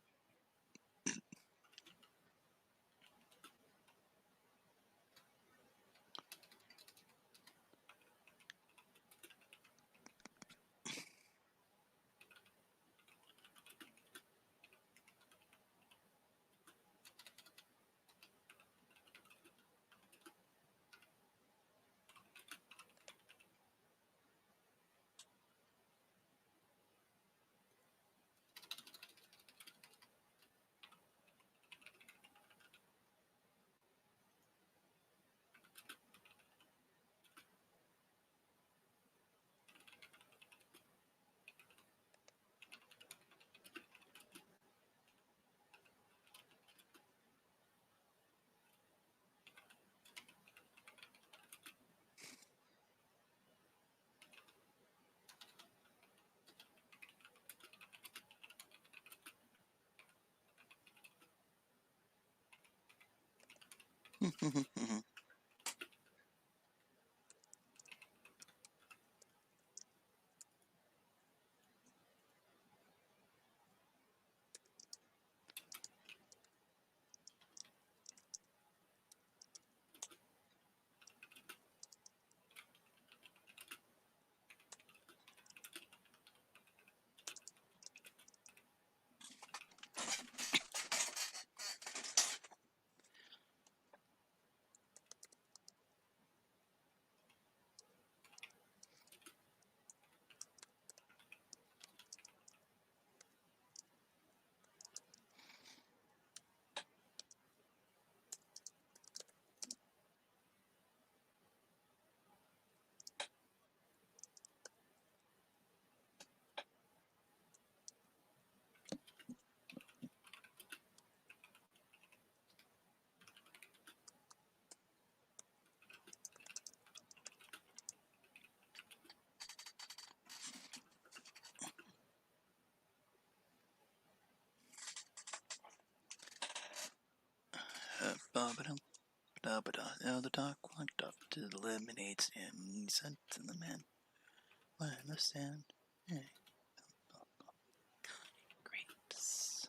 Ba-ba-dum, da-ba-da. Now the dog walked up to the lemonade stand and he said to the man, "I understand. Hey, grapes."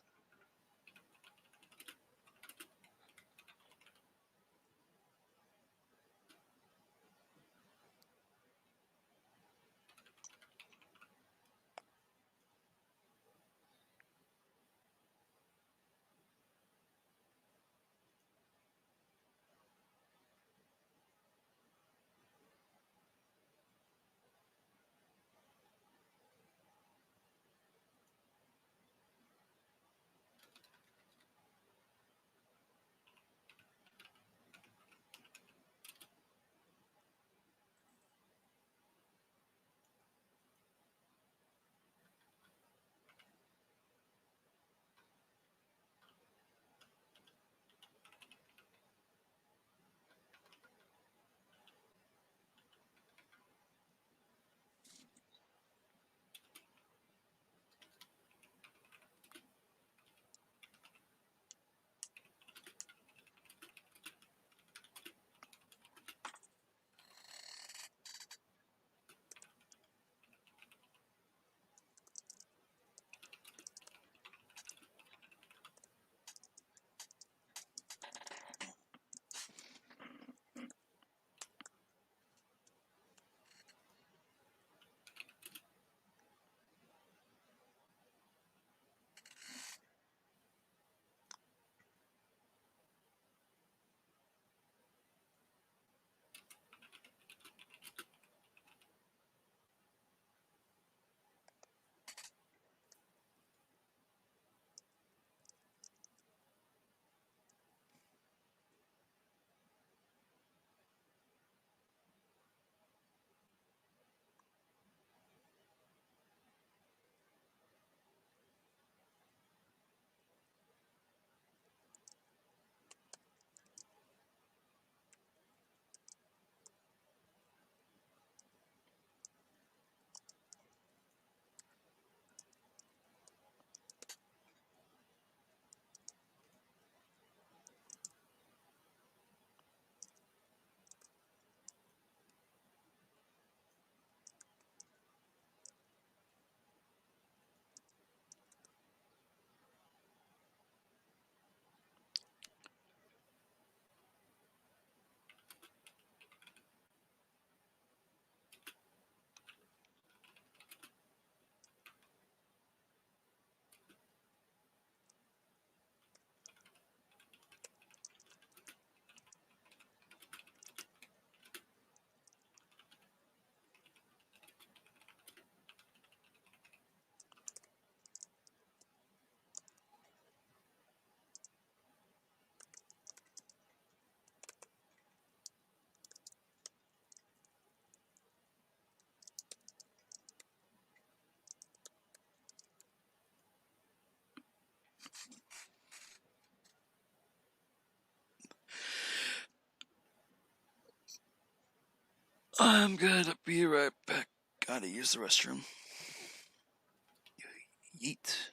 I'm gonna be right back. Gotta use the restroom. Yeet.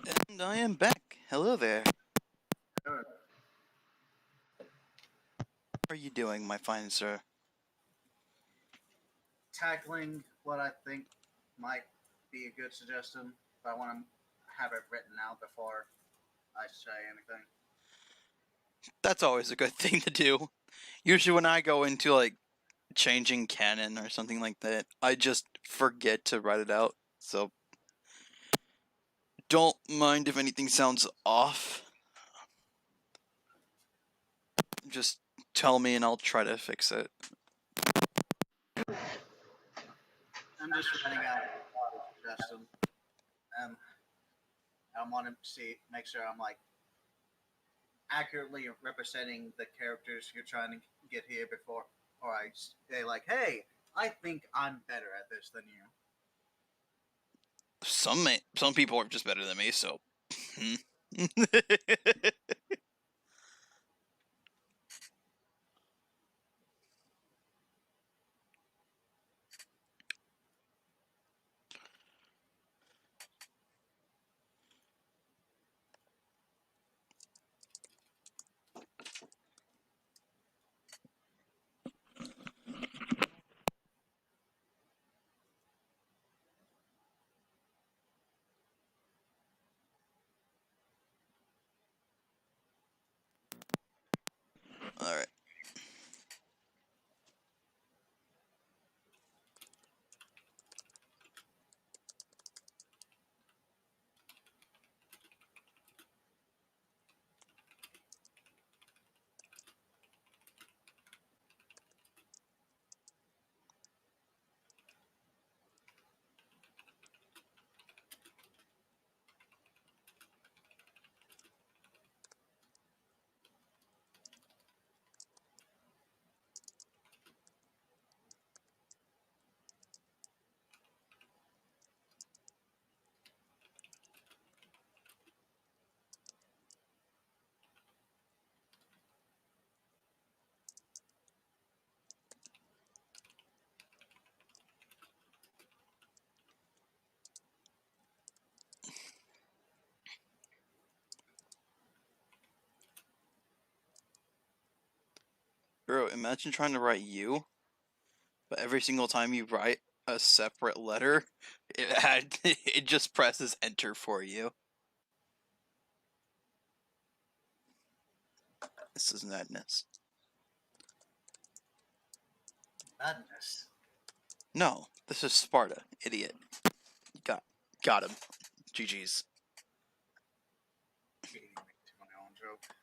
And I am back. Hello there. Good. How are you doing, my fine sir? Tackling what I think might be a good suggestion, but I want to have it written out before I say anything. That's always a good thing to do. Usually when I go into, like, changing canon or something like that, I just forget to write it out. So, don't mind if anything sounds off. Just tell me and I'll try to fix it. I'm just writing out a suggestion. Um, I want to make sure I'm like accurately representing the characters you're trying to get here before, or I say like, hey, I think I'm better at this than you. Some people are just better than me, so. Alright. Bro, imagine trying to write you, but every single time you write a separate letter, it just presses enter for you. This is madness. Madness. No, this is Sparta, idiot. Got him. GG's. Beating me to my own joke.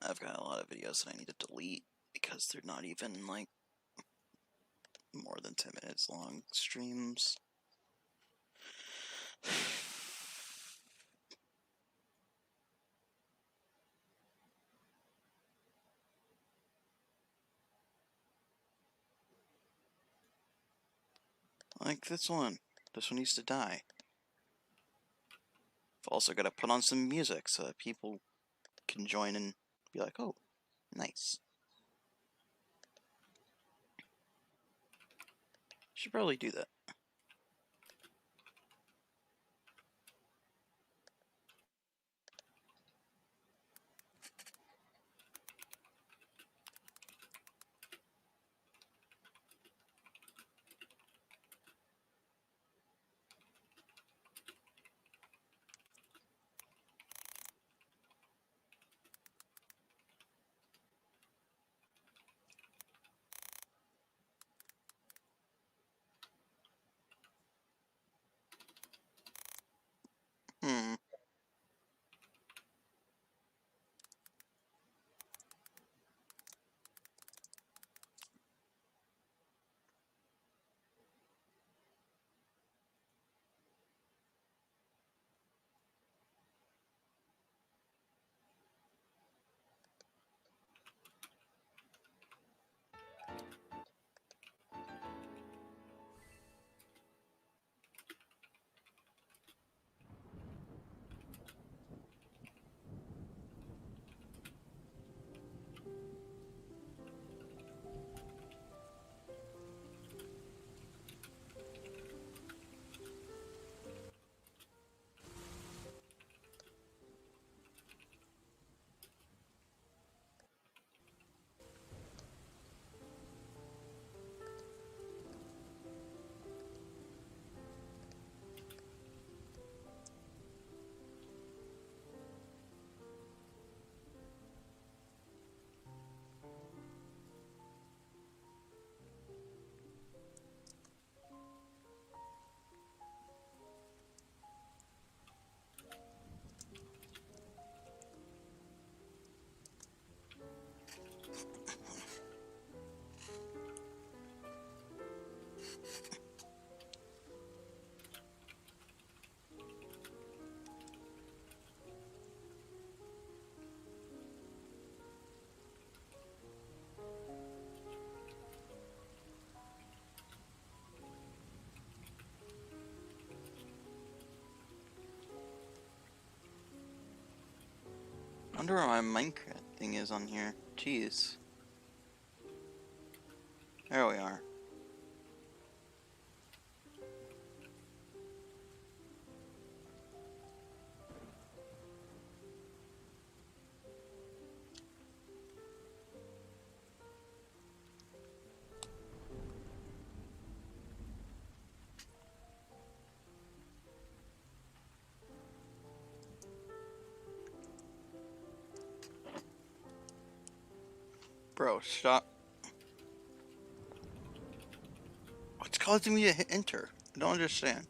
I've got a lot of videos that I need to delete because they're not even like more than 10 minutes long streams. Like this one. This one needs to die. I've also got to put on some music so that people can join and be like, oh, nice. Should probably do that. wonder where my Minecraft thing is on here. Jeez. There we are. Bro, stop. What's causing me to hit enter? I don't understand.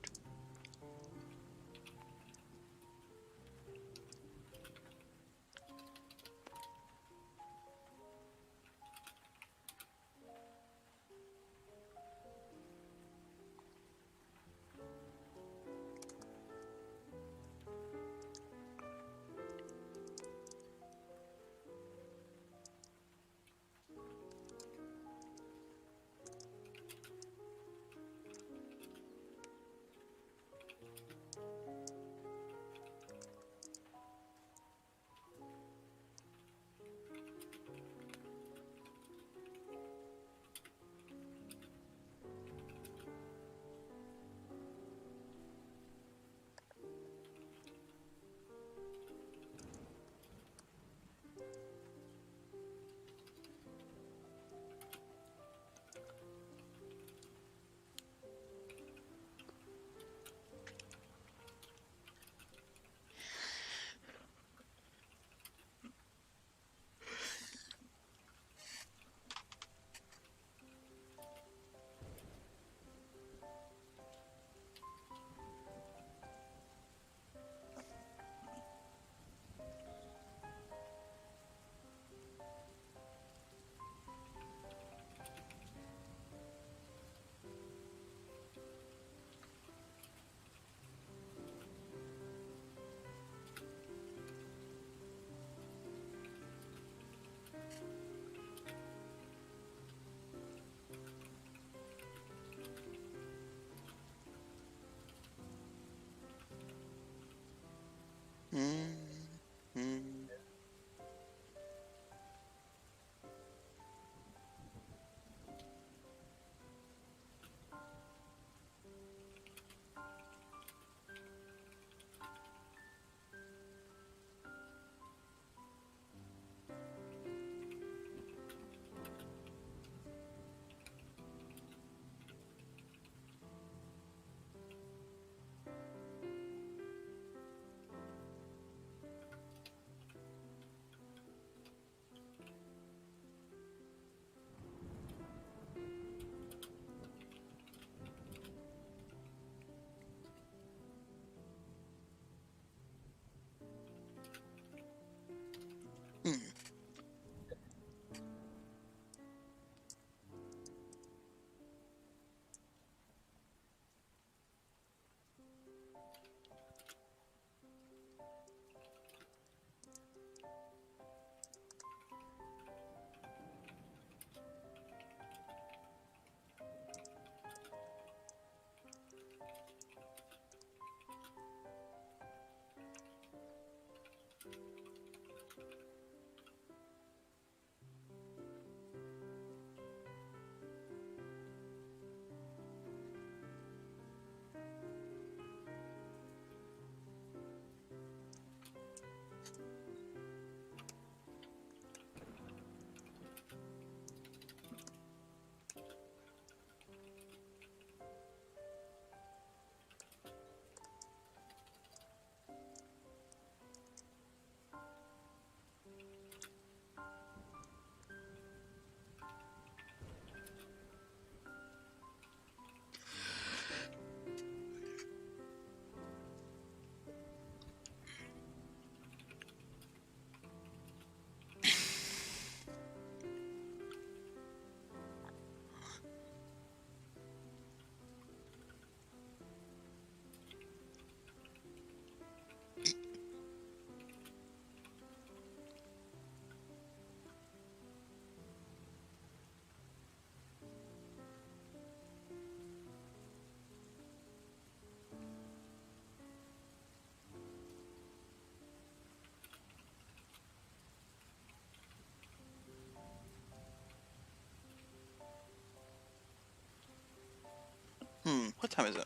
time is it?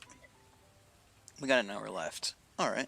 We got an hour left. Alright.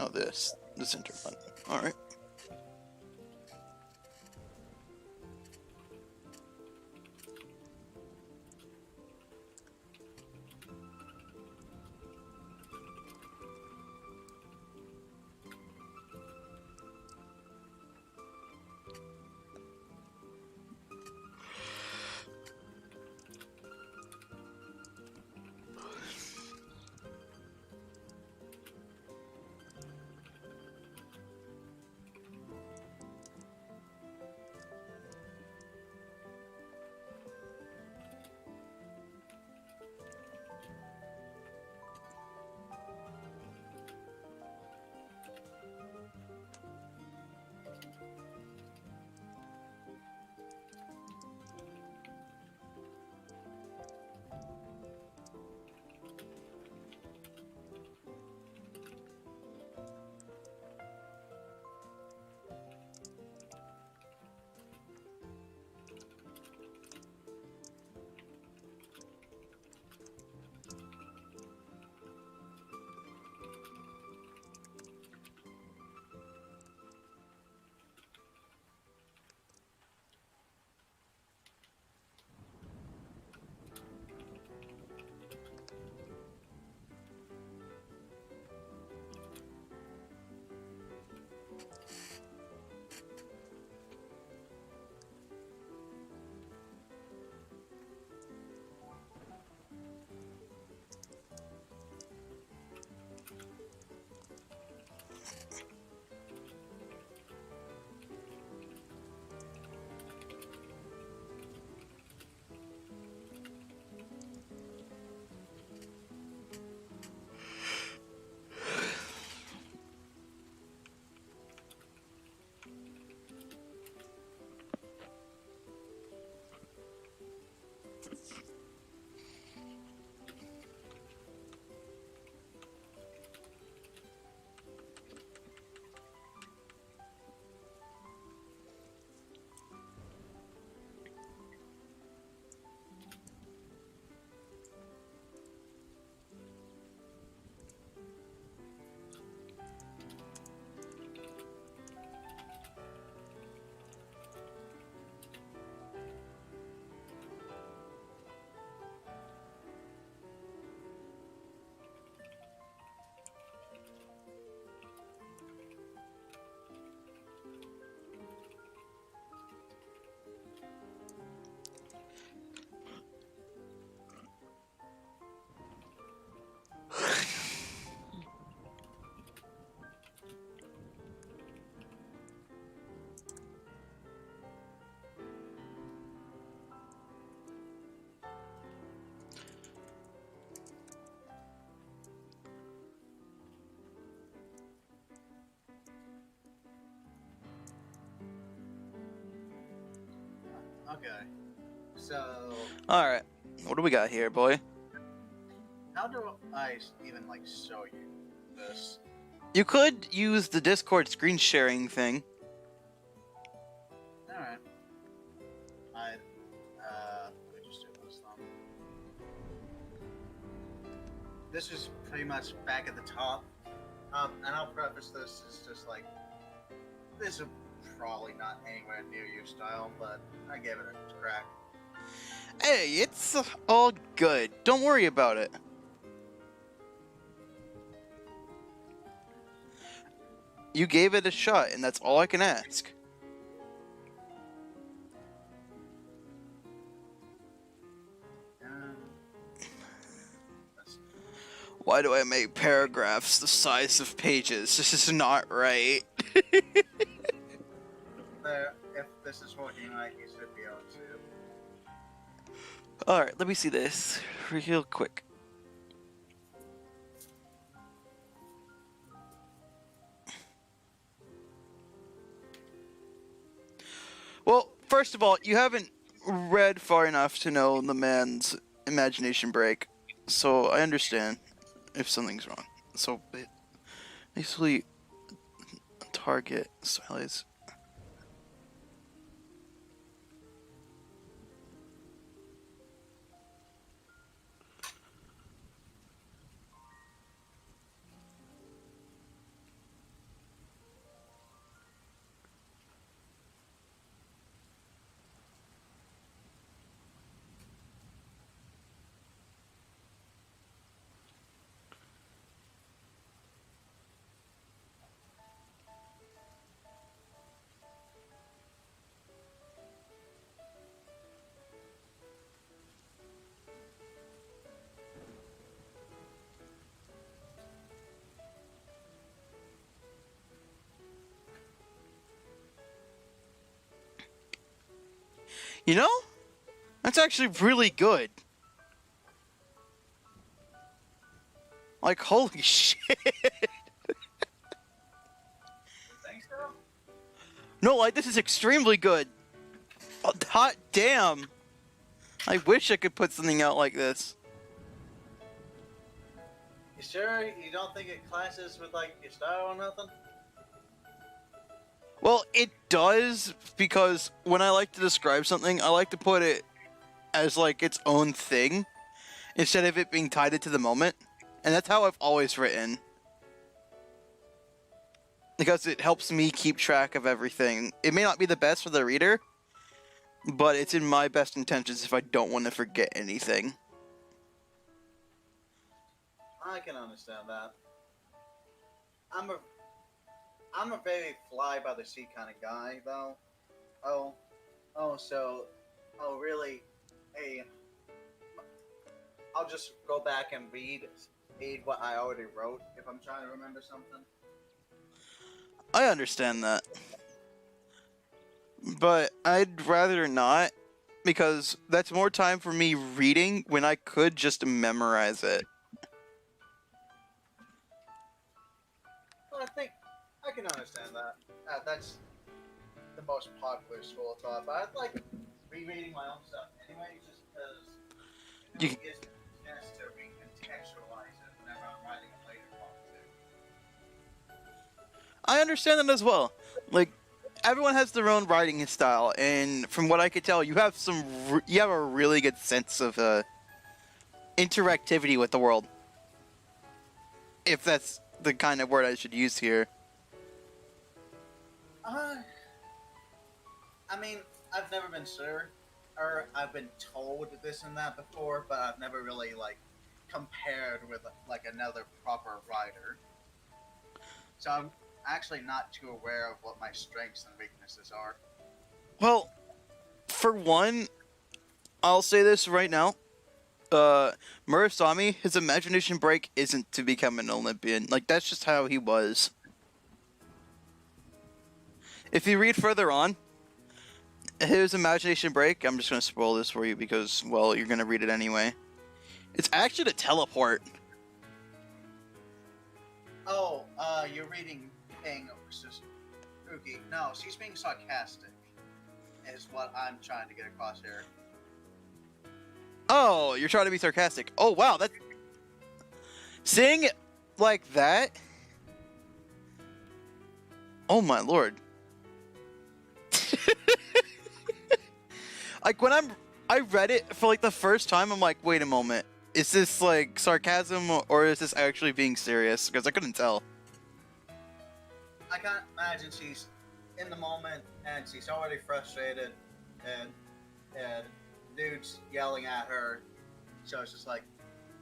Oh, this enter button. Alright. Okay. So, Alright. What do we got here, boy? how do I even like show you this? You could use the Discord screen sharing thing. All right. Let me just do this then. This is pretty much back at the top. And I'll preface this as just like, this is probably not anywhere near your style, but I gave it a crack. Hey, it's all good. Don't worry about it. You gave it a shot, and that's all I can ask. Let's see. Why do I make paragraphs the size of pages? This is not right. There, if this is working right, you should be able to. Alright, let me see this real quick. Well, first of all, you haven't read far enough to know the man's imagination break, so I understand if something's wrong. So, basically, target size. You know? That's actually really good. Like, holy shit. Thanks, girl. No, like, this is extremely good. Oh, hot damn. I wish I could put something out like this. You sure you don't think it clashes with like your style or nothing? Well, it does, because when I like to describe something, I like to put it as, like, its own thing, instead of it being tied into the moment. And that's how I've always written. Because it helps me keep track of everything. It may not be the best for the reader, but it's in my best intentions if I don't want to forget anything. I can understand that. I'm a very fly by the seat kind of guy, though. Really? Hey, I'll just go back and read what I already wrote if I'm trying to remember something. I understand that. But I'd rather not, because that's more time for me reading when I could just memorize it. Well, I think I can understand that. That's the most popular school of thought, but I like rereading my own stuff anyway, just because You- it gives me a chance to recontextualize it whenever I'm writing a later project. I understand that as well. Like, everyone has their own writing style, and from what I could tell, you have you have a really good sense of interactivity with the world. If that's the kind of word I should use here. I mean, I've never been sure, or I've been told this and that before, but I've never really like compared with like another proper writer. So I'm actually not too aware of what my strengths and weaknesses are. Well, for one, I'll say this right now. Murasami, his imagination break isn't to become an Olympian. Like, that's just how he was. If you read further on, his imagination break, I'm just going to spoil this for you because, well, you're going to read it anyway. It's actually to teleport. Oh, you're reading Ping versus Uki. No, she's being sarcastic, is what I'm trying to get across here. Oh, you're trying to be sarcastic. Oh, wow, that... Saying it like that? Oh, my lord. Like, when I read it for, like, the first time, I'm like, wait a moment. Is this, like, sarcasm, or is this actually being serious? Because I couldn't tell. I can't imagine she's in the moment and she's already frustrated and dude's yelling at her. So it's just like,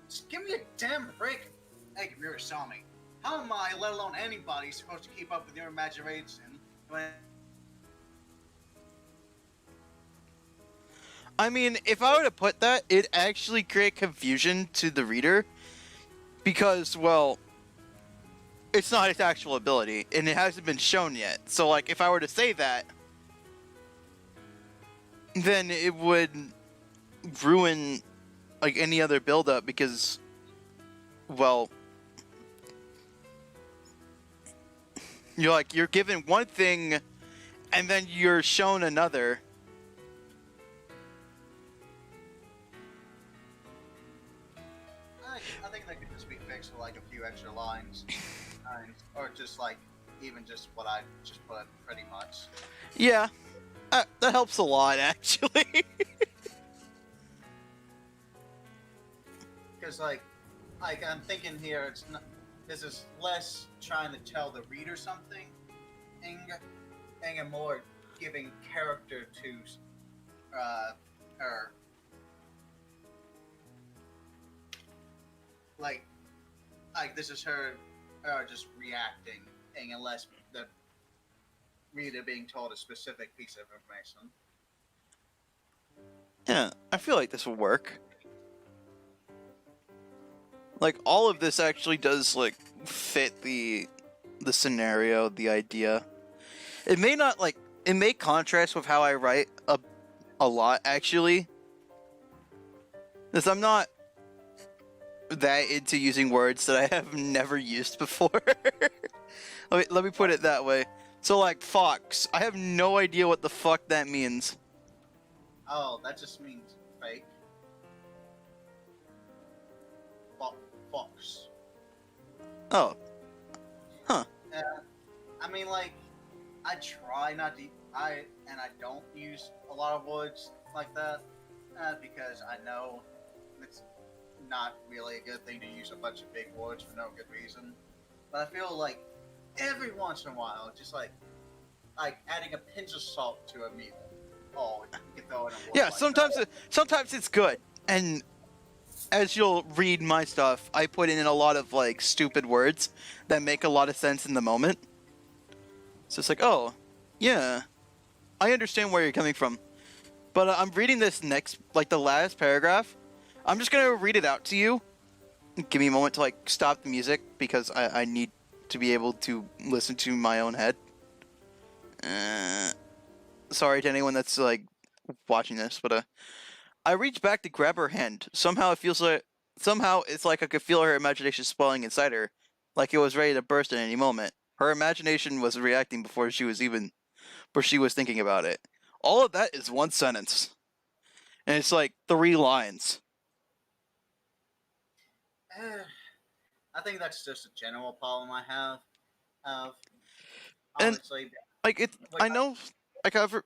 just give me a damn break. Hey, Murasami, How am I, let alone anybody, supposed to keep up with your imagination when I mean, if I were to put that, it'd actually create confusion to the reader because, well, it's not its actual ability and it hasn't been shown yet. So, like, if I were to say that, then it would ruin like any other build-up because, well, you're given one thing and then you're shown another. I think that could just be fixed with like a few extra lines, or just like even just what I just put pretty much. Yeah, that helps a lot actually. Because like I'm thinking here, it's not. This is less trying to tell the reader something, and more giving character to her. Like this is her just reacting, and unless the reader being told a specific piece of information. Yeah, I feel like this will work. Like all of this actually does like fit the scenario, the idea. It may not like it may contrast with how I write a lot actually. Because I'm not that into using words that I have never used before. Let me put it that way. So like fox, I have no idea what the fuck that means. Oh, that just means fake. Fox. Oh. Huh. I mean, like, I try not to. I don't use a lot of words like that because I know it's not really a good thing to use a bunch of big words for no good reason. But I feel like every once in a while, just like adding a pinch of salt to a meal. Oh, you can throw in a word Yeah, like sometimes that. sometimes it's good. And as you'll read my stuff, I put in a lot of like stupid words that make a lot of sense in the moment. So it's like, oh, yeah, I understand where you're coming from. But I'm reading this next, like the last paragraph. I'm just gonna read it out to you. Give me a moment to like stop the music because I need to be able to listen to my own head. Sorry to anyone that's like watching this, but I reached back to grab her hand. Somehow it's like I could feel her imagination swelling inside her, like it was ready to burst at any moment. Her imagination was reacting before she was thinking about it. All of that is one sentence, and it's like 3 lines. I think that's just a general problem I have. Of And obviously, like it, like, I know, like I've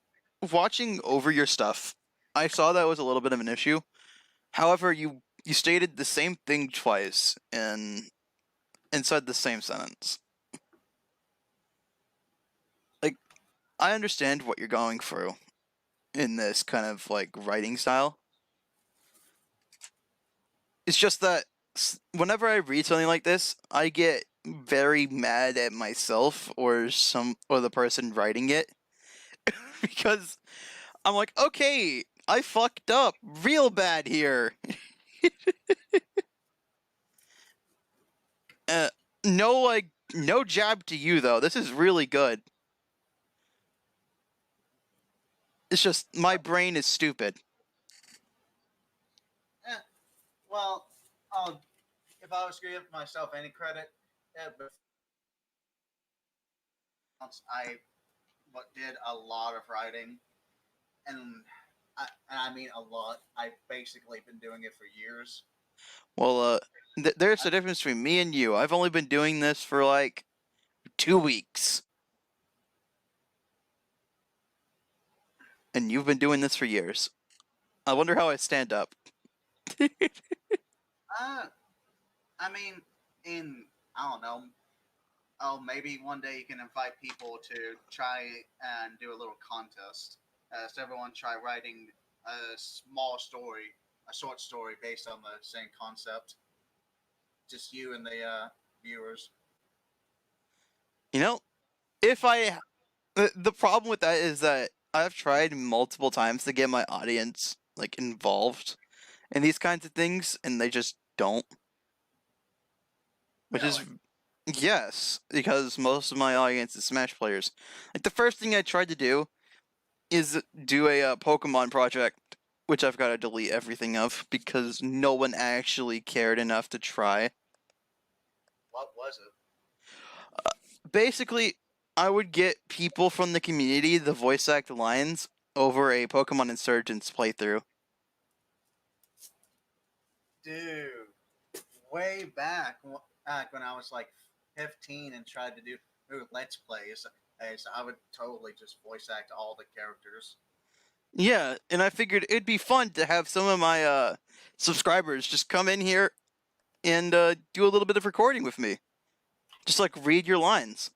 watching over your stuff, I saw that was a little bit of an issue. However, you stated the same thing twice and said the same sentence. Like I understand what you're going through in this kind of like writing style. It's just that whenever I read something like this, I get very mad at myself or the person writing it because I'm like, okay, I fucked up real bad here. uh, no jab to you though. This is really good. It's just my brain is stupid. eh, well, I'll, if I was to give myself any credit, but I did a lot of writing, and I mean a lot. I've basically been doing it for years. Well, there's I, a difference between me and you. I've only been doing this for like 2 weeks, and you've been doing this for years. I wonder how I stand up. uh, I mean, in I don't know. Oh, maybe one day you can invite people to try and do a little contest. So everyone try writing a small story, a short story based on the same concept. Just you and the viewers. You know, if I the problem with that is that I've tried multiple times to get my audience like involved in these kinds of things, and they just don't. Which is Really? yes, because most of my audience is Smash players. Like the first thing I tried to do is do a Pokemon project, which I've got to delete everything of because no one actually cared enough to try. What was it? Basically, I would get people from the community to voice act lines over a Pokemon Insurgents playthrough. Dude, way back when I was like 15 and tried to do Let's Plays, I would totally just voice act all the characters. Yeah, and I figured it'd be fun to have some of my subscribers just come in here and do a little bit of recording with me. Just like read your lines.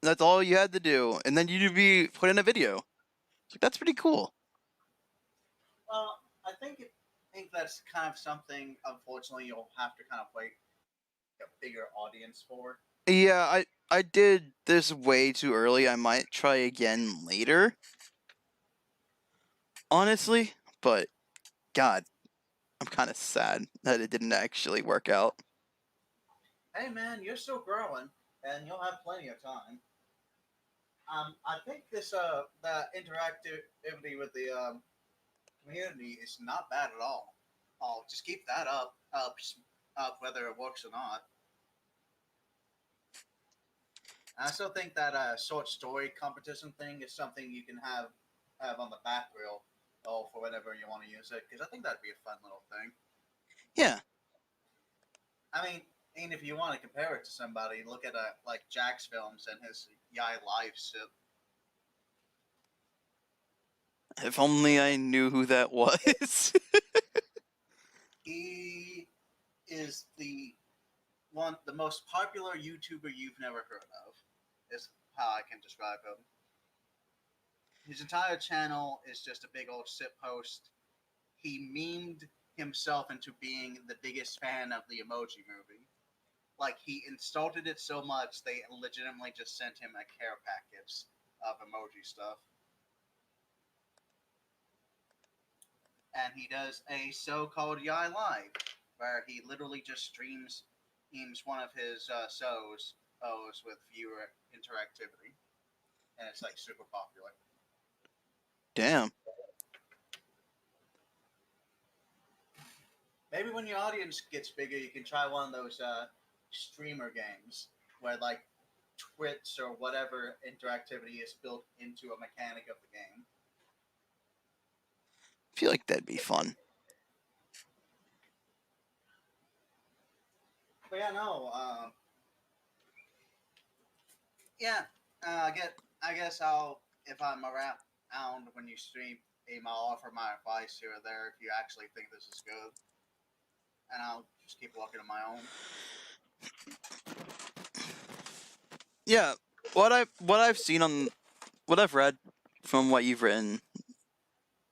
That's all you had to do, and then you'd be put in a video. So that's pretty cool. Well, I think that's kind of something. Unfortunately, you'll have to kind of wait a bigger audience for. Yeah, I did this way too early. I might try again later. Honestly, but God, I'm kind of sad that it didn't actually work out. Hey, man, you're still growing, and you'll have plenty of time. I think the interactivity with the community is not bad at all. Oh, just keep that up, whether it works or not. And I still think that short story competition thing is something you can have on the back reel, for whenever you want to use it, because I think that'd be a fun little thing. Yeah, I mean, and if you want to compare it to somebody, look at like Jack's films and his Yai Life shit. if only I knew who that was. He is the most popular YouTuber you've never heard of. Is how I can describe him. His entire channel is just a big old sit post. He memed himself into being the biggest fan of the Emoji Movie. Like he insulted it so much they legitimately just sent him a care package of emoji stuff. And he does a so-called Yai Live, where he literally just streams one of his shows with viewer interactivity, and it's like super popular. Damn. Maybe when your audience gets bigger, you can try one of those streamer games where like Twitch or whatever interactivity is built into a mechanic of the game. I feel like that'd be fun. But yeah, no. Yeah, I guess I'll if I'm around when you stream, I'll offer my advice here or there if you actually think this is good, and I'll just keep walking on my own. Yeah, what I've seen on what I've read from what you've written,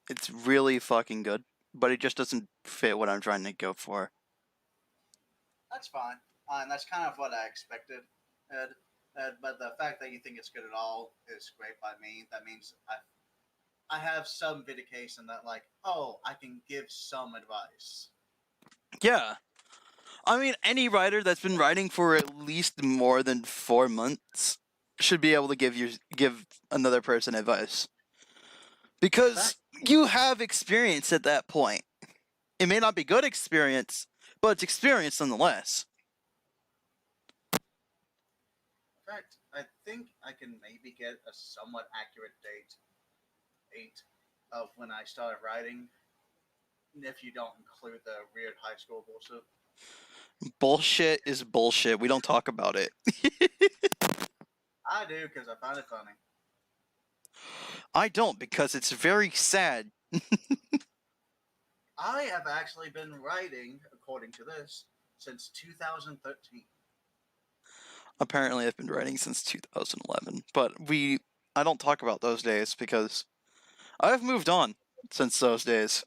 it's really fucking good, but it just doesn't fit what I'm trying to go for. That's fine, and that's kind of what I expected. Ed. But the fact that you think it's good at all is great by me. That means I have some vindication that like, oh, I can give some advice. Yeah. I mean, any writer that's been writing for at least more than 4 months should be able to give another person advice. Because you have experience at that point. It may not be good experience, but it's experience nonetheless. In fact, I think I can maybe get a somewhat accurate date of when I started writing, if you don't include the weird high school bullshit. Bullshit is bullshit. We don't talk about it. I do because I find it funny. I don't because it's very sad. I have actually been writing, according to this, since 2013. Apparently, I've been writing since 2011, but I don't talk about those days because I've moved on since those days.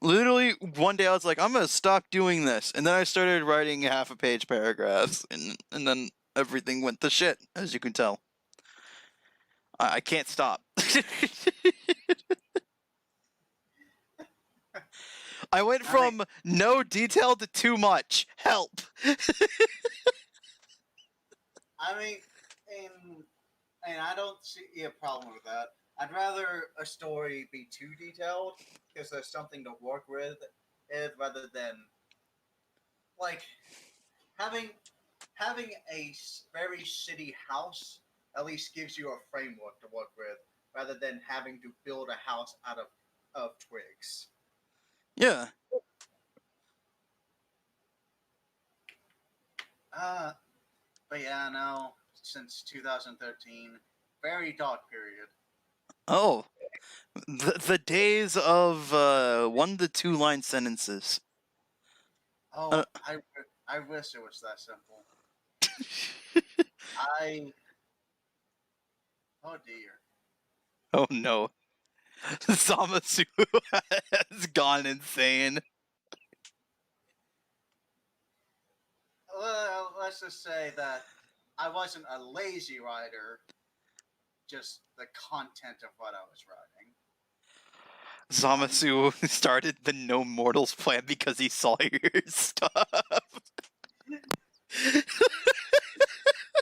Literally, one day I was like, I'm gonna stop doing this, and then I started writing half a page paragraphs, and then everything went to shit, as you can tell. I can't stop. I went from no detail to too much. Help. I mean, and I don't see a problem with that. I'd rather a story be too detailed because there's something to work with it rather than like having very shitty house at least gives you a framework to work with rather than having to build a house out of twigs. Yeah. Uh, but yeah, no, since 2013, very dark period. Oh. The days of 1 to 2 line sentences. Oh, I wish it was that simple. I oh dear. Oh no. Zamasu has gone insane. Well, let's just say that I wasn't a lazy writer, just the content of what I was writing. Zamasu started the No Mortals plan because he saw your stuff.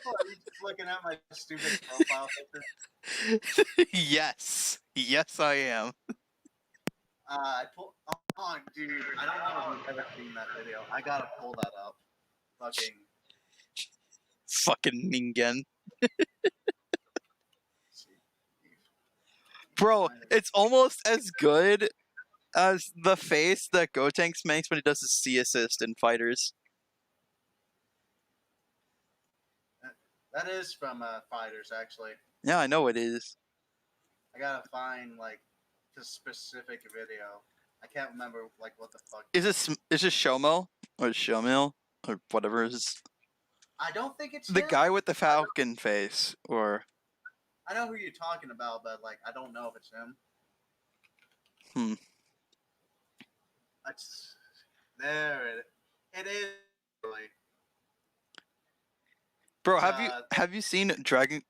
Oh, are you just looking at my stupid profile picture? Yes. Yes, I am. I pull. Oh, dude, I don't know if you've ever seen that video. I gotta pull that up. Fucking. Fucking Ningen. See. Bro, it's almost as good as the face that Gotenks makes when he does his C assist in Fighters. That is from Fighters, actually. Yeah, I know it is. I gotta find like the specific video. I can't remember like what the fuck. Is this Shomo? Or Shomil? Or whatever it is. I don't think it's The him. guy with the falcon face, or... I know who you're talking about, but like I don't know if it's him. Hmm. That's there. It is. Really. Bro, have you seen Dragon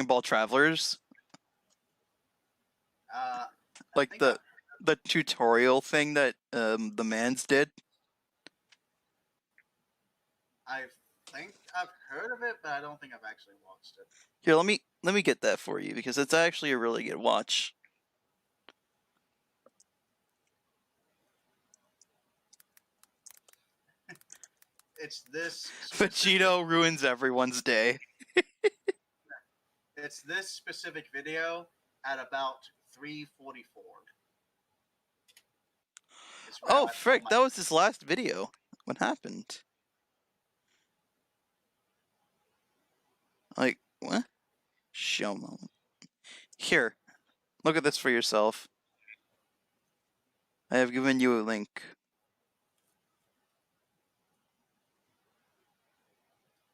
Ball Travelers? I Like think the tutorial thing that the mans did? I think I've heard of it, but I don't think I've actually watched it. Here, let me get that for you because it's actually a really good watch. It's this. Vegito ruins everyone's day. It's this specific video at about 3:44. Oh, frick, that was his last video. What happened? Like, what? Shomo. Here, look at this for yourself. I have given you a link.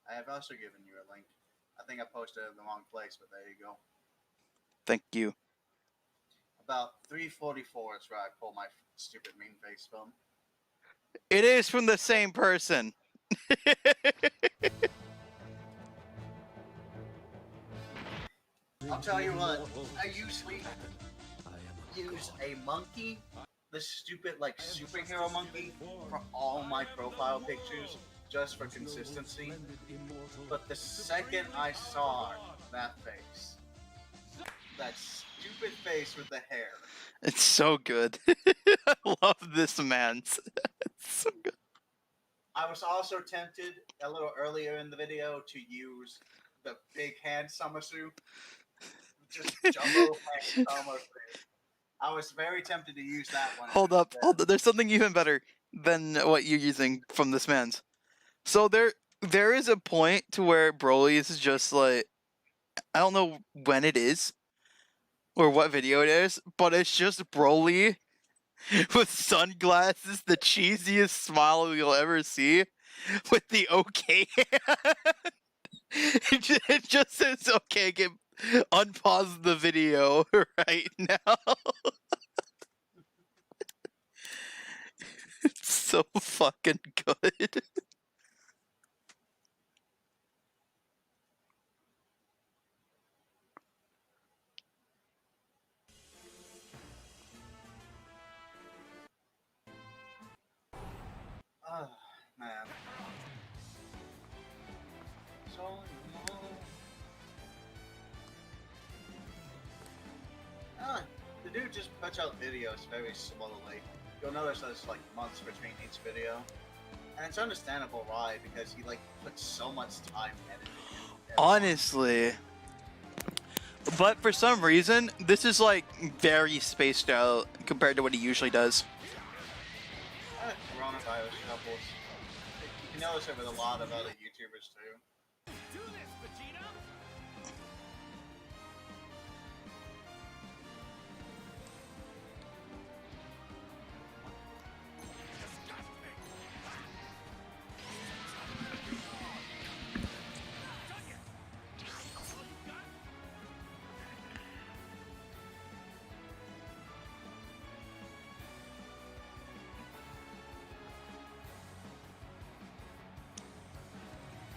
I have also given you a link. I think I posted it in the wrong place, but there you go. Thank you. About 3:44 is where I pull my stupid meme face from. It is from the same person. I'll tell you what, I usually use a monkey, the stupid like superhero monkey, for all my profile pictures, just for consistency. But the second I saw that face, that stupid face with the hair, It's so good. I love this man's. It's so good. I was also tempted a little earlier in the video to use the big hand Samasu. Just jumbo hand Samasu. I was very tempted to use that one. Hold up. There's something even better than what you're using from this man's. So there is a point to where Broly is just like, I don't know when it is or what video it is, but it's just Broly with sunglasses, the cheesiest smile you'll ever see, with the okay hand. It just says, okay, unpause the video right now. It's so fucking good. Oh, man. So, the dude just puts out videos very slowly. You'll notice there's like months between each video. And it's understandable why, because he like puts so much time editing it. Honestly. But for some reason, this is like very spaced out compared to what he usually does. Coronavirus troubles. You can notice it with a lot of other YouTubers too.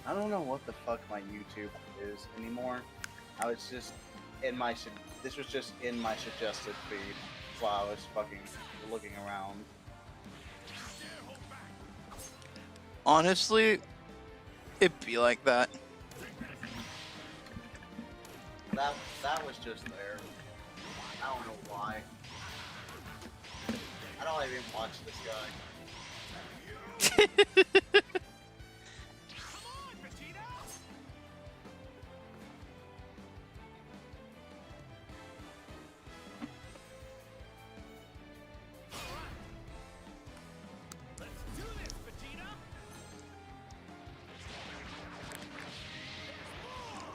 I don't know what the fuck my YouTube is anymore. I was just in my this was just in my suggested feed while I was fucking looking around. Honestly, it'd be like that. That was just there. I don't know why. I don't even watch this guy.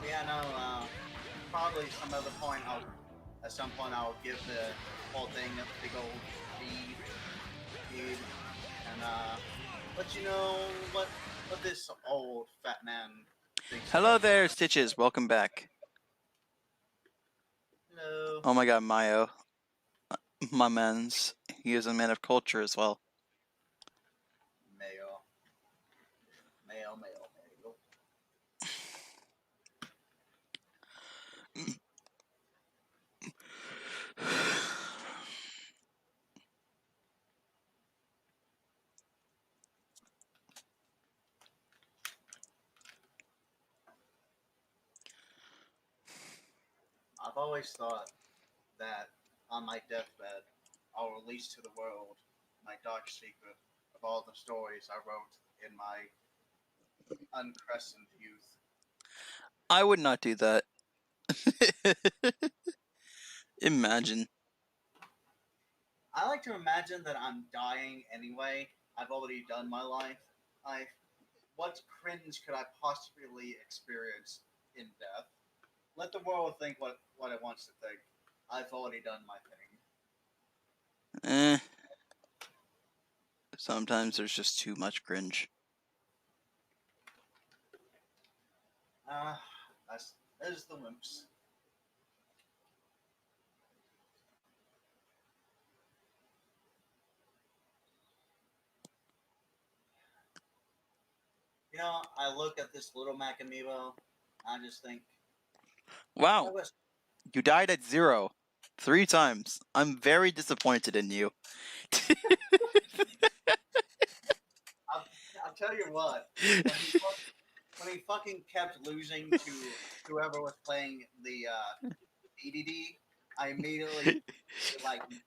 Yeah, no, probably at some point I'll give the whole thing a big old feed, and let you know what this old fat man thinks. Hello there, Stitches. Welcome back. Hello. Oh my god, Mayo. My man's. He is a man of culture as well. Mayo. I've always thought that on my deathbed, I'll release to the world my dark secret of all the stories I wrote in my uncrescent youth. I would not do that. Imagine. I like to imagine that I'm dying anyway. I've already done my life. What cringe could I possibly experience in death? Let the world think what it wants to think. I've already done my thing. Eh. Sometimes there's just too much cringe. There's the wimps. You know, I look at this little Mac amiibo, I just think, Wow, you died at 0. 3 times. I'm very disappointed in you. I'll tell you what, when he fucking kept losing to whoever was playing the DDD, I immediately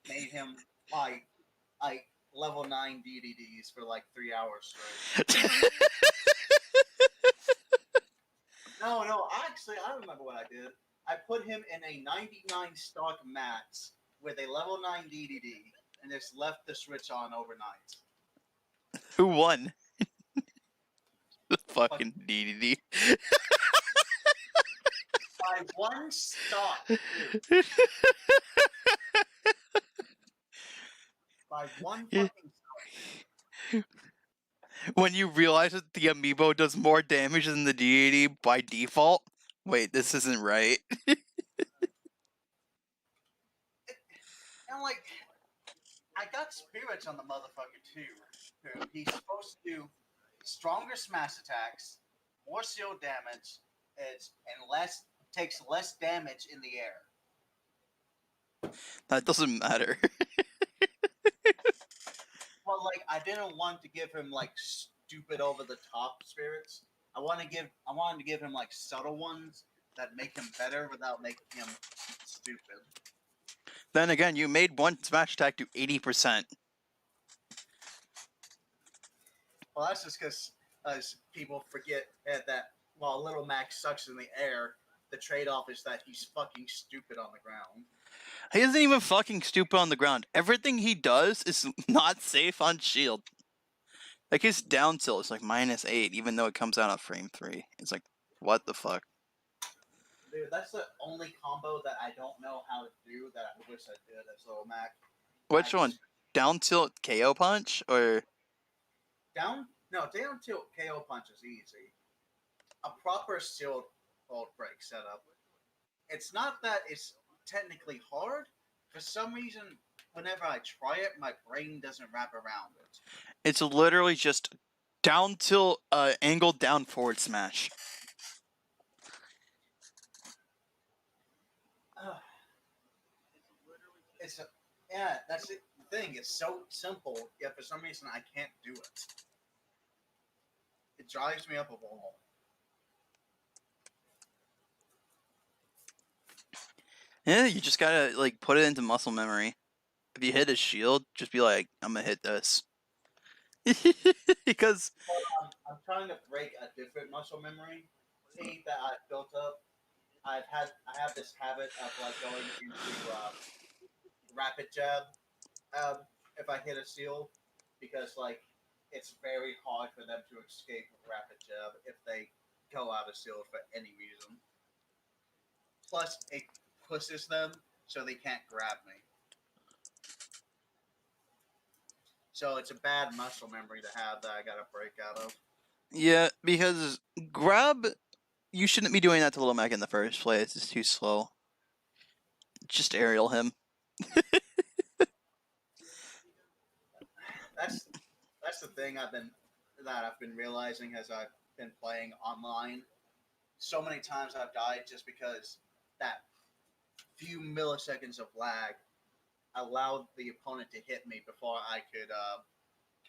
made him fight level 9 DDDs for 3 hours straight. No, actually, I remember what I did. I put him in a 99 stock max with a level 9 DDD and just left the switch on overnight. Who won? The fucking DDD. By 1 stock. By 1 fucking stock. When you realize that the amiibo does more damage than the DDD by default? Wait, this isn't right. And I got spirits on the motherfucker too. He's supposed to do stronger smash attacks, more shield damage, and takes less damage in the air. That doesn't matter. Well, like I didn't want to give him like stupid over the top spirits. I wanted to give him like subtle ones that make him better without making him stupid. Then again, you made one smash attack do 80%. Well, that's just because as people forget that while Little Max sucks in the air, the trade-off is that he's fucking stupid on the ground. He isn't even fucking stupid on the ground. Everything he does is not safe on shield. Like his down tilt is like -8, even though it comes out on frame 3. It's like, what the fuck? Dude, that's the only combo that I don't know how to do that I wish I did as Little Mac. Which one? Down tilt KO punch or Down tilt KO punch is easy. A proper shield ult break setup. It's not that it's technically hard. For some reason, whenever I try it, my brain doesn't wrap around it. it's literally just down tilt angle down forward smash. Yeah, that's the thing. It's so simple, yet for some reason I can't do it. It drives me up a wall. Yeah, you just gotta like put it into muscle memory. If you hit a shield, just be like, I'm gonna hit this. Because I'm trying to break a different muscle memory that I've built up. I have this habit of like going into rapid jab if I hit a shield because like it's very hard for them to escape with rapid jab if they go out of shield for any reason. Plus, it pushes them so they can't grab me. So it's a bad muscle memory to have that I gotta break out of. yeah, because grab, you shouldn't be doing that to Little Mac in the first place. It's too slow. Just aerial him. That's the thing I've been realizing as I've been playing online. So many times I've died just because that few milliseconds of lag allowed the opponent to hit me before I could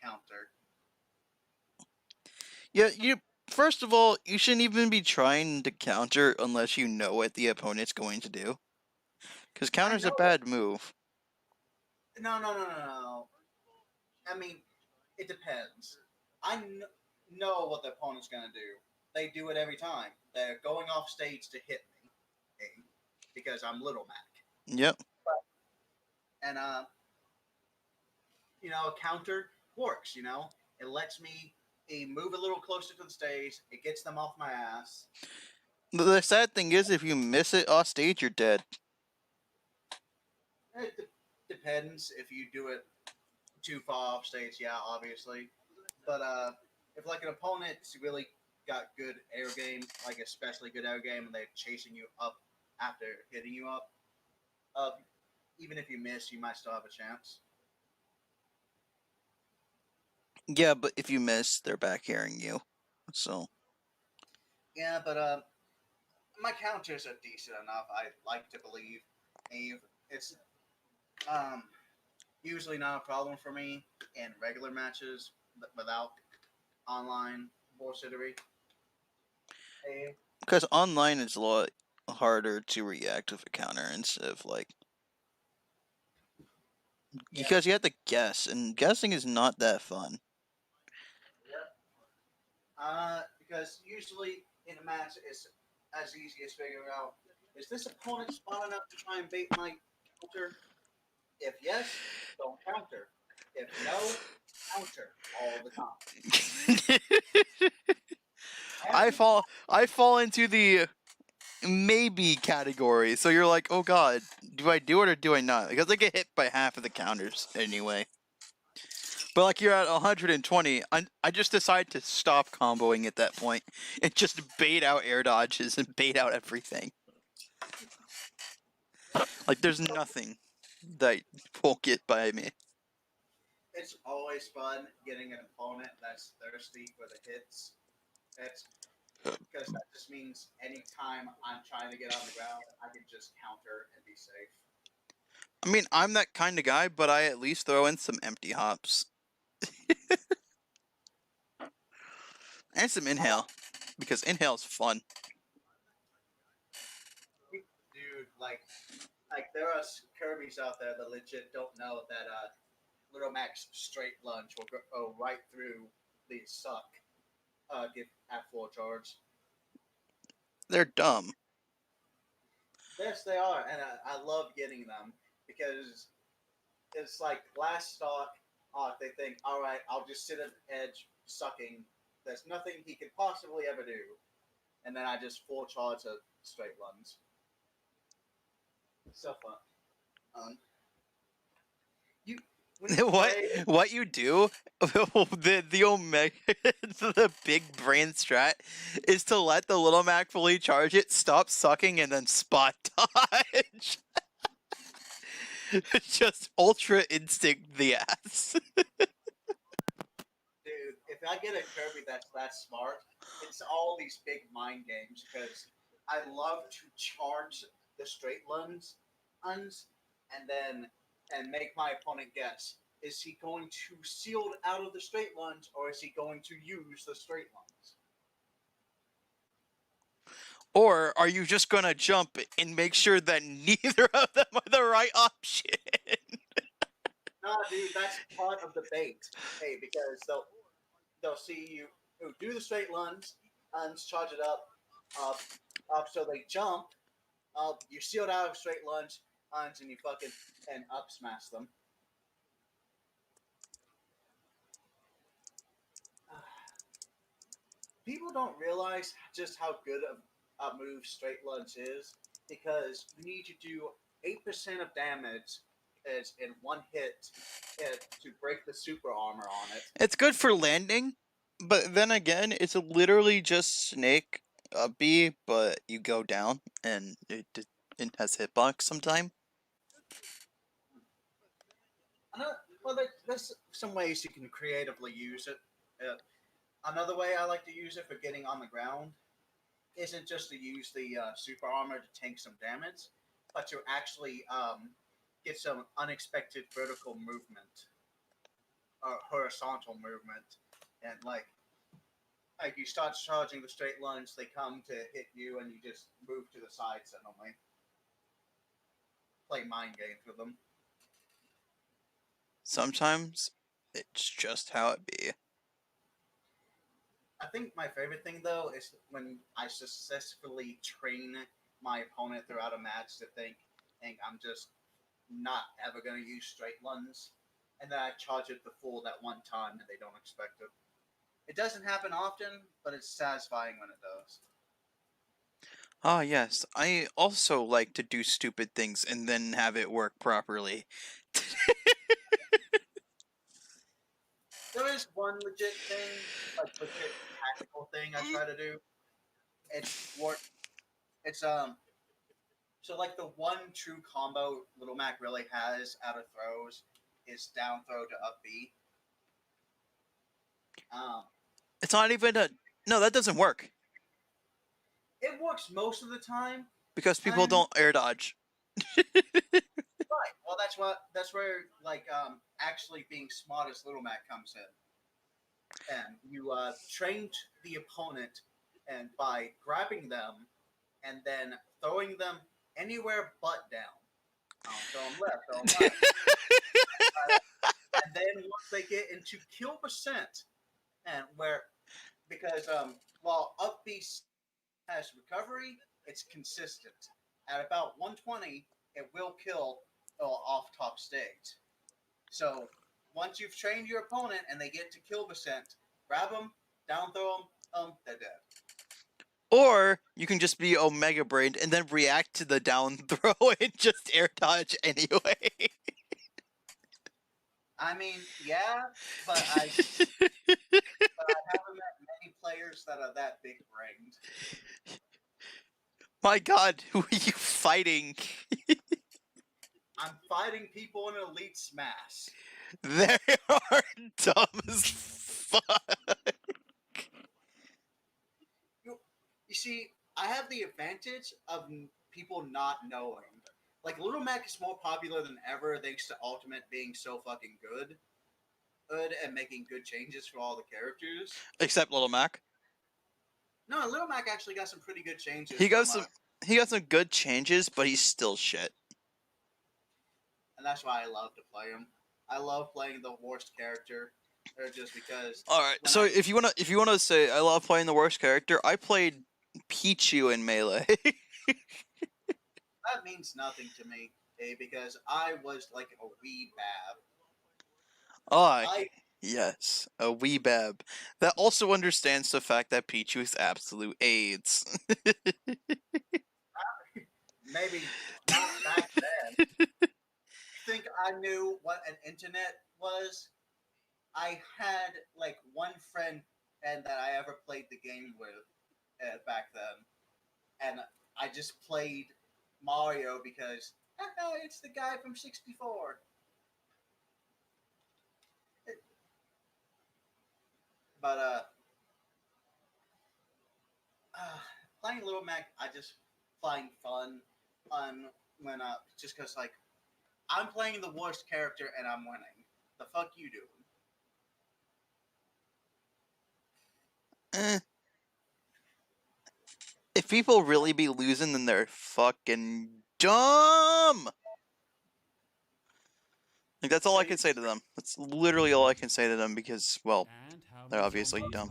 counter. Yeah, you first of all, you shouldn't even be trying to counter unless you know what the opponent's going to do. Because counter's a bad move. No. I mean, it depends. I know what the opponent's going to do. They do it every time. They're going off stage to hit me because I'm Little Mac. Yep. And a counter works. It lets me move a little closer to the stage. It gets them off my ass. The sad thing is, if you miss it off stage, you're dead. It depends if you do it too far off stage. Yeah, obviously. But if like an opponent's really got good air game, like especially good air game, and they're chasing you up after hitting you up, even if you miss, you might still have a chance. Yeah, but if you miss, they're back airing you. So. Yeah, but my counters are decent enough. I like to believe. It's usually not a problem for me in regular matches without online bullshittery. Because online is a lot harder to react with a counter instead of like. Yeah. Because you have to guess, and guessing is not that fun. Because usually in a match, it's as easy as figuring out, is this opponent smart enough to try and bait my counter? If yes, don't counter. If no, counter all the time. I fall into the maybe category. So you're like, oh god, do I do it or do I not? Because I get hit by half of the counters anyway. But like you're at 120, I just decide to stop comboing at that point and just bait out air dodges and bait out everything. Like there's nothing that won't get by me. It's always fun getting an opponent that's thirsty for the hits. Because that just means anytime I'm trying to get on the ground, I can just counter and be safe. I mean, I'm that kind of guy, but I at least throw in some empty hops. And some inhale, because inhale's fun. Dude, like there are Kirby's out there that legit don't know that Little Mac's straight lunge will go right through the suck. Get at full charge. They're dumb. Yes, they are, and I love getting them because it's like last stock. They think, all right, I'll just sit at the edge sucking. There's nothing he could possibly ever do, and then I just full charge a straight lunge. So fun. You when you what play, what you do, the omega, the big brain strat, is to let the little Mac fully charge it, stop sucking, and then spot dodge. Just ultra instinct the ass. dude, if I get a Kirby that's that smart, it's all these big mind games because I love to charge the straight uns, and make my opponent guess: is he going to seal out of the straight lunge, or is he going to use the straight lunge? Or are you just gonna jump and make sure that neither of them are the right option? Nah, dude, that's part of the bait. Hey, because they'll see you do the straight lunge, charge it up, so they jump. You sealed out of straight lunge, and you fucking and up smash them. People don't realize just how good of a move straight lunge is because you need to do 8% of damage as in one hit to break the super armor on it. It's good for landing, but then again, it's literally just Snake B, but you go down and it has hitbox sometime. Well, there's some ways you can creatively use it. Another way I like to use it for getting on the ground isn't just to use the super armor to tank some damage, but to actually get some unexpected vertical movement or horizontal movement, and like you start charging the straight lunge, they come to hit you, and you just move to the side suddenly. Play mind games with them. Sometimes it's just how it be. I think my favorite thing though is when I successfully train my opponent throughout a match to think I'm just not ever going to use straight lunge, and then I charge it the full that one time and they don't expect it. It doesn't happen often, but it's satisfying when it does. Ah, yes, I also like to do stupid things and then have it work properly. There is one legit thing, like legit tactical thing I try to do. It's what it's so like the one true combo Little Mac really has out of throws is down throw to up B. Um, It's not even a. No, that doesn't work. it works most of the time. Because people don't air dodge. Right. Well, that's where actually being smart as Little Mac comes in, and you train the opponent and by grabbing them and then throwing them anywhere but down. Throw them left, throw them right, and then once they get into kill percent, and where because while up B has recovery, it's consistent at about 120. It will kill off top stage. So once you've trained your opponent and they get to kill percent, grab them, down throw them, they're dead. Or you can just be Omega Brained and then react to the down throw and just air dodge anyway. I mean, yeah, but I haven't met many players that are that big brained. My god, who are you fighting? I'm fighting people in Elite Smash. They are dumb as fuck. You see, I have the advantage of people not knowing. Like, Little Mac is more popular than ever thanks to Ultimate being so fucking good. good at making good changes for all the characters. Except Little Mac. No, Little Mac actually got some pretty good changes He got from, some he got some good changes, but he's still shit. and that's why I love to play him. I love playing the worst character, just because. Alright, when so I, if you wanna say I love playing the worst character, I played Pichu in Melee. that means nothing to me, because I was like a wee bab. I yes, a weebab that also understands the fact that Pichu is absolute AIDS. maybe not back then. Think I knew what an internet was? I had like one friend and that I ever played the game with back then, and I just played Mario because it's the guy from '64. But playing Little Mac, I just find fun when just because like I'm playing the worst character and I'm winning. The fuck you doing? Eh, if people really be losing, then they're fucking dumb. Like that's all I can say to them. That's literally all I can say to them because, well, they're obviously dumb.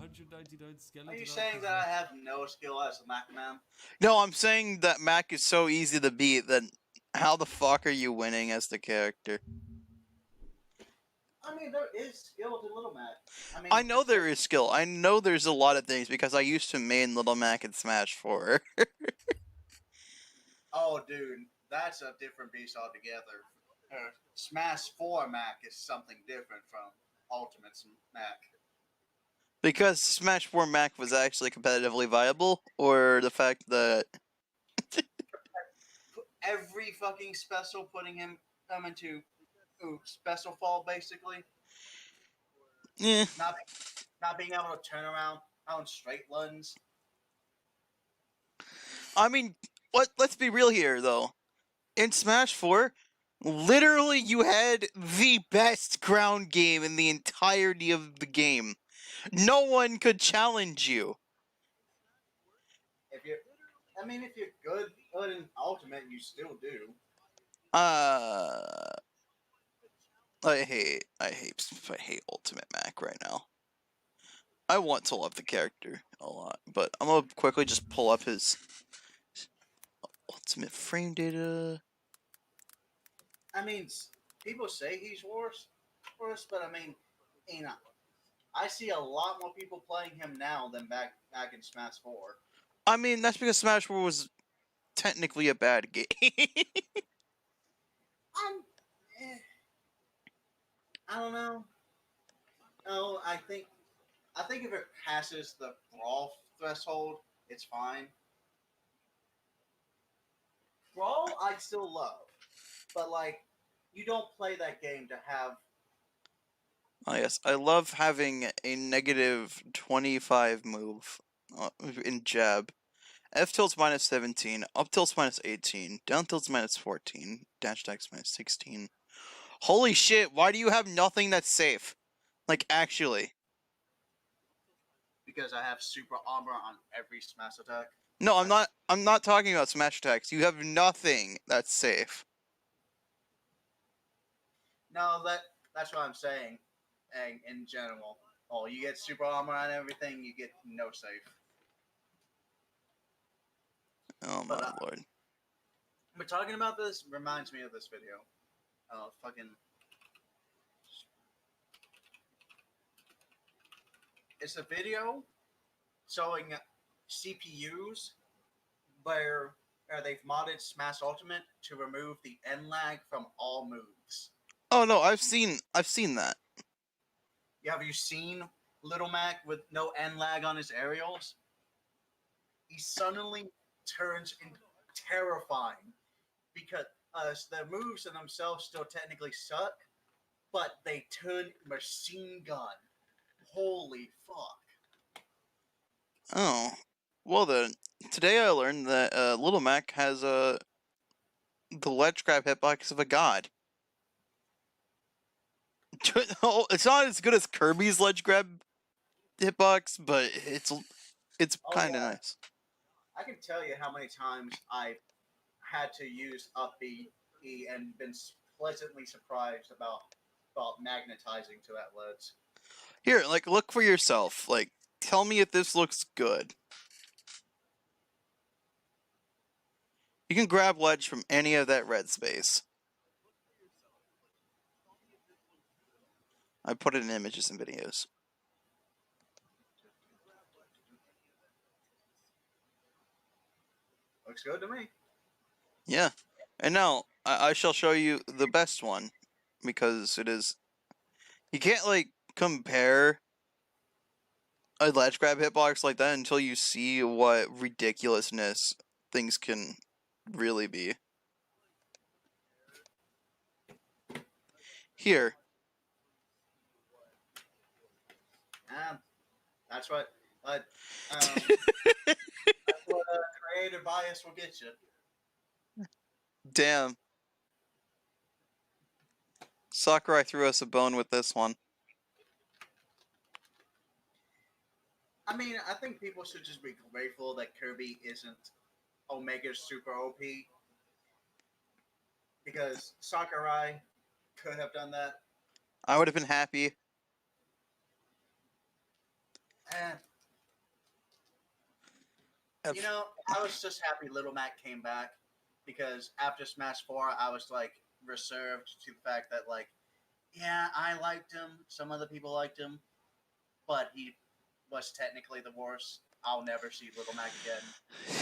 Are you saying that I have no skill as a Mac man? No, I'm saying that Mac is so easy to beat that how the fuck are you winning as the character? I mean, there is skill to Little Mac. I know there is skill. I know there's a lot of things because I used to main Little Mac in Smash 4. Oh, dude, that's a different beast altogether. Smash 4 Mac is something different from Ultimate Mac. Because Smash 4 Mac was actually competitively viable, or the fact that Every fucking special putting him into special fall, basically. eh, Not being able to turn around on straight runs. I mean, let's be real here though. In Smash 4, literally you had the best ground game in the entirety of the game. No one could challenge you. If you're good in Ultimate, you still do. I hate Ultimate Mac right now. I want to love the character a lot, but I'm gonna quickly just pull up his ultimate frame data. I mean, people say he's worse, but I mean, I see a lot more people playing him now than back in Smash 4. I mean, that's because Smash 4 was technically a bad game. I'm, I don't know. No, I think if it passes the brawl threshold, it's fine. Brawl, I still love, but like, you don't play that game to have. Oh yes, I love having a negative 25 move in jab. F tilt's minus 17, up tilt's minus 18, down tilt's minus 14, dash attack's minus 16. Holy shit, why do you have nothing that's safe? Like, actually. Because I have super armor on every smash attack. No, I'm not talking about smash attacks. You have nothing that's safe. No, that's what I'm saying. And in general, you get super armor on everything. You get no safe. Oh my lord. We're talking about this reminds me of this video. Fucking. It's a video showing CPUs where they've modded Smash Ultimate to remove the N lag from all moves. Oh no, I've seen that. Have you seen Little Mac with no N lag on his aerials? He suddenly turns into terrifying because the moves in themselves still technically suck, but they turn machine gun. Holy fuck. Oh. Well then, today I learned that Little Mac has the ledge grab hitbox of a god. Oh, it's not as good as Kirby's ledge grab hitbox, but it's Oh kind of yeah, nice. I can tell you how many times I had to use up B E and been pleasantly surprised about magnetizing to that ledge. Here, like, look for yourself. Like, tell me if this looks good. You can grab ledge from any of that red space. I put it in images and videos. Looks good to me. Yeah. And now, I shall show you the best one. Because it is... You can't, like, compare a ledge grab hitbox like that until you see what ridiculousness things can really be. Here. Um, that's what. Uh, um, that's what creative bias will get you. Damn. Sakurai threw us a bone with this one. I mean, I think people should just be grateful that Kirby isn't Omega's super OP because Sakurai could have done that. I would have been happy. And you know, I was just happy Little Mac came back because after Smash 4, I was like reserved to the fact that like, yeah, I liked him. Some other people liked him, but he was technically the worst. I'll never see Little Mac again.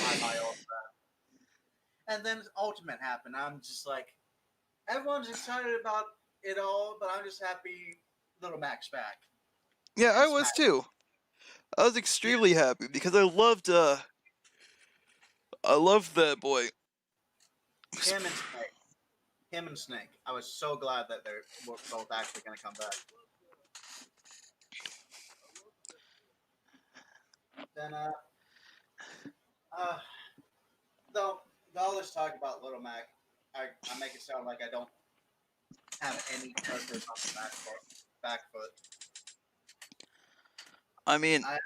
I buy all of that. And then Ultimate happened. I'm just like, everyone's excited about it all, but I'm just happy Little Mac's back. Yeah, And I was Smash. too. I was extremely happy because I loved that boy. Him and Snake. Him and Snake. I was so glad that they're both actually going to come back. Then, though, all this talk about Little Mac, I make it sound like I don't have any characters on the back foot. I mean, I-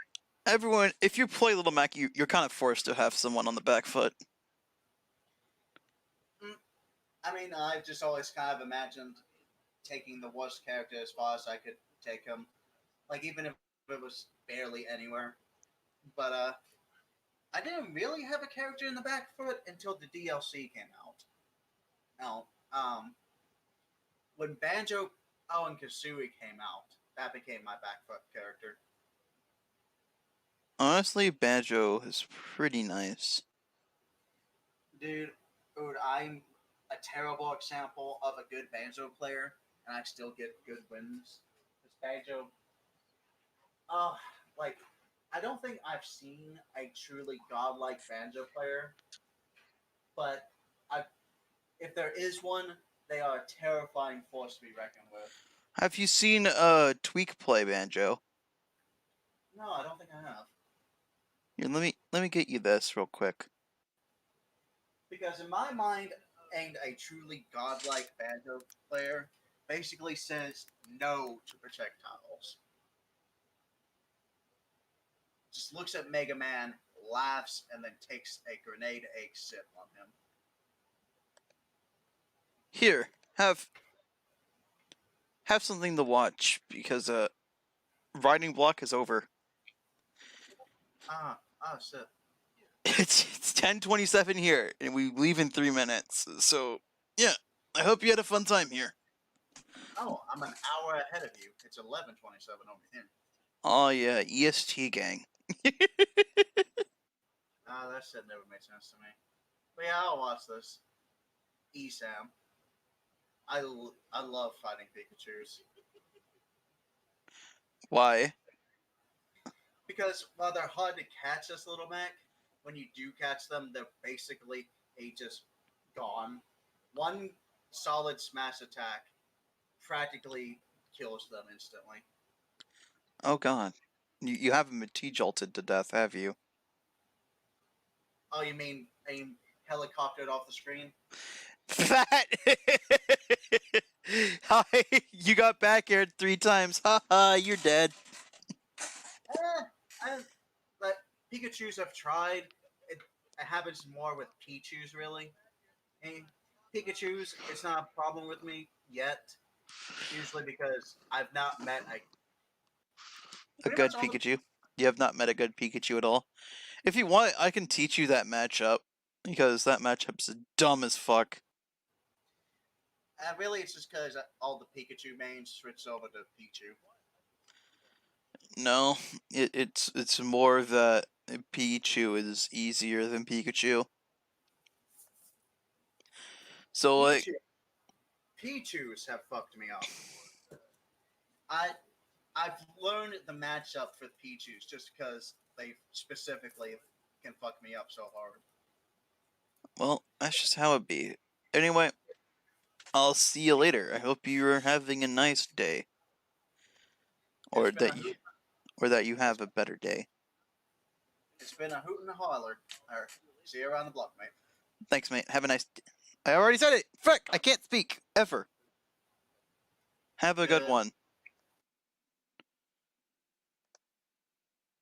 everyone, if you play Little Mac, you're kind of forced to have someone on the back foot. I mean, I've just always kind of imagined taking the worst character as far as I could take him. Like, even if it was barely anywhere. But, I didn't really have a character in the back foot until the DLC came out. Now, when Banjo and Kazooie came out, that became my back foot character. Honestly, Banjo is pretty nice. Dude, I'm a terrible example of a good Banjo player, and I still get good wins. This Banjo, like, I don't think I've seen a truly godlike Banjo player, but if there is one, they are a terrifying force to be reckoned with. Have you seen Tweak play Banjo? No, I don't think I have. Here, let me get you this real quick. Because in my mind, and a truly godlike Banjo player basically says no to projectiles. Just looks at Mega Man, laughs, and then takes a grenade egg sip on him. Here, have something to watch because riding block is over. Shit. It's 10:27 here, and we leave in 3 minutes. So yeah, I hope you had a fun time here. Oh, I'm an hour ahead of you. It's 11:27 over here. Oh yeah, EST gang. That shit never made sense to me. But yeah, I'll watch this. Sam. I love fighting Pikachus. Why? Because while they're hard to catch this Little Mac, when you do catch them, they're basically just gone. One solid smash attack practically kills them instantly. Oh god, you haven't been T-jolted to death, have you? Oh, you mean helicoptered off the screen? That Hi, you got back here 3 times. Haha, you're dead. But Pikachu's I've tried. It happens more with Pichu's, really. And Pikachu's, it's not a problem with me yet. Usually because I've not met A pretty good much all the. Pikachu. You have not met a good Pikachu at all. If you want, I can teach you that matchup. Because that matchup's dumb as fuck. Really, it's just because all the Pikachu mains switched over to Pichu. No, it's more that Pichu is easier than Pikachu. So like, Pichu, Pichu's have fucked me up. I I've learned the matchup for Pichu's just because they specifically can fuck me up so hard. well, that's just how it be. Anyway, I'll see you later. I hope you're having a nice day, or It's been a that you, hoot. or that you have a better day. It's been a hoot and a holler. See you around the block, mate. Thanks, mate. Have a nice. I already said it. Frick! I can't speak ever. Have a good Yeah. one.